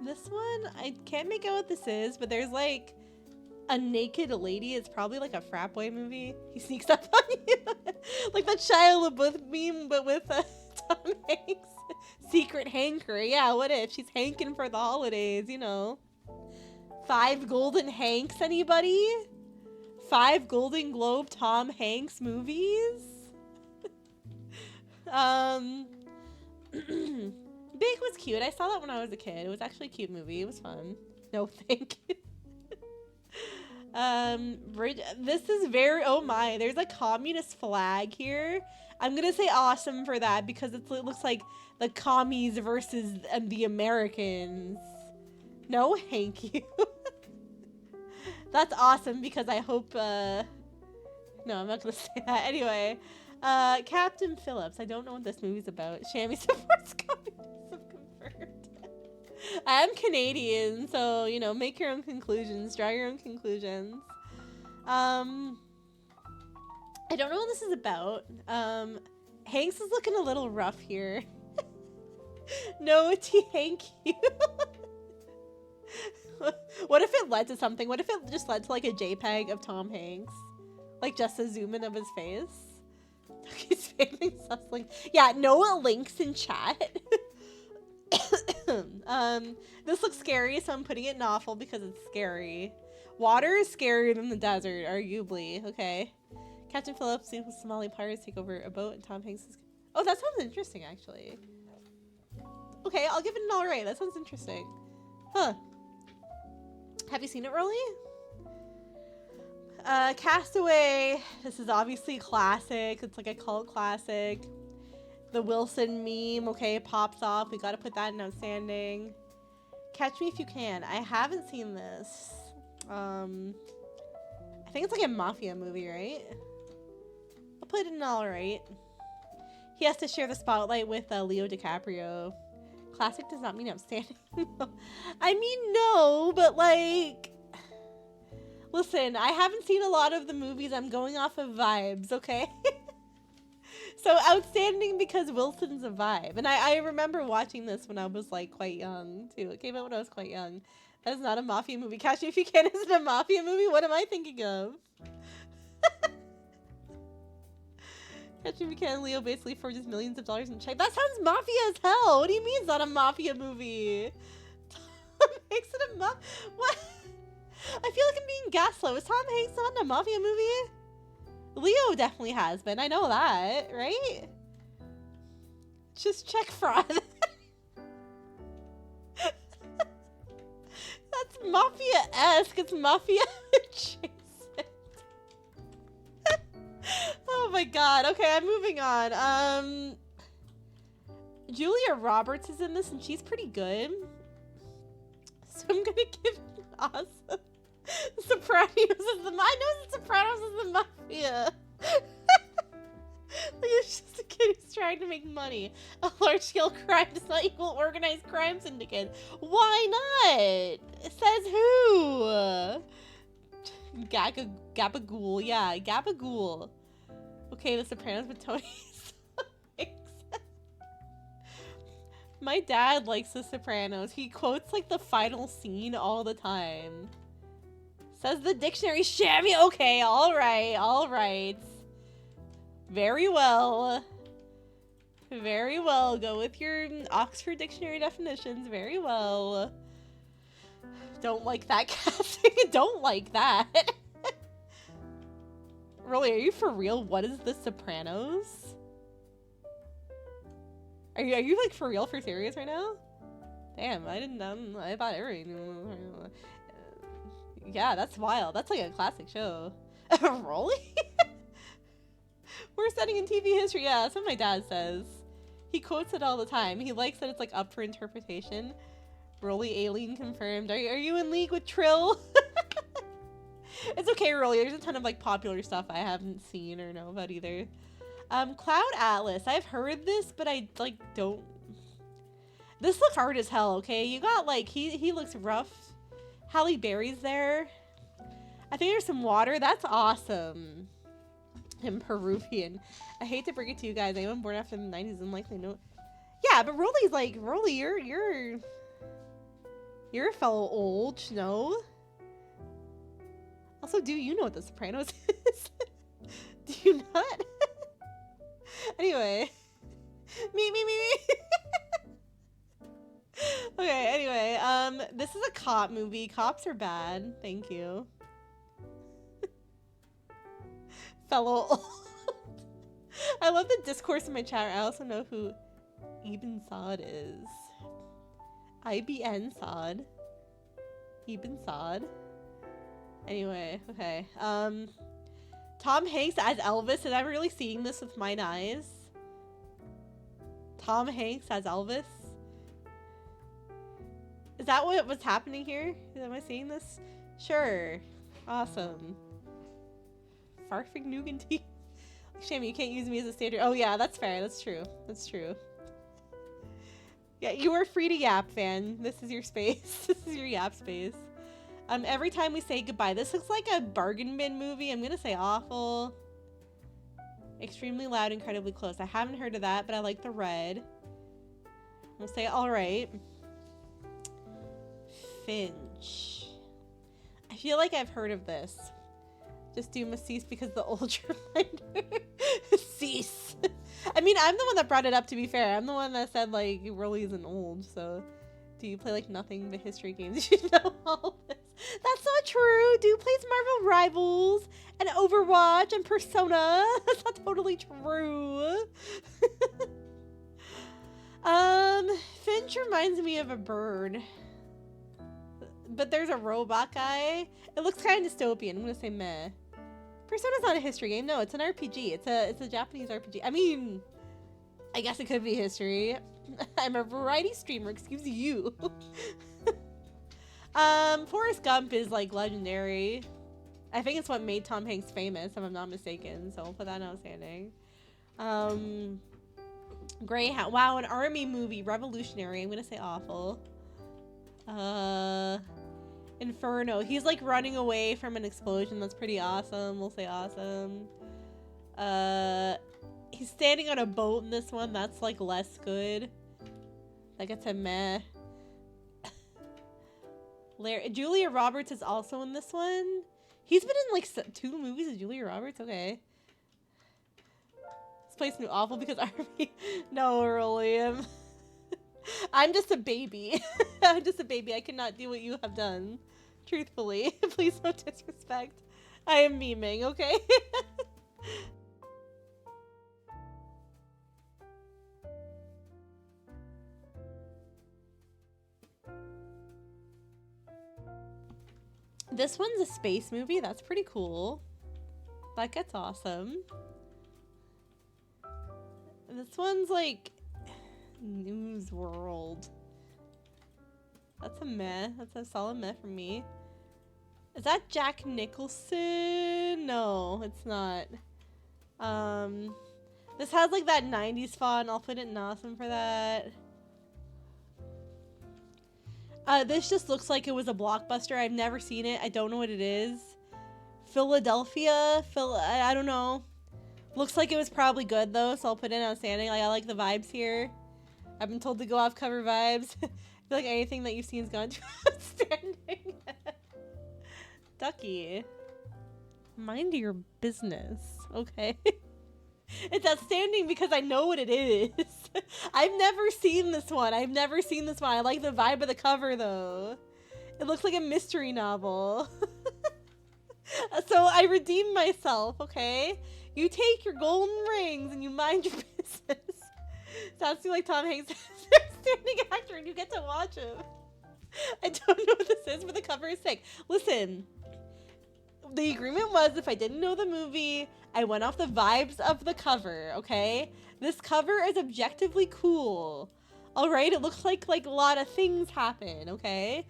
This one, I can't make out what this is, but there's, like, a naked lady. It's probably like a frat boy movie. He sneaks up on you. Like that Shia LaBeouf meme, but with Tom Hanks. Secret hanker. Yeah, what if? She's hanking for the holidays, you know. 5 Golden Hanks, anybody? 5 Golden Globe Tom Hanks movies? Big was cute. I saw that when I was a kid. It was actually a cute movie. It was fun. No, thank you. This is very, oh my, there's a communist flag here. I'm gonna say awesome for that because it looks like the commies versus the Americans. No, thank you. That's awesome because I hope, no, I'm not gonna say that. Anyway, Captain Phillips. I don't know what this movie's about. Shammy supports communism confirmed. I am Canadian, so, you know, make your own conclusions. Draw your own conclusions. I don't know what this is about. Hanks is looking a little rough here. No, thank you. What if it led to something? What if it just led to, like, a JPEG of Tom Hanks? Like, just a zoom in of his face? He's failing sussling. Yeah, no links in chat. This looks scary, so I'm putting it in awful because it's scary. Water is scarier than the desert, arguably. Okay. Captain Phillips sees Somali pirates take over a boat and Tom Hanks is... Oh, that sounds interesting, actually. Okay, I'll give it an alright. That sounds interesting. Huh. Have you seen it, Rolly? Castaway. This is obviously classic. It's like a cult classic. The Wilson meme, okay, pops off. We gotta put that in outstanding. Catch Me If You Can. I haven't seen this. I think it's like a mafia movie, right? I'll put it in alright. He has to share the spotlight with Leo DiCaprio. Classic does not mean outstanding. I mean, no, but like... Listen, I haven't seen a lot of the movies. I'm going off of vibes, okay? So outstanding because Wilson's a vibe. And I remember watching this when I was like quite young too. It came out when I was quite young. That's not a mafia movie. Catch Me If You Can isn't a mafia movie? What am I thinking of? Catch Me If You Can, Leo basically forges millions of dollars in check. That sounds mafia as hell. What do you mean it's not a mafia movie? Tom Hanks in a what? I feel like I'm being gaslit. Was Tom Hanks not in a mafia movie? Leo definitely has been. I know that, right? Just check fraud. That's mafia-esque. It's mafia adjacent. Oh my god. Okay, I'm moving on. Julia Roberts is in this and she's pretty good. So I'm gonna give Awesome. The Sopranos is the I know the Sopranos is the mafia. Like it's just a kid who's trying to make money. A large-scale crime does not equal organized crime syndicate. Why not? It says who? Gabagool. Yeah, Gabagool. Okay, The Sopranos with Tony. My dad likes The Sopranos. He quotes like the final scene all the time. Says the dictionary shammy. Okay, all right. Very well. Very well. Go with your Oxford Dictionary definitions. Very well. Don't like that casting. Don't like that. Really, are you for real? What is The Sopranos? Are you like for real, for serious right now? Damn, I didn't I thought everything. Yeah, that's wild. That's like a classic show. Rolly? We're studying in TV history. Yeah, that's what my dad says. He quotes it all the time. He likes that it's like up for interpretation. Rolly alien confirmed. Are you in league with Trill? It's okay, Rolly. There's a ton of like popular stuff I haven't seen or know about either. Cloud Atlas. I've heard this, but I like don't. This looks hard as hell. Okay, you got like he looks rough. Halle Berry's there. I think there's some water. That's awesome. I'm Peruvian. I hate to break it to you guys. Anyone born after the 90s unlikely know. Yeah, but Rolly's like Rolly. You're a fellow old, no? Also, do you know what The Sopranos is? Do you not? Anyway. Me. Okay, anyway, this is a cop movie. Cops are bad. Thank you. Fellow old. I love the discourse in my chat. I also know who Ibn Saad is. IBN Saad. Ibn Saad. Anyway, okay. Tom Hanks as Elvis, and I'm really seeing this with mine eyes. Tom Hanks as Elvis. Is that what was happening here? Am I seeing this? Sure. Awesome. Farfig Nouganty. Shame you can't use me as a standard. Oh yeah, that's fair. That's true. That's true. Yeah, you are free to yap, fan. This is your space. This is your yap space. Every time we say goodbye, this looks like a bargain bin movie. I'm gonna say awful. Extremely loud, incredibly close. I haven't heard of that, but I like the red. We'll say alright. Finch. I feel like I've heard of this. Just do must cease because the ultra cease. I mean, I'm the one that brought it up, to be fair. I'm the one that said, like, Rolly isn't old, so... Do you play, like, nothing but history games? You know all this. That's not true. Dude plays Marvel Rivals and Overwatch and Persona. That's not totally true. Finch reminds me of a bird. But there's a robot guy. It looks kind of dystopian. I'm gonna say meh. Persona's not a history game. No, it's an RPG. It's a Japanese RPG. I mean, I guess it could be history. I'm a variety streamer, excuse you. Forrest Gump is like legendary. I think it's what made Tom Hanks famous, if I'm not mistaken. So I'll put that in outstanding. Greyhound. Wow, an army movie, revolutionary. I'm gonna say awful. Inferno. He's like running away from an explosion. That's pretty awesome. We'll say awesome. He's standing on a boat in this one. That's like less good. Like it's a meh. Julia Roberts is also in this one. He's been in like 2 movies of Julia Roberts. Okay. This place knew awful because Army. No, William. I'm just a baby. I'm just a baby. I cannot do what you have done. Truthfully. Please don't disrespect. I am memeing, okay? This one's a space movie. That's pretty cool. That gets awesome. This one's like News World. That's a meh. That's a solid meh for me. Is that Jack Nicholson? No, it's not. This has like that 90s font. I'll put it in awesome for that. This just looks like it was a blockbuster. I've never seen it. I don't know what it is. Philadelphia? I don't know. Looks like it was probably good though, so I'll put in outstanding. Like, I like the vibes here. I've been told to go off cover vibes. I feel like anything that you've seen has gone to outstanding. Ducky. Mind your business, okay? It's outstanding because I know what it is. I've never seen this one. I like the vibe of the cover though. It looks like a mystery novel. So I redeemed myself, okay? You take your golden rings and you mind your business. Sounds to me like Tom Hanks is an outstanding actor and you get to watch him. I don't know what this is, but the cover is sick. Listen, the agreement was if I didn't know the movie, I went off the vibes of the cover, okay? This cover is objectively cool. Alright, it looks like a lot of things happen, okay?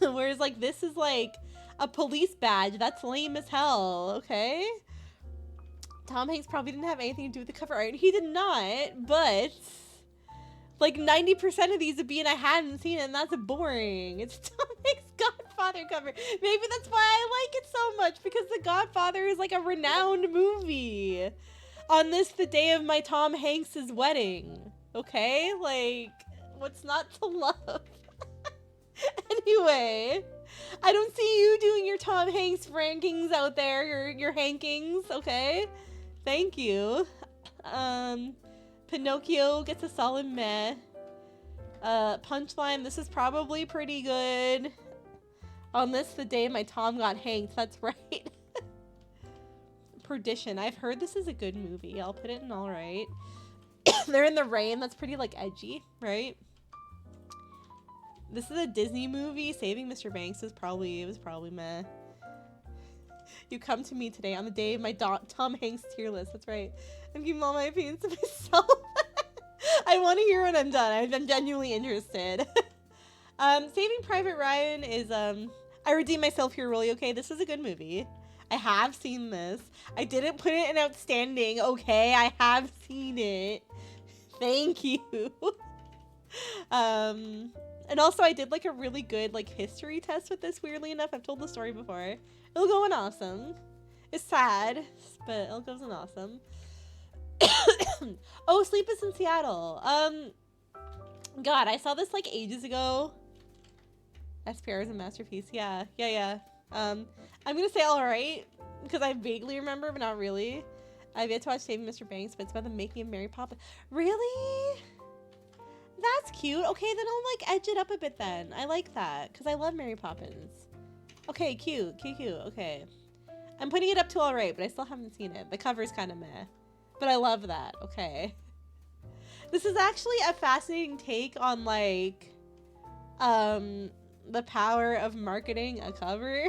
Whereas like this is like a police badge. That's lame as hell, okay? Tom Hanks probably didn't have anything to do with the cover art. He did not, but like 90% of these would be and I hadn't seen it, and that's boring. It's Tom Hanks' Godfather cover. Maybe that's why I like it so much, because The Godfather is like a renowned movie. On this, the day of my Tom Hanks's wedding. Okay? Like, what's not to love? Anyway, I don't see you doing your Tom Hanks rankings out there, your Hankings, okay? Thank you. Pinocchio gets a solid meh. Punchline, this is probably pretty good. On this, the day my Tom got hanked, that's right. Perdition, I've heard this is a good movie. I'll put it in alright. They're in the rain, that's pretty like edgy, right? This is a Disney movie. Saving Mr. Banks was probably meh. You come to me today on the day of my Tom Hanks tier list. That's right. I'm keeping all my opinions to myself. I want to hear when I'm done. I'm genuinely interested. Saving Private Ryan is, I redeem myself here, really, okay? This is a good movie. I have seen this. I didn't put it in outstanding, okay? I have seen it. Thank you. And also I did like a really good like history test with this, weirdly enough. I've told the story before. It'll go in awesome. It's sad, but it'll go in awesome. Oh, Sleepless in Seattle. God, I saw this like ages ago. SPR is a masterpiece. Yeah. I'm gonna say alright, because I vaguely remember, but not really. I've yet to watch Saving Mr. Banks, but it's about the making of Mary Poppins. Really? That's cute. Okay, then I'll like edge it up a bit then. I like that, because I love Mary Poppins. Okay, cute. Okay. I'm putting it up to alright, but I still haven't seen it. The cover's kind of meh. But I love that. Okay. This is actually a fascinating take on like the power of marketing a cover.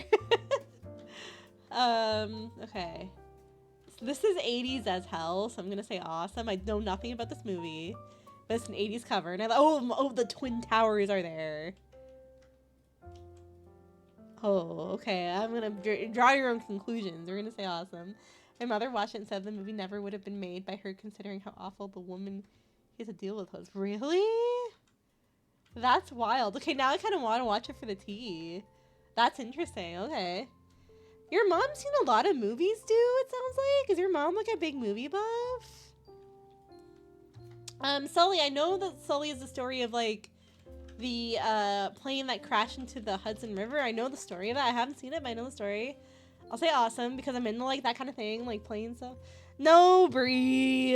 Okay. So this is 80s as hell, so I'm gonna say awesome. I know nothing about this movie, but it's an 80s cover, and oh, the Twin Towers are there. Oh, okay. I'm gonna draw your own conclusions. We're gonna say awesome. My mother watched it and said the movie never would have been made by her, considering how awful the woman he has to deal with was. Really? That's wild. Okay, now I kind of want to watch it for the tea. That's interesting. Okay. Your mom's seen a lot of movies, dude, it sounds like. Is your mom like a big movie buff? Sully, I know that Sully is the story of like the plane that crashed into the Hudson River. I know the story of that. I haven't seen it, but I know the story. I'll say awesome because I'm into like that kind of thing, like plane stuff. No, Brie.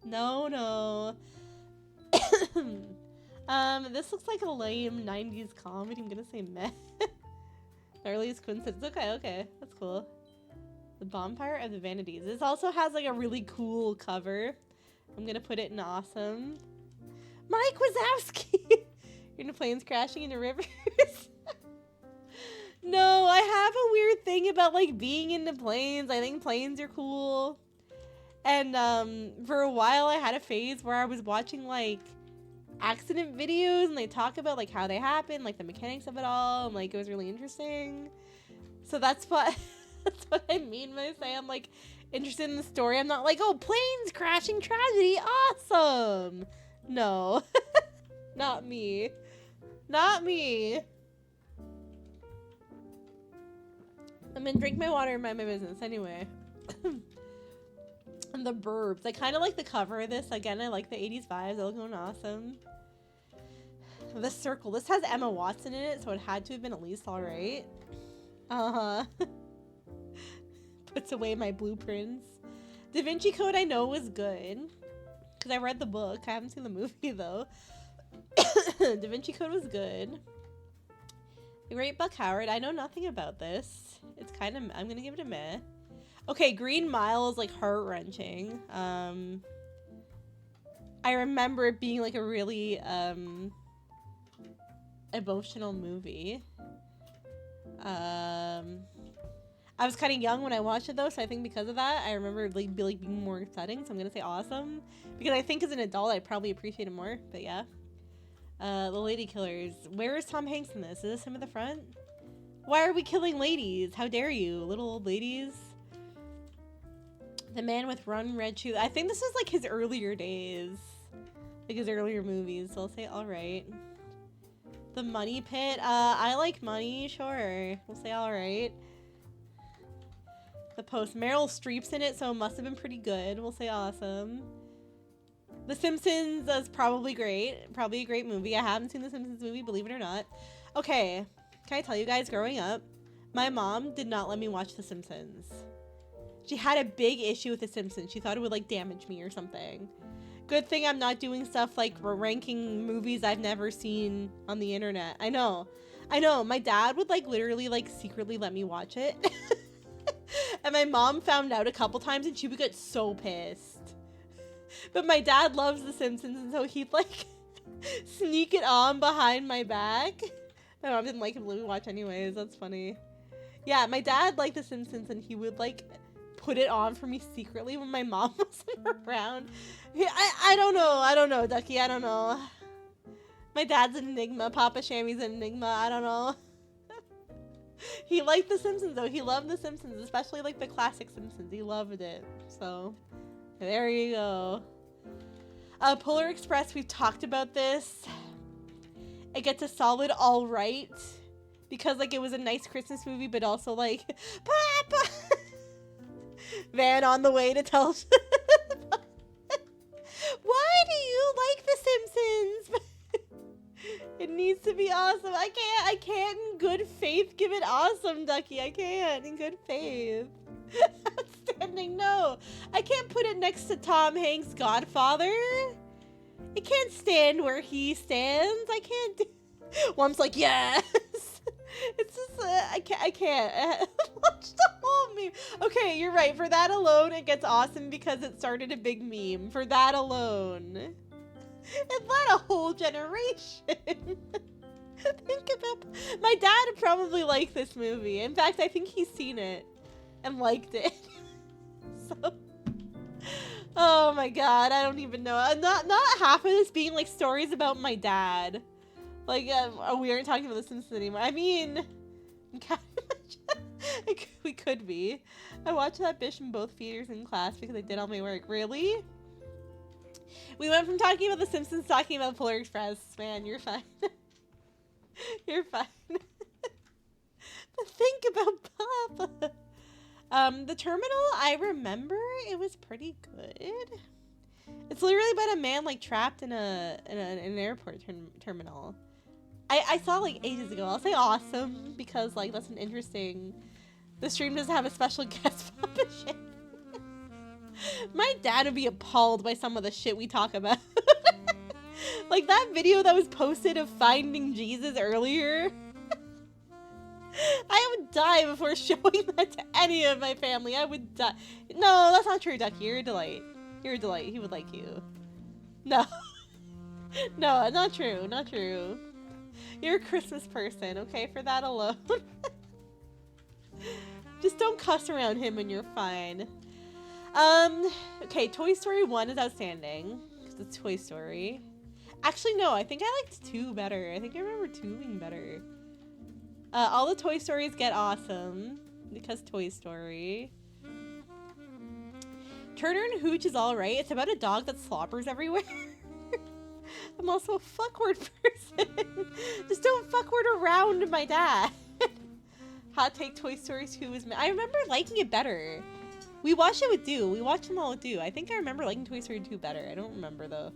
No. This looks like a lame 90s comedy. I'm gonna say meh. Earliest coincidence. Okay, that's cool. The Bonfire of the Vanities. This also has like a really cool cover. I'm gonna put it in awesome. Mike Wazowski! Into planes crashing into rivers. No, I have a weird thing about like being into planes. I think planes are cool. And for a while I had a phase where I was watching like accident videos and they talk about like how they happen, like the mechanics of it all, and like it was really interesting. So that's what I mean when I say I'm like interested in the story. I'm not like, oh, planes crashing tragedy, awesome. No. Not me. I'm gonna drink my water and mind my business anyway. And the Burbs. I kind of like the cover of this. Again, I like the 80s vibes. They look going awesome. The Circle. This has Emma Watson in it, so it had to have been at least alright. Puts away my blueprints. Da Vinci Code I know was good. Because I read the book. I haven't seen the movie, though. Da Vinci Code was good. The Great Buck Howard. I know nothing about this. It's kind of... I'm going to give it a meh. Okay, Green Mile is, like, heart-wrenching. I remember it being, like, a really, emotional movie. I was kind of young when I watched it, though, so I think because of that, I remember, like, being more exciting, so I'm going to say awesome. Because I think as an adult, I'd probably appreciate it more, but yeah. The Lady Killers. Where is Tom Hanks in this? Is this him at the front? Why are we killing ladies? How dare you, little old ladies? The Man with Run Red Shoes. I think this is like his earlier days. Like his earlier movies, so I'll say alright. The Money Pit. I like money, sure. We'll say alright. The Post. Meryl Streep's in it, so it must have been pretty good. We'll say awesome. The Simpsons is probably great. Probably a great movie. I haven't seen the Simpsons movie, believe it or not. Okay, can I tell you guys, growing up, my mom did not let me watch The Simpsons. She had a big issue with The Simpsons. She thought it would, like, damage me or something. Good thing I'm not doing stuff like ranking movies I've never seen on the internet. I know. My dad would, like, literally, like, secretly let me watch it. And my mom found out a couple times and she would get so pissed. But my dad loves The Simpsons, and so he'd, like, sneak it on behind my back. My mom didn't like him to let me watch anyways. That's funny. Yeah, my dad liked The Simpsons, and he would, like, put it on for me secretly when my mom wasn't around. I don't know, Ducky. I don't know. My dad's an enigma. Papa Shammy's an enigma. I don't know. He liked The Simpsons, though. He loved The Simpsons, especially, like, the classic Simpsons. He loved it. So, there you go. Polar Express, we've talked about this. It gets a solid alright. Because, like, it was a nice Christmas movie, but also, like, Papa! Van on the way to tell... Why do you like The Simpsons? It needs to be awesome. I can't in good faith give it awesome, Ducky. I can't in good faith. Outstanding, no. I can't put it next to Tom Hanks' Godfather. It can't stand where he stands. I can't do... Wom's like, yes. It's just, I can't. Watch the whole meme. Okay, you're right. For that alone, it gets awesome because it started a big meme. For that alone. It led a whole generation. Think about... My dad probably liked this movie. In fact, I think he's seen it and liked it. So... Oh my god, I don't even know. Not half of this being like stories about my dad. Like, we aren't talking about The Simpsons anymore. I mean, we could be. I watched that bitch in both theaters in class because I did all my work. Really? We went from talking about The Simpsons to talking about the Polar Express. Man, you're fine. You're fine. But think about Papa. The Terminal, I remember it was pretty good. It's literally about a man like trapped in an airport terminal. I saw like ages ago. I'll say awesome because like that's an interesting. The stream doesn't have a special guest publishing. My dad would be appalled by some of the shit we talk about. Like that video that was posted of finding Jesus earlier. I would die before showing that to any of my family. I would die. No, that's not true, Ducky. You're a delight. You're a delight. He would like you. No. No, not true. Not true. You're a Christmas person, okay? For that alone. Just don't cuss around him and you're fine. Okay, Toy Story 1 is outstanding. Because it's Toy Story. Actually, no, I think I liked 2 better. I think I remember 2 being better. All the Toy Stories get awesome. Because Toy Story. Turner and Hooch is alright. It's about a dog that slobbers everywhere. I'm also a fuckword person. Just don't fuckword around my dad. Hot take, Toy Story 2 is... I remember liking it better. We watched it with Do. We watched them all with Do. I think I remember liking Toy Story 2 better. I don't remember, though.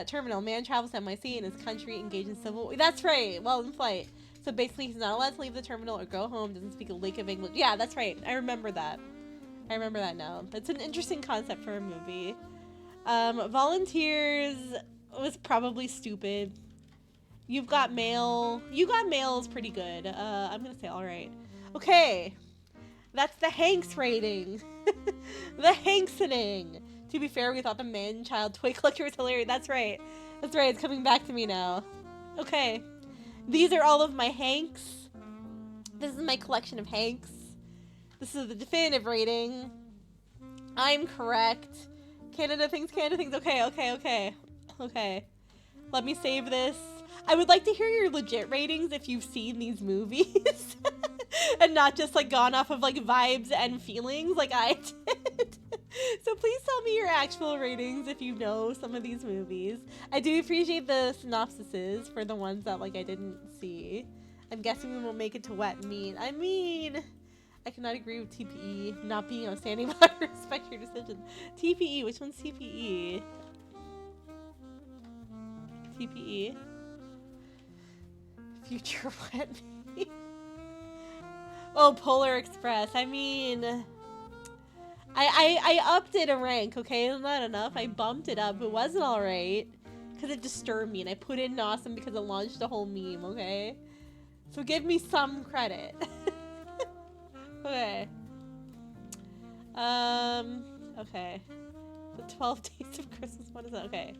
Terminal. Man travels to MIC in his country, engaged in civil... That's right. Well, in flight. So basically, he's not allowed to leave the terminal or go home. Doesn't speak a lick of English. Yeah, that's right. I remember that. I remember that now. That's an interesting concept for a movie. Volunteers was probably stupid. You've Got Mail. You Got Mail is pretty good. I'm gonna say alright. Okay. That's the Hanks rating. The Hanksoning. To be fair, we thought the man-child toy collector was hilarious. That's right. That's right. It's coming back to me now. Okay. These are all of my Hanks. This is my collection of Hanks. This is the definitive rating. I'm correct. Canada things, Canada things. Okay, okay, okay. Okay. Let me save this. I would like to hear your legit ratings if you've seen these movies. And not just like gone off of like vibes and feelings like I did. So please tell me your actual ratings if you know some of these movies. I do appreciate the synopsises for the ones that like I didn't see. I'm guessing we won't make it to Wet Meat. I mean, I cannot agree with TPE not being outstanding, but I respect your decision. TPE, which one's TPE? TPE. Future Wet Meat. Oh, Polar Express. I mean, I upped it a rank, okay? Isn't that enough? I bumped it up. It wasn't alright. Because it disturbed me. And I put it in awesome because it launched a whole meme, okay? So give me some credit. Okay. Okay. The 12 Days of Christmas. What is that? Okay.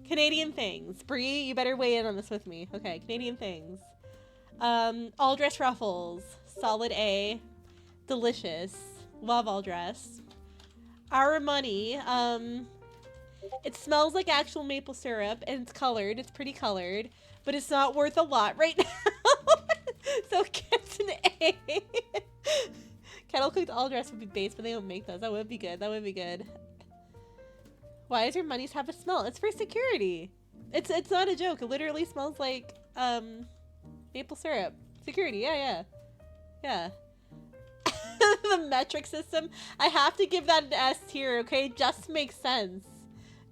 Canadian Things. Bree, you better weigh in on this with me. Okay, Canadian Things. All Dress Ruffles. Solid A. Delicious. Love All Dress. Our Money. It smells like actual maple syrup and it's colored. It's pretty colored. But it's not worth a lot right now. So it gets an A. Kettle Cooked All Dress would be base, but they don't make those. That would be good. That would be good. Why does your Money's have a smell? It's for security. It's not a joke. It literally smells like maple syrup. Security. Yeah. The metric system. I have to give that an S tier, okay? Just makes sense.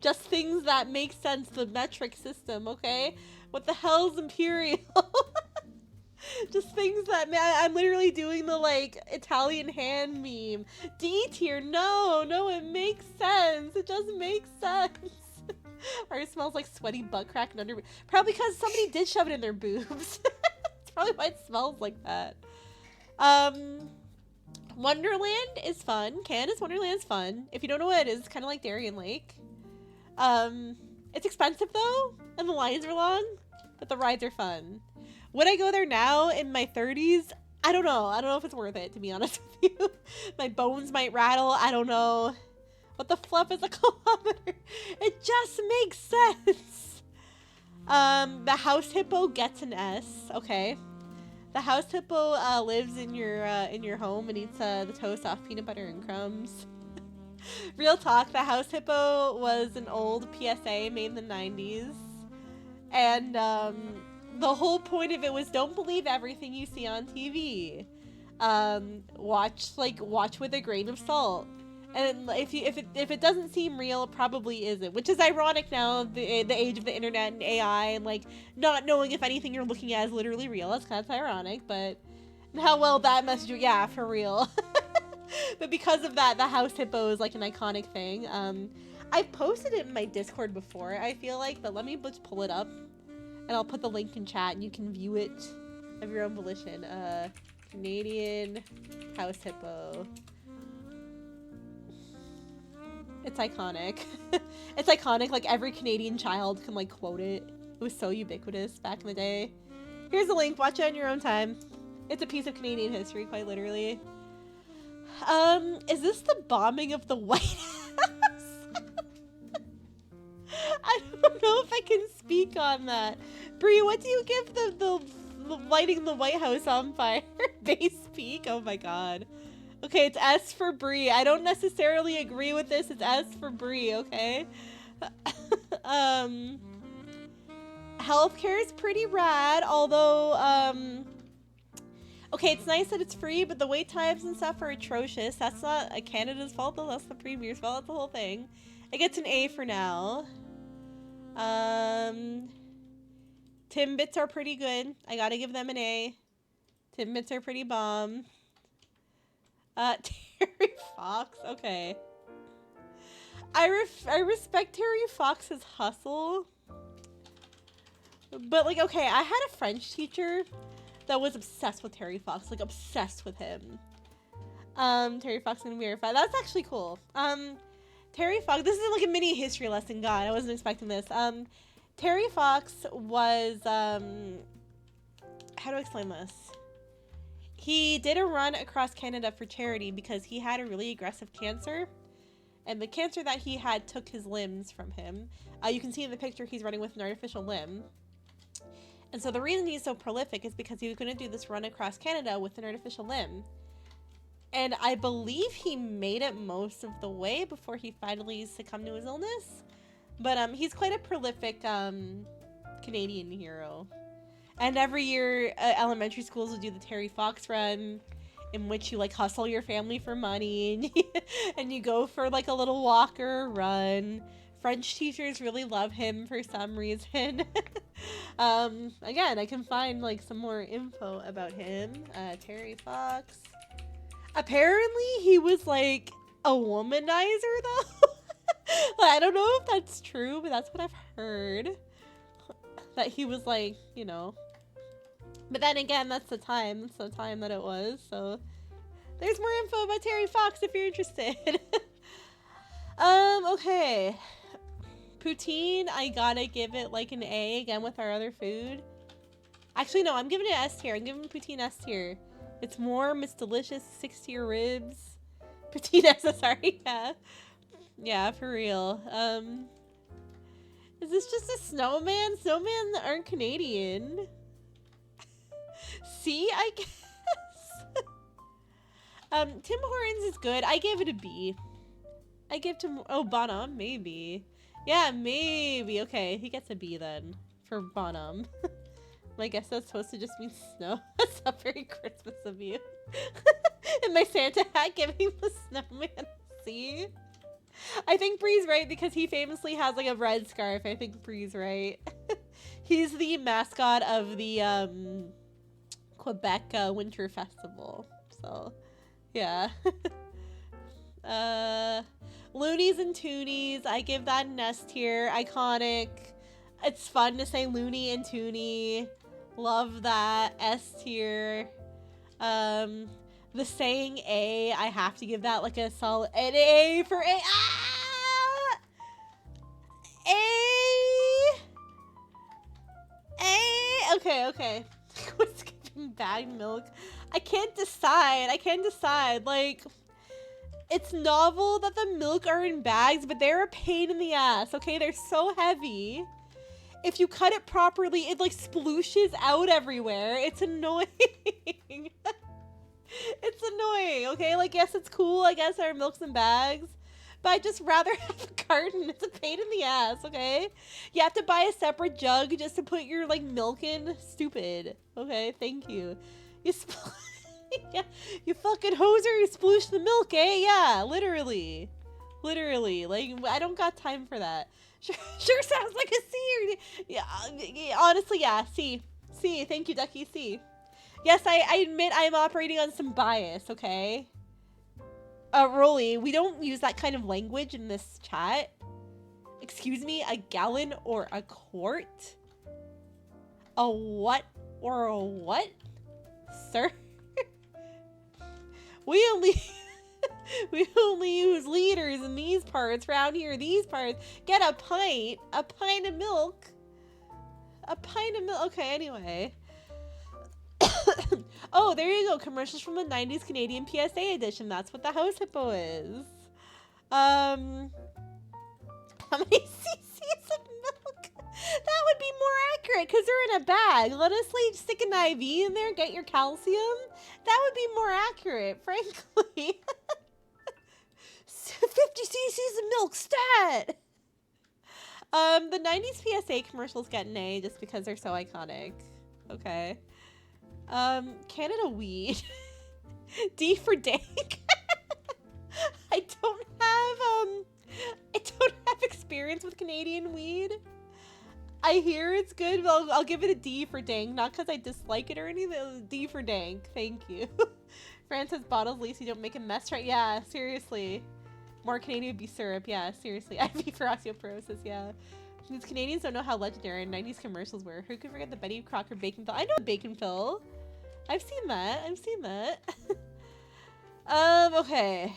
Just things that make sense. The metric system, okay? What the hell's Imperial? Just things that, man, I'm literally doing the, like, Italian hand meme. D tier, no, it makes sense. It just makes sense. Or it smells like sweaty butt crack and under... Probably because somebody did shove it in their boobs. That's probably why it smells like that. Wonderland is fun. Canada's Wonderland is fun. If you don't know what it is, it's kind of like Darien Lake. It's expensive, though, and the lines are long, but the rides are fun. Would I go there now in my 30s? I don't know. I don't know if it's worth it, to be honest with you. My bones might rattle. I don't know. What the fluff is a kilometer? It just makes sense. The house hippo gets an S. Okay. The house hippo lives in your home and eats the toast off peanut butter and crumbs. Real talk, the house hippo was an old PSA made in the 90s. And the whole point of it was don't believe everything you see on TV. Watch with a grain of salt. And if it doesn't seem real, it probably isn't, which is ironic now, the age of the internet and AI, and like not knowing if anything you're looking at is literally real. That's kind of ironic, but how well that message, yeah, for real. But because of that, the house hippo is like an iconic thing. I posted it in my Discord before, I feel like, but let me just pull it up, and I'll put the link in chat, and you can view it of your own volition. Canadian house hippo. It's iconic. It's iconic, like every Canadian child can like quote it. It was so ubiquitous back in the day. Here's the link, watch it on your own time. It's a piece of Canadian history, quite literally. Is this the bombing of the White House? I don't know if I can speak on that. Brie, what do you give the lighting the White House on fire? Base peak? Oh my god. Okay, it's S for Brie. I don't necessarily agree with this. It's S for Brie, okay? Healthcare is pretty rad, although, okay, it's nice that it's free, but the wait times and stuff are atrocious. That's not Canada's fault, though. That's the Premier's fault. That's the whole thing. It gets an A for now. Timbits are pretty good. I gotta give them an A. Timbits are pretty bomb. Terry Fox. Okay. I respect Terry Fox's hustle. But, like, okay, I had a French teacher that was obsessed with Terry Fox. Like, obsessed with him. Terry Fox and Verify. That's actually cool. Terry Fox, this is like a mini history lesson. God, I wasn't expecting this. Terry Fox was, how do I explain this? He did a run across Canada for charity because he had a really aggressive cancer. And the cancer that he had took his limbs from him. You can see in the picture he's running with an artificial limb. And so the reason he's so prolific is because he was going to do this run across Canada with an artificial limb. And I believe he made it most of the way before he finally succumbed to his illness. But he's quite a prolific Canadian hero. And every year, elementary schools will do the Terry Fox run, in which you like hustle your family for money, and you go for like a little walk or run. French teachers really love him for some reason. Again, I can find like some more info about him. Terry Fox. Apparently, he was like a womanizer, though. I don't know if that's true, but that's what I've heard. That he was like, you know. But then again, that's the time. That's the time that it was. So there's more info about Terry Fox if you're interested. Okay. Poutine, I gotta give it like an A again with our other food. Actually, no, I'm giving it S tier. I'm giving poutine S tier. It's warm, it's delicious, 6 tier ribs. Poutine S, sorry, yeah. Yeah, for real. Is this just a snowman? Snowmen aren't Canadian. See, I guess. Tim Hortons is good. I gave it a B. I give Tim... Oh, Bonham, maybe. Yeah, maybe. Okay, he gets a B then. For Bonham. I guess that's supposed to just mean snow. That's not very Christmas of you. In my Santa hat giving the snowman a C. I think Bree's right because he famously has like a red scarf. I think Bree's right. He's the mascot of the Quebec Winter Festival. So, yeah. Loonies and Toonies. I give that an S tier. Iconic. It's fun to say Looney and Toonie. Love that. S tier. The saying A, I have to give that like a solid an A for A. Ah! A. Okay. What's giving bagged milk? I can't decide. Like, it's novel that the milk are in bags, but they're a pain in the ass, okay? They're so heavy. If you cut it properly, it like splooshes out everywhere. It's annoying. It's annoying, okay? Like, yes, it's cool. I guess our milk's in bags. But I'd just rather have a carton. It's a pain in the ass, okay? You have to buy a separate jug just to put your, like, milk in. Stupid. Okay, thank you. Yeah. You fucking hoser, you splooshed the milk, eh? Yeah, literally. Literally. Like, I don't got time for that. Sure sounds like a C. Yeah, honestly, yeah, C. C, thank you, Ducky, C. Yes, I admit I am operating on some bias, okay? Rolly, we don't use that kind of language in this chat. Excuse me, a gallon or a quart? A what or a what? Sir? We only use liters in these parts around here. These parts. Get a pint of milk. A pint of milk. Okay, anyway. Oh, there you go. Commercials from the 90s Canadian PSA edition. That's what the house hippo is. How many cc's of milk? That would be more accurate because they're in a bag. Let us stick an IV in there, get your calcium. That would be more accurate, frankly. 50 cc's of milk, stat! The 90s PSA commercials get an A just because they're so iconic. Okay. Canada weed. D for dank. I don't have experience with Canadian weed. I hear it's good, but I'll give it a D for dank, not because I dislike it or anything. D for dank, thank you. France has bottles, at least you don't make a mess, right? Yeah, seriously. More Canadian would be syrup, yeah, seriously. IV for osteoporosis, yeah. These Canadians don't know how legendary 90s commercials were. Who could forget the Betty Crocker bacon pill? I know a bacon pill. I've seen that. Okay.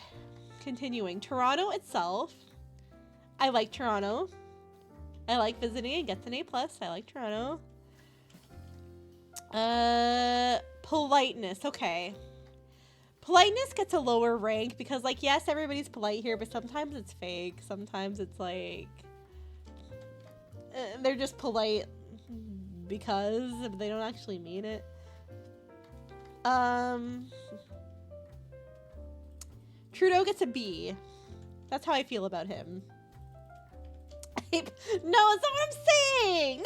Continuing. Toronto itself. I like Toronto. I like visiting. It gets an A+. I like Toronto. Politeness. Okay. Politeness gets a lower rank because, like, yes, everybody's polite here, but sometimes it's fake. Sometimes it's like they're just polite because they don't actually mean it. Trudeau gets a B. That's how I feel about him. No, it's not what I'm saying.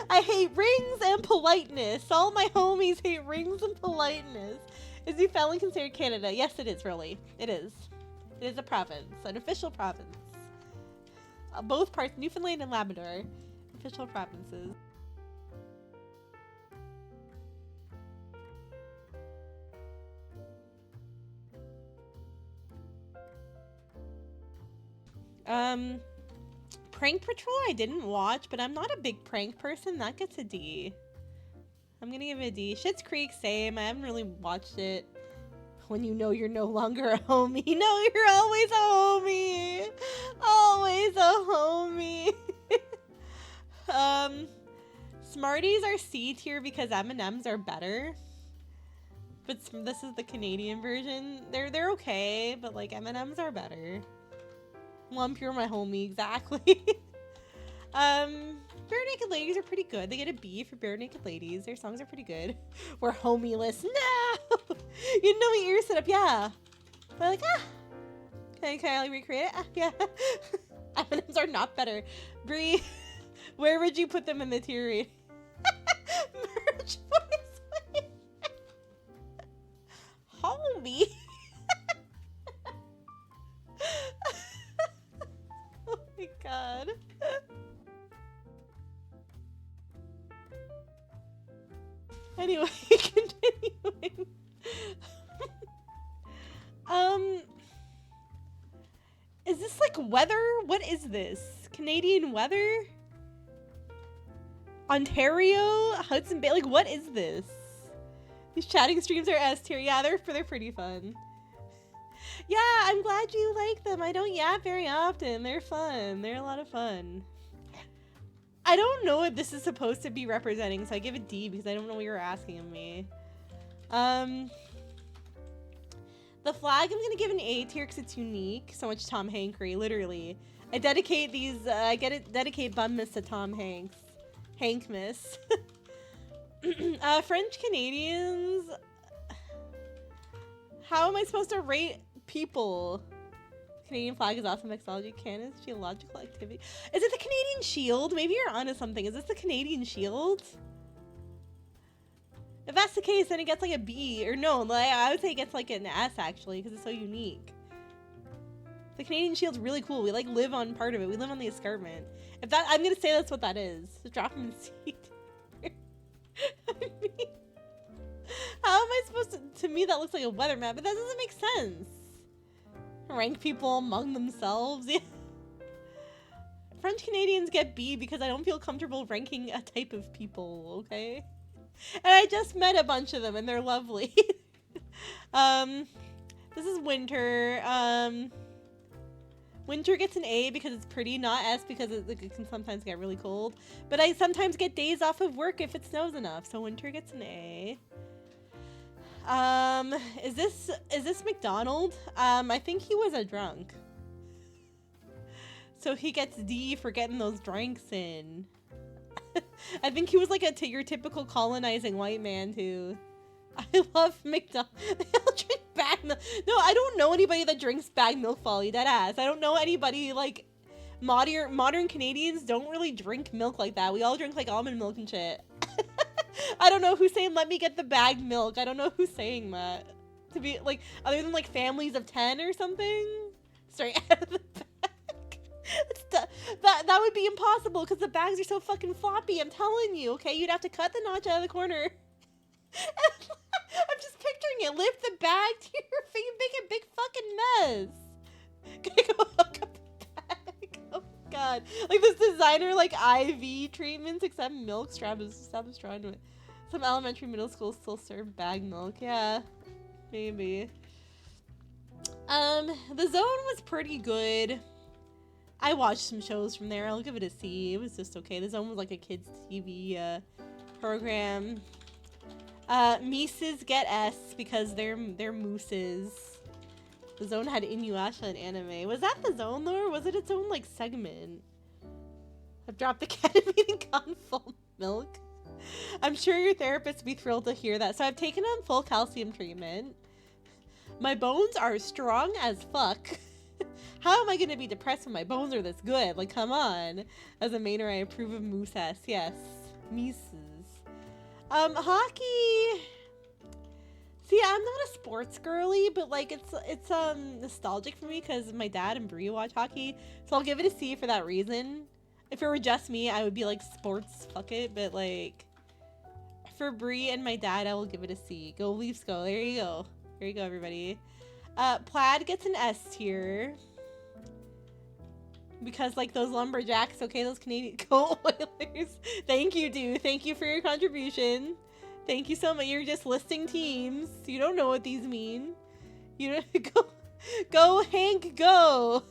I hate rings and politeness. All my homies hate rings and politeness. Is New Foundland considered Canada? Yes, it is, really. It is. It is a province, an official province. Both parts, Newfoundland and Labrador, official provinces. Prank Patrol I didn't watch, but I'm not a big prank person. That gets a D. I'm gonna give it a D. Schitt's Creek, same. I haven't really watched it. When you know you're no longer a homie. No, you're always a homie. Always a homie. Smarties are C tier because M&Ms are better. But this is the Canadian version. They're okay, but like M&Ms are better. Lump, you're my homie, exactly. Bare Naked Ladies are pretty good. They get a B for Bare Naked Ladies. Their songs are pretty good. We're homieless. No! You didn't know my ears set up, yeah. But like, Can I recreate it? Yeah. M&Ms are not better. Brie, where would you put them in the tier rating? Merch voice. Homie. Oh my god. Anyway, continuing. Is this like weather? What is this? Canadian weather? Ontario? Hudson Bay? Like, what is this? These chatting streams are S tier. Yeah, they're pretty fun. Yeah, I'm glad you like them. I don't yap very often. They're fun. They're a lot of fun. I don't know what this is supposed to be representing, so I give it D because I don't know what you're asking of me. The flag I'm gonna give an A tier because it's unique. So much Tom Hankery, literally. I dedicate these. Dedicate BUNMAS to Tom Hanks. Hankmas. French Canadians. How am I supposed to rate people? Canadian flag is awesome. Mixology, Canada's geological activity. Is it the Canadian Shield? Maybe you're onto something. Is this the Canadian Shield? If that's the case, then it gets like a B. Or no, like, I would say it gets like an S, actually, because it's so unique. The Canadian Shield's really cool. We like live on part of it. We live on the escarpment. If that, I'm gonna say that's what that is. Drop him in seed. I mean, how am I supposed to me that looks like a weather map, but that doesn't make sense. Rank people among themselves. Yeah. French Canadians get B because I don't feel comfortable ranking a type of people, okay? And I just met a bunch of them and they're lovely. This is Winter. Winter gets an A because it's pretty, not S because it can sometimes get really cold. But I sometimes get days off of work if it snows enough, so Winter gets an A. Is this McDonald? I think he was a drunk. So he gets D for getting those drinks in. I think he was like your typical colonizing white man too. I love McDonald. They all drink bag milk. No, I don't know anybody that drinks bag milk, Folly, dead ass. I don't know anybody like modern Canadians don't really drink milk like that. We all drink like almond milk and shit. I don't know who's saying let me get the bagged milk. I don't know who's saying that. To be like other than like families of 10 or something. Straight out of the bag. That would be impossible because the bags are so fucking floppy. I'm telling you, okay? You'd have to cut the notch out of the corner. I'm just picturing it. Lift the bag to your face and make a big fucking mess. Gonna go hook up the bag. Oh god. Like this designer like IV treatments except milk strap is trying to it. Some elementary middle schools still serve bag milk. Yeah. Maybe. The Zone was pretty good. I watched some shows from there. I'll give it a C. It was just okay. The Zone was like a kids TV program. Mises get S because they're mooses. The Zone had Inuyasha and anime. Was that the Zone though, or was it its own like segment? I've dropped the ketamine and gone full milk. I'm sure your therapist would be thrilled to hear that. So I've taken on full calcium treatment. My bones are strong as fuck. How am I going to be depressed when my bones are this good? Like, come on. As a mainer, I approve of moose S. Yes. Mises. Hockey. See, I'm not a sports girly, but like it's nostalgic for me because my dad and Brie watch hockey. So I'll give it a C for that reason. If it were just me, I would be like sports, fuck it. But like for Brie and my dad, I will give it a C. Go Leafs, go. There you go. There you go, everybody. Plaid gets an S tier. Because like those lumberjacks, okay, those Canadian go Oilers. Thank you, dude. Thank you for your contribution. Thank you so much. You're just listing teams. You don't know what these mean. You don't go Hank, go.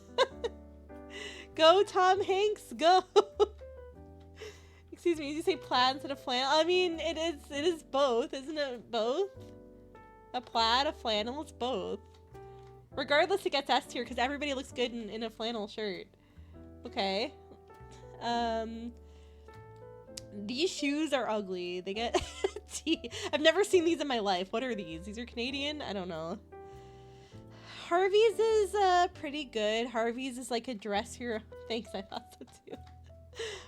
Go Tom Hanks, go. Excuse me, did you say plaid instead of flannel? I mean, it is both, isn't it both? A plaid, a flannel, it's both. Regardless, it gets S tier because everybody looks good in a flannel shirt. Okay. These shoes are ugly. They get T. I've never seen these in my life. What are these? These are Canadian? I don't know. Harvey's is pretty good. Harvey's is like a dress your... Thanks, I thought so too.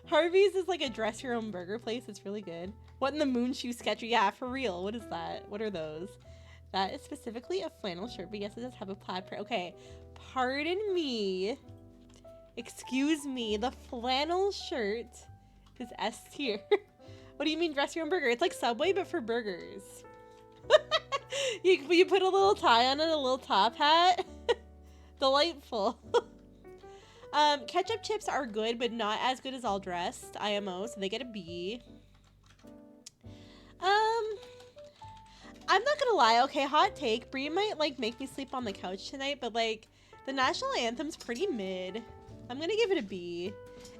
Harvey's is like a dress your own burger place. It's really good. What in the moon shoe sketcher? Yeah, for real. What is that? What are those? That is specifically a flannel shirt, but yes, it does have a plaid print. Okay, pardon me. Excuse me. The flannel shirt is S tier. What do you mean dress your own burger? It's like Subway, but for burgers. you put a little tie on it, a little top hat. Delightful. Ketchup chips are good, but not as good as All Dressed. IMO, so they get a B. I'm not gonna lie, okay, hot take. Brie might like make me sleep on the couch tonight, but like the national anthem's pretty mid. I'm gonna give it a B.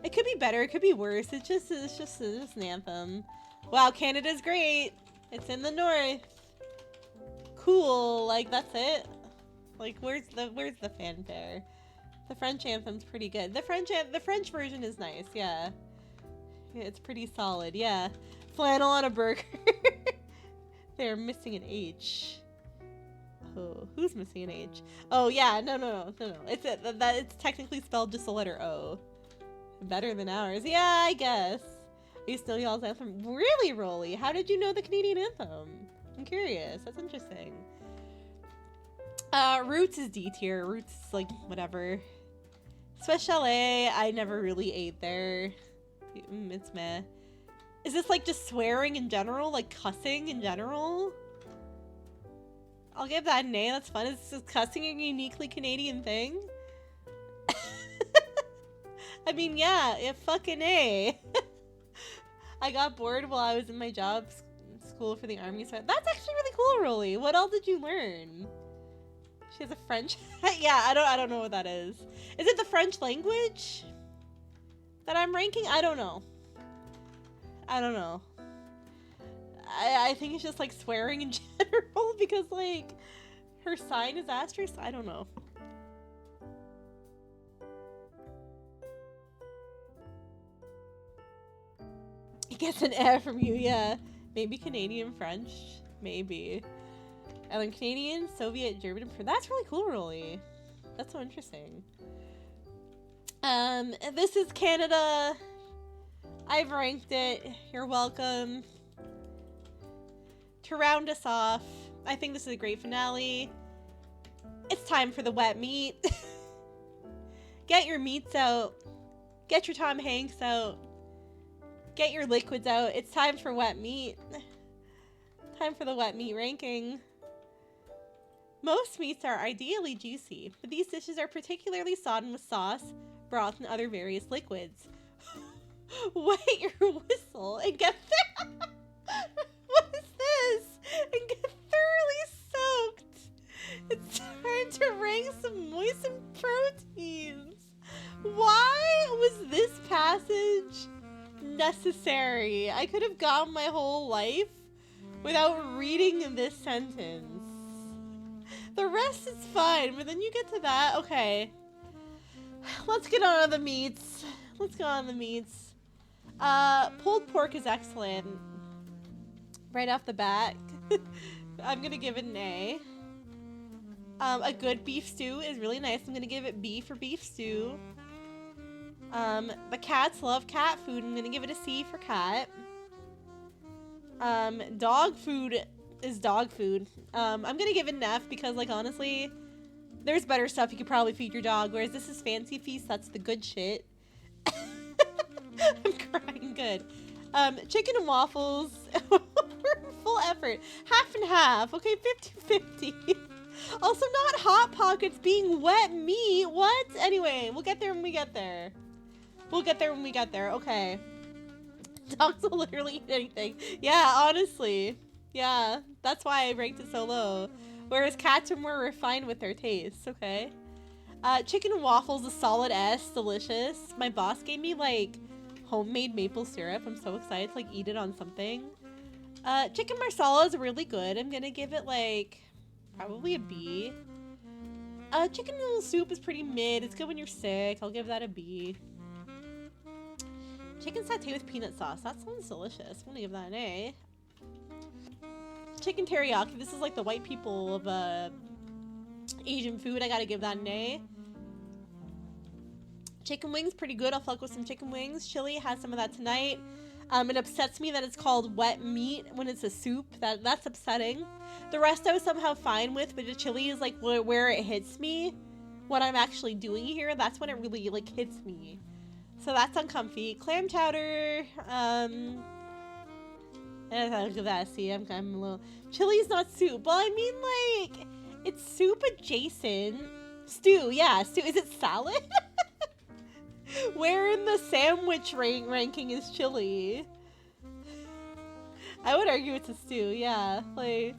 It could be better, it could be worse. It's just an anthem. Wow, Canada's great. It's in the north. Cool, like that's it. Like where's the fanfare? The French anthem's pretty good. The French version is nice, yeah. It's pretty solid, yeah. Flannel on a burger. They're missing an H. Oh, who's missing an H? Oh yeah, no. It's technically spelled just the letter O. Better than ours. Yeah, I guess. You still y'all's anthem? Really, Rolly? How did you know the Canadian anthem? I'm curious. That's interesting. Roots is D tier. Roots is like whatever. Swiss Chalet, I never really ate there. It's meh. Is this like just swearing in general? Like cussing in general? I'll give that an A. That's fun. Is cussing a uniquely Canadian thing? I mean, yeah, fucking A. I got bored while I was in my job school for the army, so that's actually really cool, Rolly. What else did you learn? She has a French. Yeah, I don't know what that is. Is it the French language that I'm ranking? I don't know. I don't know. I think it's just like swearing in general because like her sign is asterisk. I don't know. It gets an F from you, yeah. Maybe Canadian French, maybe. And then Canadian, Soviet, German. That's really cool, Rolly. That's so interesting. This is Canada. I've ranked it. You're welcome. To round us off, I think this is a great finale. It's time for the wet meat. Get your meats out. Get your Tom Hanks out. Get your liquids out. It's time for wet meat. Time for the wet meat ranking. Most meats are ideally juicy, but these dishes are particularly sodden with sauce, broth, and other various liquids. Wet your whistle and get what is this? And get thoroughly soaked. It's time to rank some moistened proteins. Why was this passage necessary? I could have gone my whole life without reading this sentence. The rest is fine, but then you get to that. Okay. Let's get on to the meats. Let's go on the meats. Pulled pork is excellent. Right off the bat. I'm gonna give it an A. A good beef stew is really nice. I'm gonna give it B for beef stew. The cats love cat food. I'm gonna give it a C for cat. Dog food is dog food. I'm gonna give it an F because, like, honestly, there's better stuff you could probably feed your dog, whereas this is Fancy Feast. That's the good shit. I'm crying good. Chicken and waffles were full effort. Half and half. Okay, 50-50. Also not Hot Pockets being wet meat. What? Anyway, we'll get there when we get there. We'll get there when we get there. Okay. Dogs will literally eat anything. Yeah, honestly. Yeah, that's why I ranked it so low. Whereas cats are more refined with their tastes. Okay. Chicken and waffles, a solid S. Delicious. My boss gave me, like, homemade maple syrup. I'm so excited to, like, eat it on something. Chicken marsala is really good. I'm gonna give it, like, probably a B. Chicken noodle soup is pretty mid. It's good when you're sick. I'll give that a B. Chicken satay with peanut sauce. That sounds delicious. I'm gonna give that an A. Chicken teriyaki. This is like the white people of Asian food. I gotta give that an A. Chicken wings, pretty good. I'll fuck with some chicken wings. Chili has some of that tonight. It upsets me that it's called wet meat when it's a soup. That's upsetting. The rest I was somehow fine with, but the chili is like where it hits me. What I'm actually doing here, that's when it really like hits me. So that's uncomfy. Clam chowder, I'll give that a C. I'm a little... Chili's not soup. Well, I mean, like, it's soup adjacent. Stew, yeah, stew. Is it salad? Where in the sandwich ranking is chili? I would argue it's a stew, yeah. Like...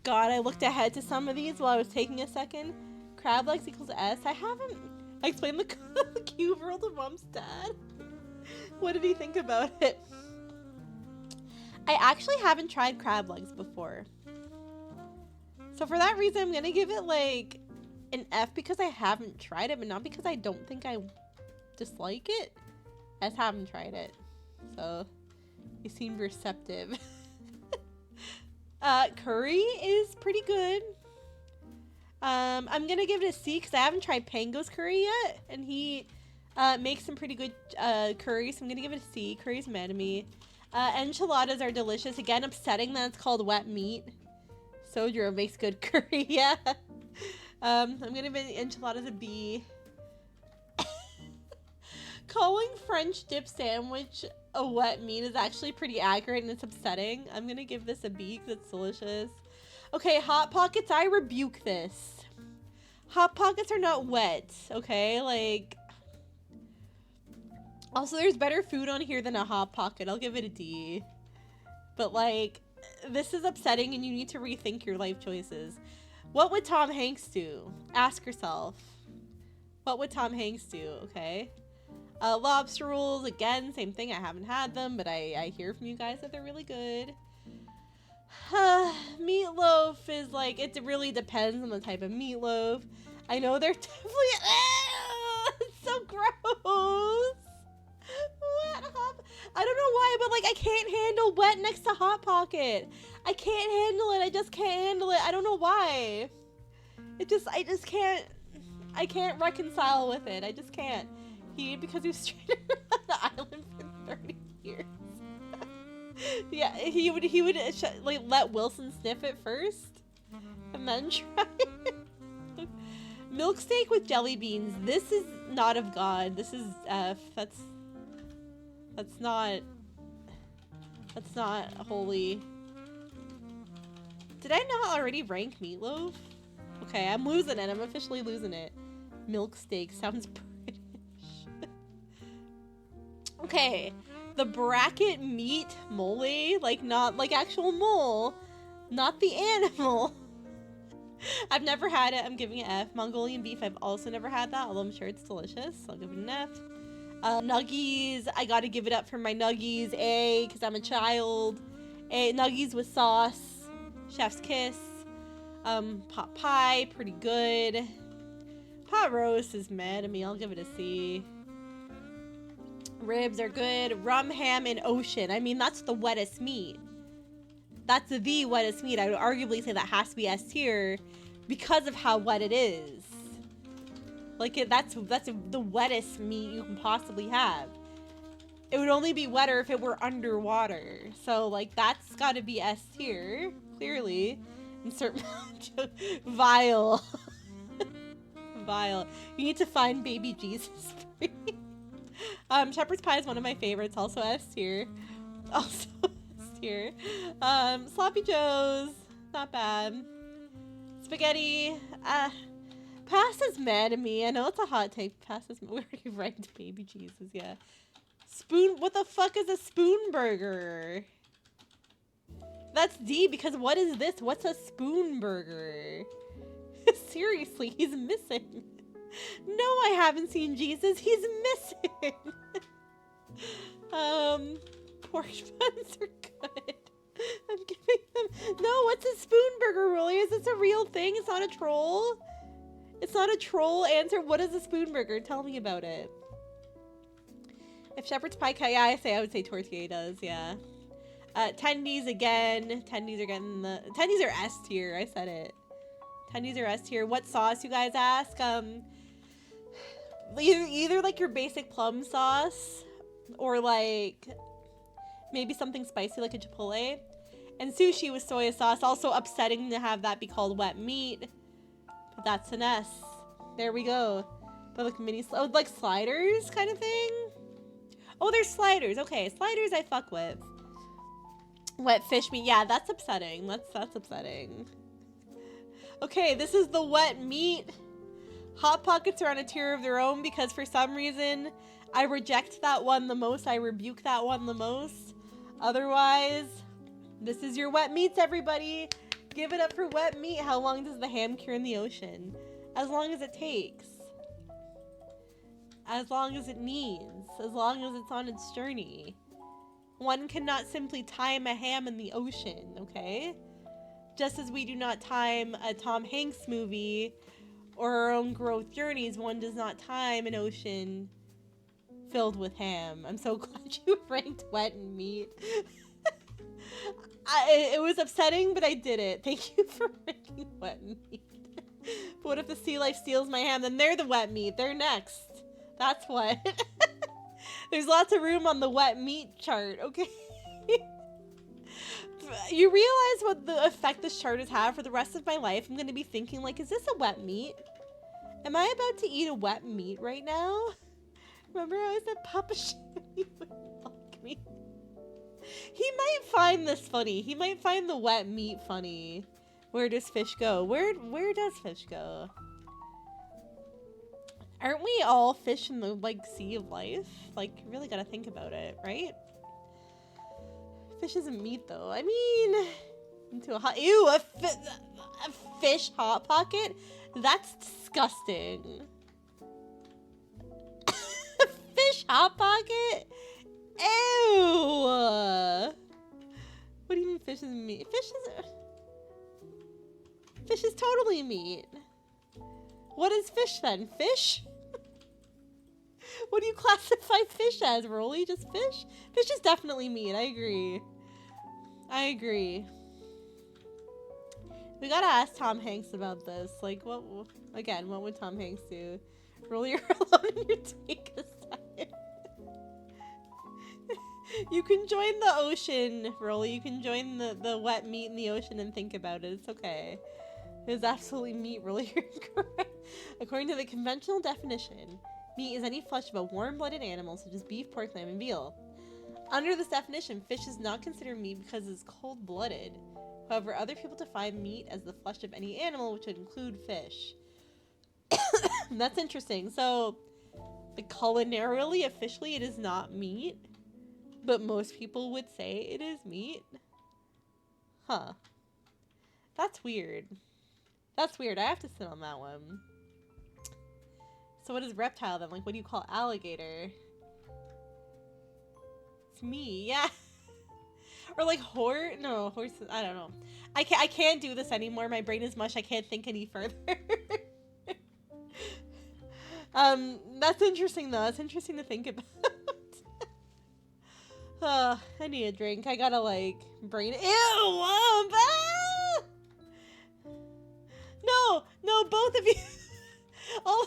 God, I looked ahead to some of these while I was taking a second. Crab legs equals S. I haven't explained the cube rule to Mom's dad. What did he think about it? I actually haven't tried crab legs before. So for that reason, I'm gonna give it like an F because I haven't tried it, but not because I don't think I dislike it. I just haven't tried it. So he seemed receptive. Curry is pretty good. I'm gonna give it a C because I haven't tried Pango's curry yet, and he makes some pretty good curry, so I'm gonna give it a C. Curry's mad at me. Enchiladas are delicious. Again, upsetting that it's called wet meat. Sojiro makes good curry, yeah. I'm gonna give enchiladas a B. Calling French dip sandwich a wet meat is actually pretty accurate, and it's upsetting. I'm gonna give this a B because it's delicious. Okay, Hot Pockets, I rebuke this. Hot Pockets are not wet, okay? Like, also there's better food on here than a Hot Pocket. I'll give it a D. But like, this is upsetting and you need to rethink your life choices. What would Tom Hanks do? Ask yourself. What would Tom Hanks do, okay? Lobster rolls, again, same thing. I haven't had them, but I hear from you guys that they're really good. Meatloaf is like, it really depends on the type of meatloaf. I know they're definitely, it's so gross. Wet hot, I don't know why, but like I can't handle wet next to Hot Pocket. I can't handle it. I just can't handle it. I don't know why. I just can't. I can't reconcile with it. I just can't. Because he was stranded on the island for 30 years. Yeah, he would like let Wilson sniff it first, and then try it. Milk steak with jelly beans. This is not of God. This is F. That's not holy. Did I not already rank meatloaf? Okay, I'm losing it. I'm officially losing it. Milk steak sounds British. Okay, the bracket meat mole, like not like actual mole, not the animal. I've never had it. I'm giving it F. Mongolian beef, I've also never had that, although I'm sure it's delicious. I'll give it an F. Nuggies, I gotta give it up for my nuggies. A, because I'm a child. A, nuggies with sauce. Chef's kiss. Pot pie, pretty good. Pot roast is mad at me. I'll give it a C. Ribs are good. Rum, ham, and ocean. I mean, that's the wettest meat. That's the wettest meat. I would arguably say that has to be S tier because of how wet it is. Like, that's the wettest meat you can possibly have. It would only be wetter if it were underwater. So, like, that's gotta be S tier, clearly. Insert vile. Vile. You need to find baby Jesus for me. Shepherd's pie is one of my favorites, also S tier. Also S tier. Sloppy Joes, not bad. Spaghetti, Pasta's mad at me. I know it's a hot take. Pasta's, we already ranked baby Jesus, yeah. Spoon, what the fuck is a spoon burger? That's D because what is this? What's a spoon burger? Seriously, he's missing. No, I haven't seen Jesus. He's missing. Pork buns are good. I'm giving them. No, what's a spoon burger, Rolly? Is this a real thing? It's not a troll? It's not a troll answer. What is a spoon burger? Tell me about it. If shepherd's pie, yeah, I would say tortillas, yeah. Tendies again. Tendies are getting the. Tendies are S tier. I said it. Tendies are S tier. What sauce, you guys ask? Either like your basic plum sauce, or like maybe something spicy like a chipotle. And sushi with soy sauce. Also upsetting to have that be called wet meat. But that's an S. There we go. But like mini, like sliders kind of thing. Oh, there's sliders. Okay, sliders I fuck with. Wet fish meat. Yeah, that's upsetting. That's upsetting. Okay, this is the wet meat. Hot Pockets are on a tier of their own because for some reason I reject that one the most. I rebuke that one the most. Otherwise, this is your wet meats, everybody. Give it up for wet meat. How long does the ham cure in the ocean? As long as it takes. As long as it needs. As long as it's on its journey. One cannot simply time a ham in the ocean, okay? Just as we do not time a Tom Hanks movie or our own growth journeys, one does not time an ocean filled with ham. I'm so glad you ranked wet and meat. It was upsetting, but I did it. Thank you for making wet meat. But what if the sea life steals my ham? Then they're the wet meat. They're next. That's what. There's lots of room on the wet meat chart, okay? You realize what the effect this chart has had for the rest of my life? I'm going to be thinking, like, is this a wet meat? Am I about to eat a wet meat right now? Remember I said Papa Shammy would fuck me? He might find this funny. He might find the wet meat funny. Where does fish go? Where does fish go? Aren't we all fish in the, like, sea of life? Like, you really gotta think about it, right? Fish isn't meat, though. I mean, into a hot... Ew, a fish hot pocket? That's disgusting. Fish hot pocket? Ew. What do you mean fish is meat? Fish is totally meat. What is fish then? Fish? What do you classify fish as, Rolly? Just fish? Fish is definitely meat. I agree. I agree. We gotta ask Tom Hanks about this. Like, what would Tom Hanks do? Rolly, you're alone in your take a second. You can join the ocean, Rolly. You can join the wet meat in the ocean and think about it. It's okay. It is absolutely meat, Rolly. You're correct. According to the conventional definition, meat is any flesh of a warm-blooded animal, such as beef, pork, lamb, and veal. Under this definition, fish is not considered meat because it's cold-blooded. However, other people define meat as the flesh of any animal, which would include fish. That's interesting. So, like, culinarily, officially, it is not meat, but most people would say it is meat. Huh. That's weird. That's weird. I have to sit on that one. So what is reptile then? Like, what do you call alligator? It's me, yeah. Or like horse? No, horses. I don't know. I can't do this anymore. My brain is mush. I can't think any further. That's interesting though. It's interesting to think about. I need a drink. I gotta like brain. Ew! Ah! No, both of you. All.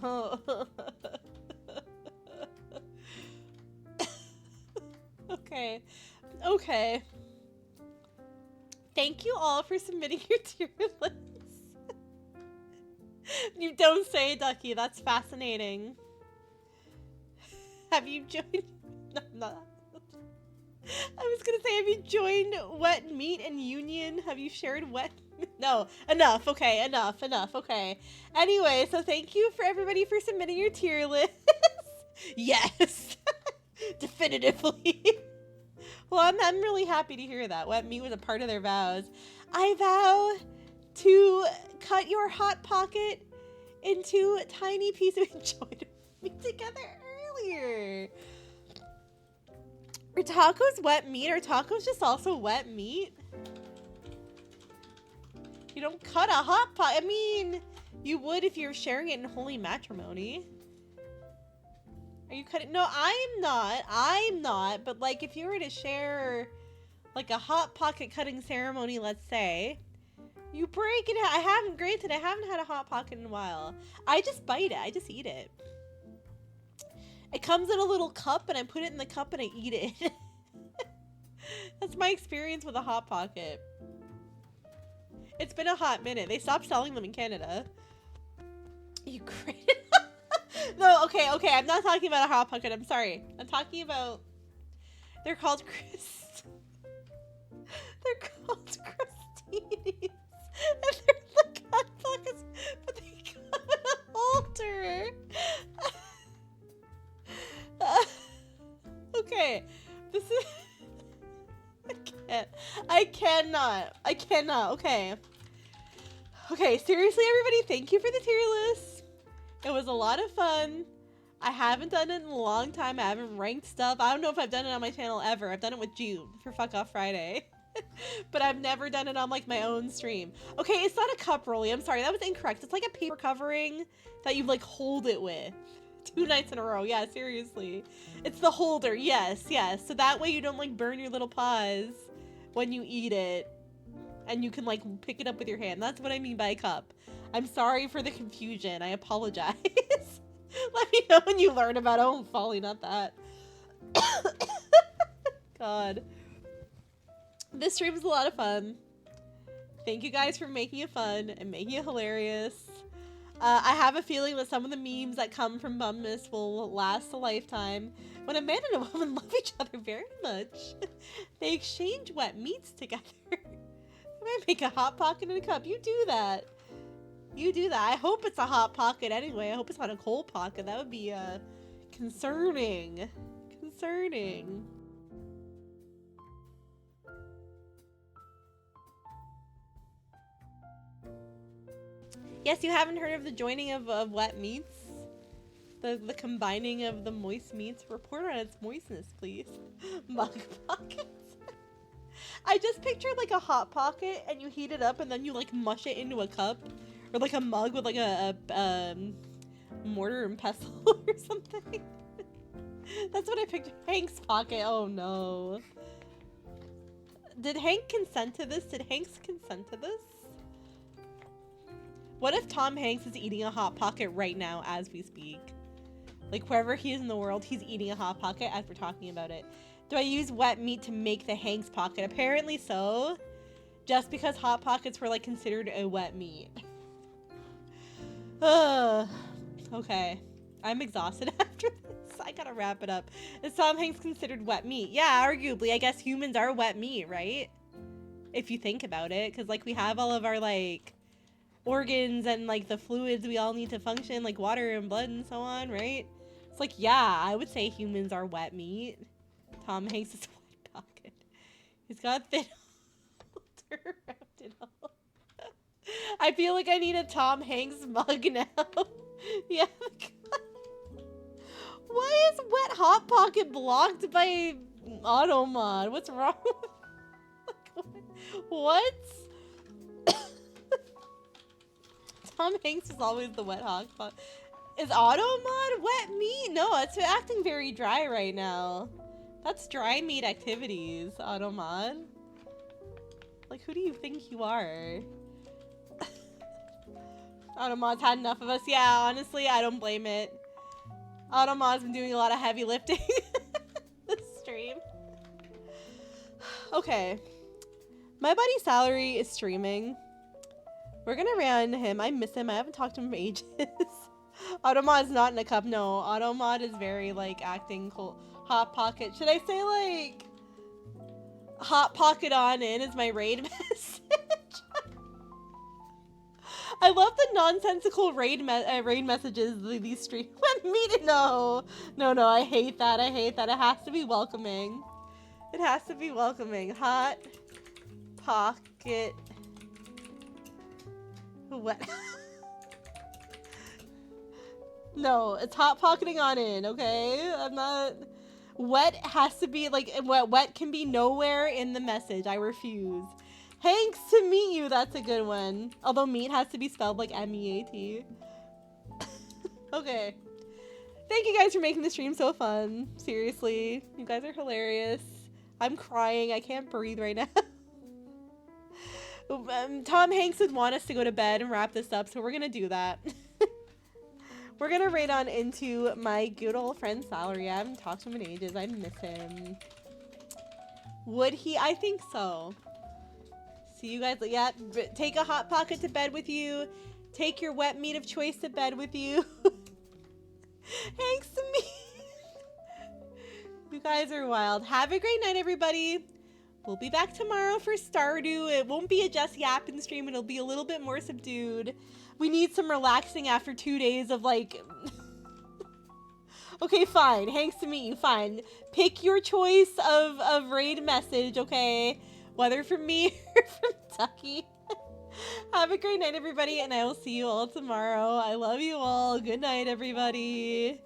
Oh. Okay. Thank you all for submitting your tier lists. You don't say, Ducky. That's fascinating. Have you joined? No, not. I was gonna say, have you joined Wet Meat and Union? Have you shared wet? No, enough. Okay, enough. Okay. Anyway, so thank you for everybody for submitting your tier list. Yes, definitively. Well, I'm really happy to hear that. Wet Meat was a part of their vows. I vow to cut your hot pocket into tiny pieces. We enjoyed me together earlier. Are tacos wet meat? Are tacos just also wet meat? You don't cut a hot pot. I mean, you would if you're sharing it in holy matrimony. Are you cutting? No, I'm not. But like, if you were to share like a hot pocket cutting ceremony, let's say, you break it. I haven't had a hot pocket in a while. I just bite it. I just eat it. It comes in a little cup, and I put it in the cup and I eat it. That's my experience with a Hot Pocket. It's been a hot minute. They stopped selling them in Canada. You crazy? No, okay. I'm not talking about a Hot Pocket. I'm sorry. I'm talking about... They're called They're called crostinis. And they're like Hot Pockets, but they come in a holder. Okay, this is... I cannot. Okay, seriously, everybody, thank you for the tier list. It was a lot of fun. I haven't done it in a long time. I haven't ranked stuff. I don't know if I've done it on my channel ever. I've done it with June for Fuck Off Friday. But I've never done it on like my own stream. Okay, it's not a cup rolly. I'm sorry, that was incorrect. It's like a paper covering that you like hold it with. 2 nights in a row. Yeah, seriously. It's the holder. Yes, yes. So that way you don't like burn your little paws when you eat it. And you can like pick it up with your hand. That's what I mean by a cup. I'm sorry for the confusion. I apologize. Let me know when you learn about, oh, folly, not that. God. This stream is a lot of fun. Thank you guys for making it fun and making it hilarious. I have a feeling that some of the memes that come from BUNMAS will last a lifetime. When a man and a woman love each other very much, they exchange wet meats together. They might make a hot pocket in a cup. You do that. You do that. I hope it's a hot pocket anyway. I hope it's not a cold pocket. That would be concerning. Concerning. Yes, you haven't heard of the joining of wet meats? The combining of the moist meats? Report on its moistness, please. Mug pockets. I just pictured like a hot pocket and you heat it up and then you like mush it into a cup. Or like a mug with like a mortar and pestle or something. That's what I pictured. Hank's pocket. Oh no. Did Hank consent to this? Did Hanks consent to this? What if Tom Hanks is eating a Hot Pocket right now as we speak? Like wherever he is in the world, he's eating a Hot Pocket as we're talking about it. Do I use wet meat to make the Hanks Pocket? Apparently so. Just because Hot Pockets were like considered a wet meat. Okay. I'm exhausted after this. I gotta wrap it up. Is Tom Hanks considered wet meat? Yeah, arguably. I guess humans are wet meat, right? If you think about it. Because like we have all of our like organs and like the fluids we all need to function, like water and blood and so on, right? It's like, yeah, I would say humans are wet meat. Tom Hanks is a wet pocket. He's got thin holder around it all. I feel like I need a Tom Hanks mug now. Yeah. Why is wet hot pocket blocked by Automod? What's wrong with what? Tom Hanks is always the wet hot pocket. Is Automod wet meat? No, it's acting very dry right now. That's dry meat activities, Automod. Like, who do you think you are? Automod's had enough of us. Yeah, honestly, I don't blame it. Automod's been doing a lot of heavy lifting this stream. Okay. My buddy Salary is streaming. We're gonna run him. I miss him. I haven't talked to him for ages. Automod's not in a cup. No, Automod is very, like, acting cold. Hot Pocket. Should I say, like, Hot Pocket on in is my raid message? I love the nonsensical raid messages these streams. No, I hate that. I hate that. It has to be welcoming. It has to be welcoming. Hot Pocket. What? No, it's hot pocketing on in, okay? I'm not... Wet has to be, like, wet can be nowhere in the message. I refuse. Hanks to meet you, that's a good one. Although meat has to be spelled like M-E-A-T. Okay. Thank you guys for making the stream so fun. Seriously, you guys are hilarious. I'm crying, I can't breathe right now. Tom Hanks would want us to go to bed and wrap this up, so we're gonna do that. We're gonna raid on into my good old friend Salary. I haven't talked to him in ages. I miss him. Would he? I think so. See you guys. Yeah, take a hot pocket to bed with you. Take your wet meat of choice to bed with you. Thanks to me. You guys are wild. Have a great night, everybody. We'll be back tomorrow for Stardew. It won't be a just yapping stream. It'll be a little bit more subdued. We need some relaxing after 2 days of like... Okay, fine. Hanks to meet you. Fine. Pick your choice of raid message, okay? Whether from me or from Ducky. Have a great night, everybody, and I will see you all tomorrow. I love you all. Good night, everybody.